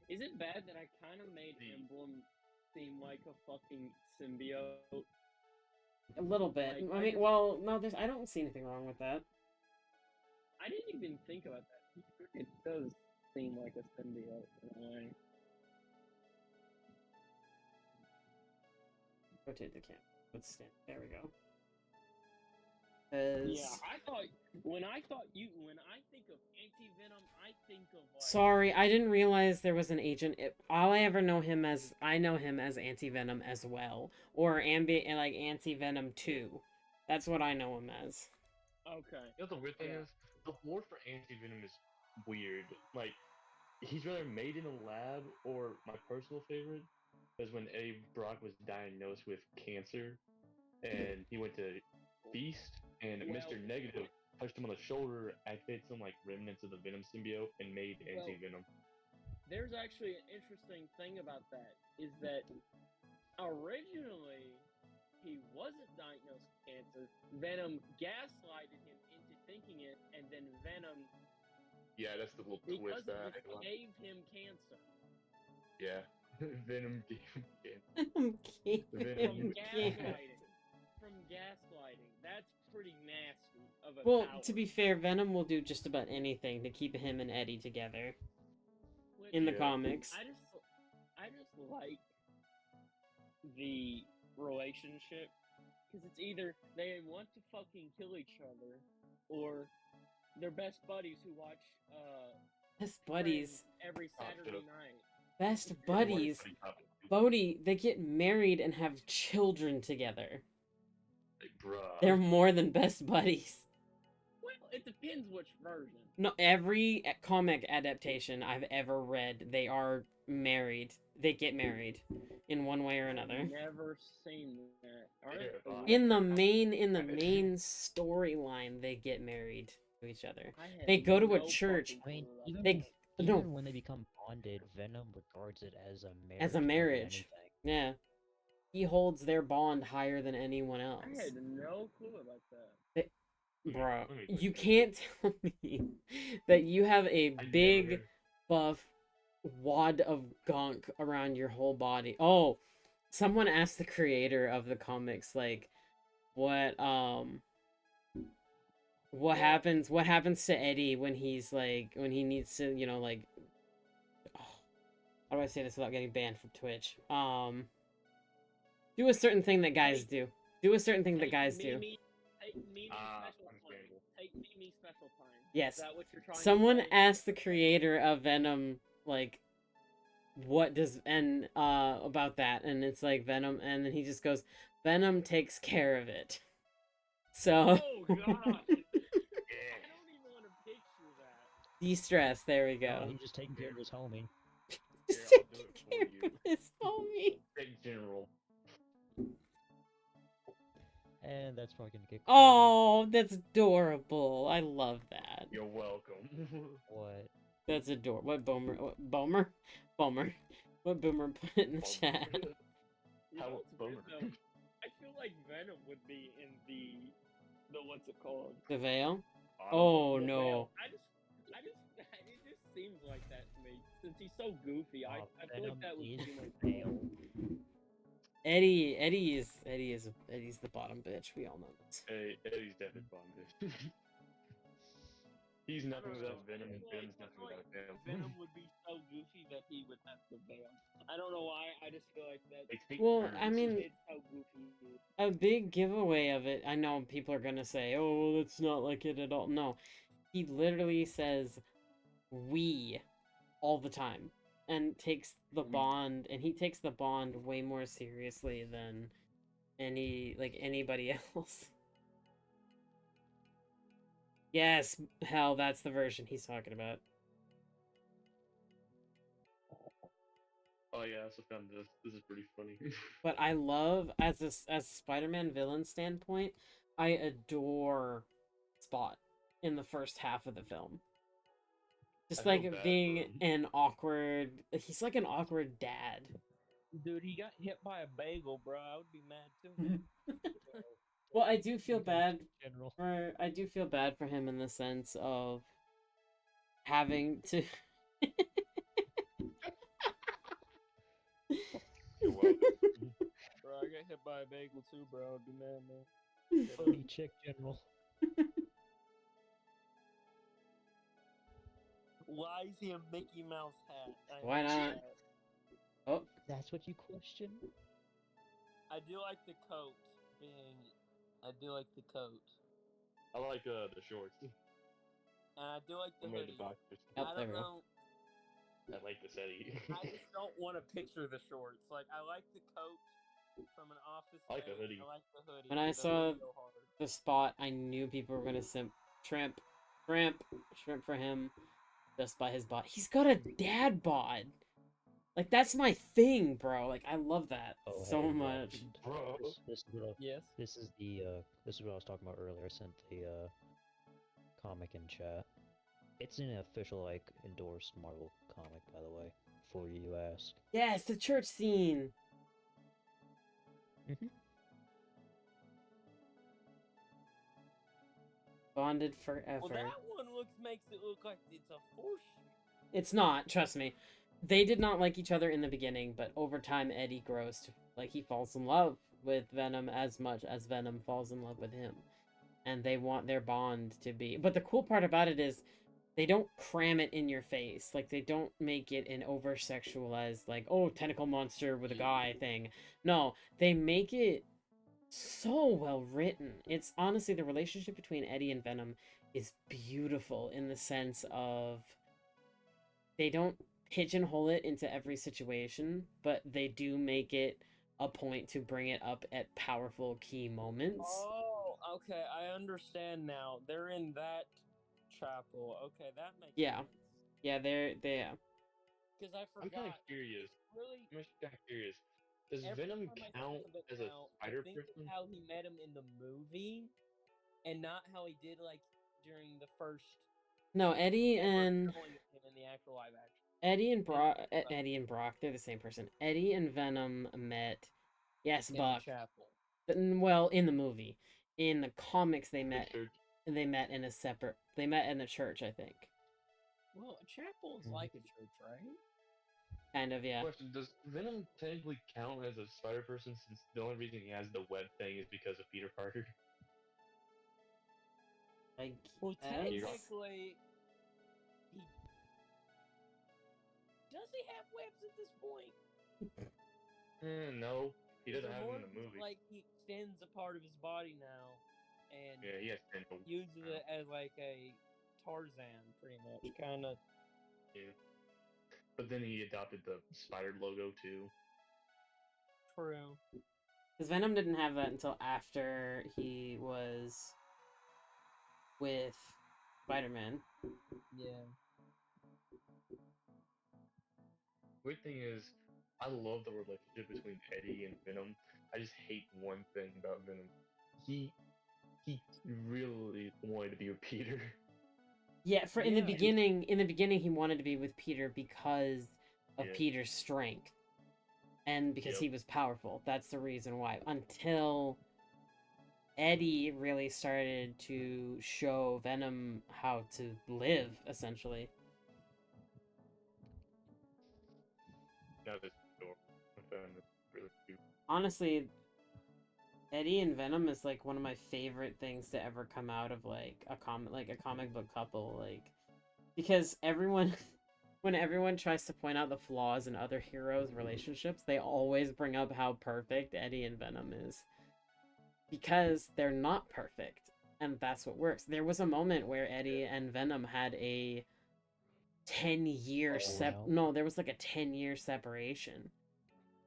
Is it bad that I kind of made Emblem seem like a fucking symbiote? A little bit. Like, I mean, well, no, I don't see anything wrong with that. I didn't even think about that. It does seem like a symbiote in a way. Rotate the camera. Let's stand. There we go. Yeah, when I think of anti-venom, I think of like. Sorry, I didn't realize there was an agent. All I ever know him as, I know him as Anti-Venom as well, or Anti-Venom 2. That's what I know him as. Okay. You know the weird thing is, the lore for Anti-Venom is weird. Like, he's rather made in a lab, or my personal favorite was when Eddie Brock was diagnosed with cancer, and he went to Feast, and Mr. Negative touched him on the shoulder, activated some like remnants of the Venom symbiote, and made Anti-Venom. There's actually an interesting thing about that, is that originally he wasn't diagnosed with cancer. Venom gaslighted him into thinking it, and then Venom. Yeah, that's the little because twist that of this, gave him cancer. Yeah. Venom gave him cancer. Venom gave From him cancer. gaslighting. From gaslighting. That's pretty nasty of a Well, power. to be fair, Venom will do just about anything to keep him and Eddie together. Which, In the comics. I just like the relationship, because it's either they want to fucking kill each other, or they're best buddies who watch Best buddies. Friends every Saturday night. Best buddies. Bodhi, they get married and have children together. Like, bruh. They're more than best buddies. Well, it depends which version. No, every comic adaptation I've ever read, they are married. They get married in one way or another. Never seen that. In the main storyline, they get married to each other. They go to a church. I mean, even, No. even when they become bonded, Venom regards it as a marriage. As a more than marriage. anything. Yeah. He holds their bond higher than anyone else. I had no clue about that. Bro, you can't tell me that you have a big, buff wad of gunk around your whole body. Oh, someone asked the creator of the comics, like, what happens to Eddie when he's like, when he needs to, you know, like, oh, how do I say this without getting banned from Twitch? Do a certain thing that guys do. Do a certain thing that guys do. Take Mimi special time. Yes. Is that what you're trying Someone to say? asked the creator of Venom, like, what does, and, about that, and it's like Venom, and then he just goes, Venom takes care of it. So. Oh, God. I don't even want to picture that. De-stress, there we go. Oh, he's just taking care of his homie. Just taking care of his homie. Big general. And that's probably gonna get. Oh, that's adorable. I love that. You're welcome. What? That's adorable. What Boomer? What Boomer put in the chat? You know what's weird, though? I feel like Venom would be in the what's it called? The Veil? Oh, The no. Veil. It just seems like that to me. Since he's so goofy, I feel like that would be my Veil. Eddie's the bottom bitch. We all know this. Hey, Eddie's definitely bonded. He's nothing without Venom, and Venom's nothing without Venom. Venom would be so goofy that he would have the Veil. I don't know why. I just feel like that. Well, I mean, it's so goofy. a big giveaway of it. I know people are gonna say, "Oh, well, that's not like it at all." No, he literally says "we" all the time, and takes the bond, and he takes the bond way more seriously than anybody else. Yes, hell, that's the version he's talking about. Oh yeah, I also found this. This is pretty funny. But I love, as a Spider-Man villain standpoint, I adore Spot in the first half of the film. Just I like feel bad being for him. an awkward, he's like an awkward dad. Dude, he got hit by a bagel, bro. I would be mad too. Well, I do feel bad General. for him in the sense of having to. Bro, I got hit by a bagel too, bro. I'd be mad, man. Funny chick, General. Why is he a Mickey Mouse hat? Why hate not? that. Oh, That's what you question? I do like the coat being. I do like the coat. I like the shorts. And I do like the I made hoodie. the boxers. Yep, I there don't we go. know. I like the setty. I just don't want to picture the shorts. Like, I like the coat from an office. I like the Space. hoodie. I like the hoodie. When I The saw hoodie go hard. the spot, I knew people were gonna shrimp for him just by his bod. He's got a dad bod. Like, that's my thing, bro. Like, I love that Oh, so hey, much. Bro. This is what Yes. this is what I was talking about earlier. I sent the comic in chat. It's an official, like, endorsed Marvel comic, by the way, before you ask. Yes, the church scene. Mm-hmm. Bonded forever. Well, that one makes it look like it's a force. It's not, trust me. They did not like each other in the beginning, but over time Eddie grows to, like, he falls in love with Venom as much as Venom falls in love with him. And they want their bond to be... But the cool part about it is they don't cram it in your face. Like, they don't make it an over-sexualized, like, oh, tentacle monster with a guy thing. No, they make it so well written. It's honestly, the relationship between Eddie and Venom is beautiful in the sense of they don't pigeonhole it into every situation, but they do make it a point to bring it up at powerful key moments. Oh, okay. I understand now. They're in that chapel. Okay, that makes Yeah. sense. Yeah, they're Because I I'm kind of forgot. curious. Really, I'm just kind of curious. Does every Venom time I count think of it as a now, spider I think person? of how he met him in the movie, and not how he did like during the first. No, Eddie and showing of him in the actual live action. Eddie and Brock, they're the same person. Eddie and Venom met, yes, In Buck. the chapel. Well, in the movie. In the comics, they The met. church? They met in a separate. They met in the church, I think. Well, a chapel is like a church, right? Kind of, yeah. Question: does Venom technically count as a spider person since the only reason he has the web thing is because of Peter Parker? I Well, guess. technically, does he have webs at this point? No, he doesn't Is it have more them in the movie. Like he extends a part of his body now, and Yeah, he has tentacles. uses it as like a Tarzan, pretty much, kind of. Yeah. But then he adopted the spider logo too. True. Because Venom didn't have that until after he was with Spider-Man. Yeah. Weird thing is, I love the relationship between Eddie and Venom. I just hate one thing about Venom. He really wanted to be with Peter. Yeah, in the Yeah. beginning, he wanted to be with Peter because of Yeah. Peter's strength, and because Yep. he was powerful. That's the reason why. Until Eddie really started to show Venom how to live, essentially. Now this door. I found it really cute. Honestly, Eddie and Venom is like one of my favorite things to ever come out of like a comic book couple, like, because everyone when everyone tries to point out the flaws in other heroes' relationships, they always bring up how perfect Eddie and Venom is. Because they're not perfect, and that's what works. There was a moment where Eddie and Venom had a 10-year wow. there was like a 10-year separation.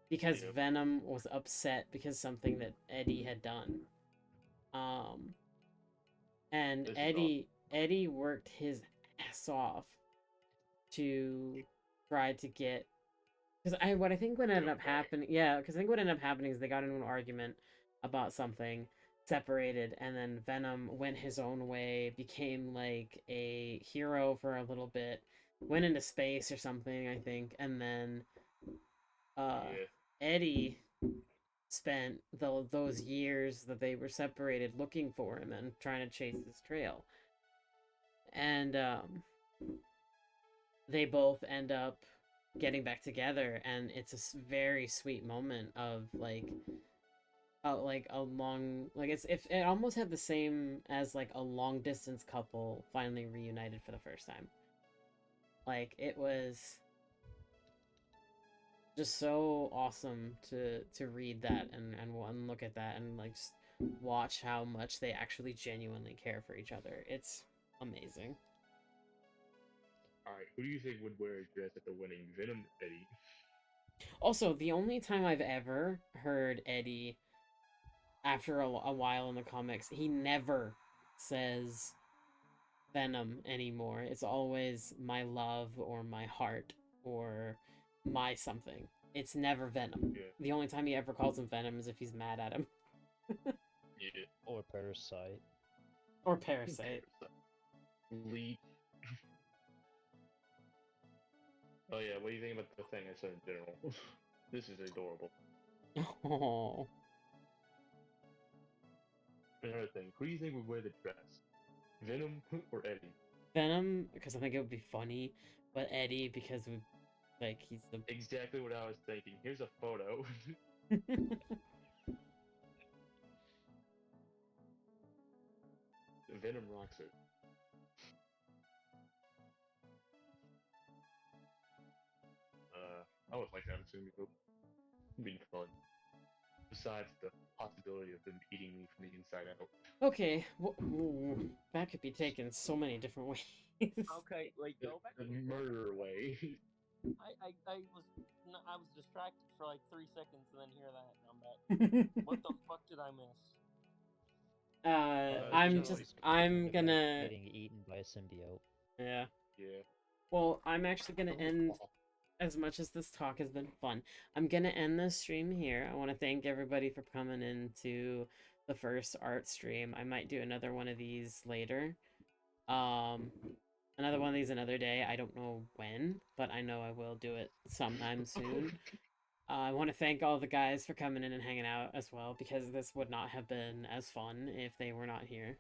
Because Yep. Venom was upset because something that Eddie had done. And This is Eddie worked his ass off to try to get, because what I think what ended Get up him back. happening, because I think what ended up happening is they got into an argument about something, separated, and then Venom went his own way, became like a hero for a little bit, went into space or something, I think, and then Yeah. Eddie spent those years that they were separated looking for him and trying to chase his trail. And they both end up getting back together, and it's a very sweet moment of like a long, like, it almost had the same as like a long distance couple finally reunited for the first time. Like, it was just so awesome to read that and look at that and like just watch how much they actually genuinely care for each other. It's amazing. All right, who do you think would wear a dress at the wedding? Venom or Eddie? Also, the only time I've ever heard Eddie, after a while in the comics, he never says Venom anymore. It's always my love or my heart or my something. It's never Venom. Yeah. The only time he ever calls him Venom is if he's mad at him. Yeah. Or Parasite. Or Parasite. Leap. Oh yeah, what do you think about the thing I said in general? This is adorable. Oh. Another thing, who do you think would wear the dress? Venom or Eddie? Venom, because I think it would be funny, but Eddie, because we, like, he's the... Exactly what I was thinking. Here's a photo. Venom rocks it. I would like to have a Sumi Hope. It'd be fun. Besides the possibility of them eating me from the inside out. Okay, that could be taken so many different ways. Okay, wait, go back. The murder way. I was distracted for like 3 seconds and then hear that and I'm back. What the fuck did I miss? I'm gonna... Getting eaten by a symbiote. Yeah. Yeah. Well, I'm actually gonna end... As much as this talk has been fun, I'm gonna end this stream here. I want to thank everybody for coming into the first art stream. I might do another one of these later. Another one of these another day. I don't know when, but I know I will do it sometime soon. I want to thank all the guys for coming in and hanging out as well, because this would not have been as fun if they were not here.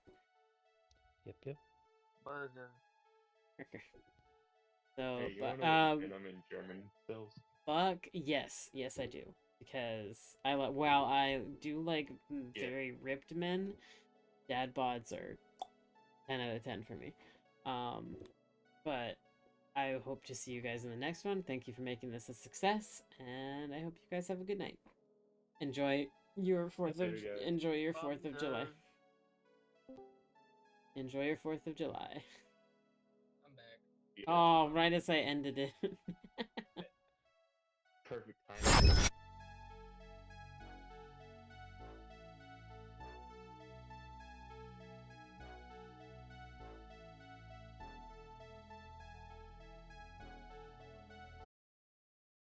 Yep. Burger. So, Hey, you but, wanna know I'm in German spells? Buck, yes, I do, because while I do like very ripped men, dad bods are 10 out of 10 for me. But I hope to see you guys in the next one. Thank you for making this a success, and I hope you guys have a good night. Enjoy your 4th of Enjoy your 4th of July. Enjoy your 4th of July. I'm back. Oh, right as I ended it. Perfect timing.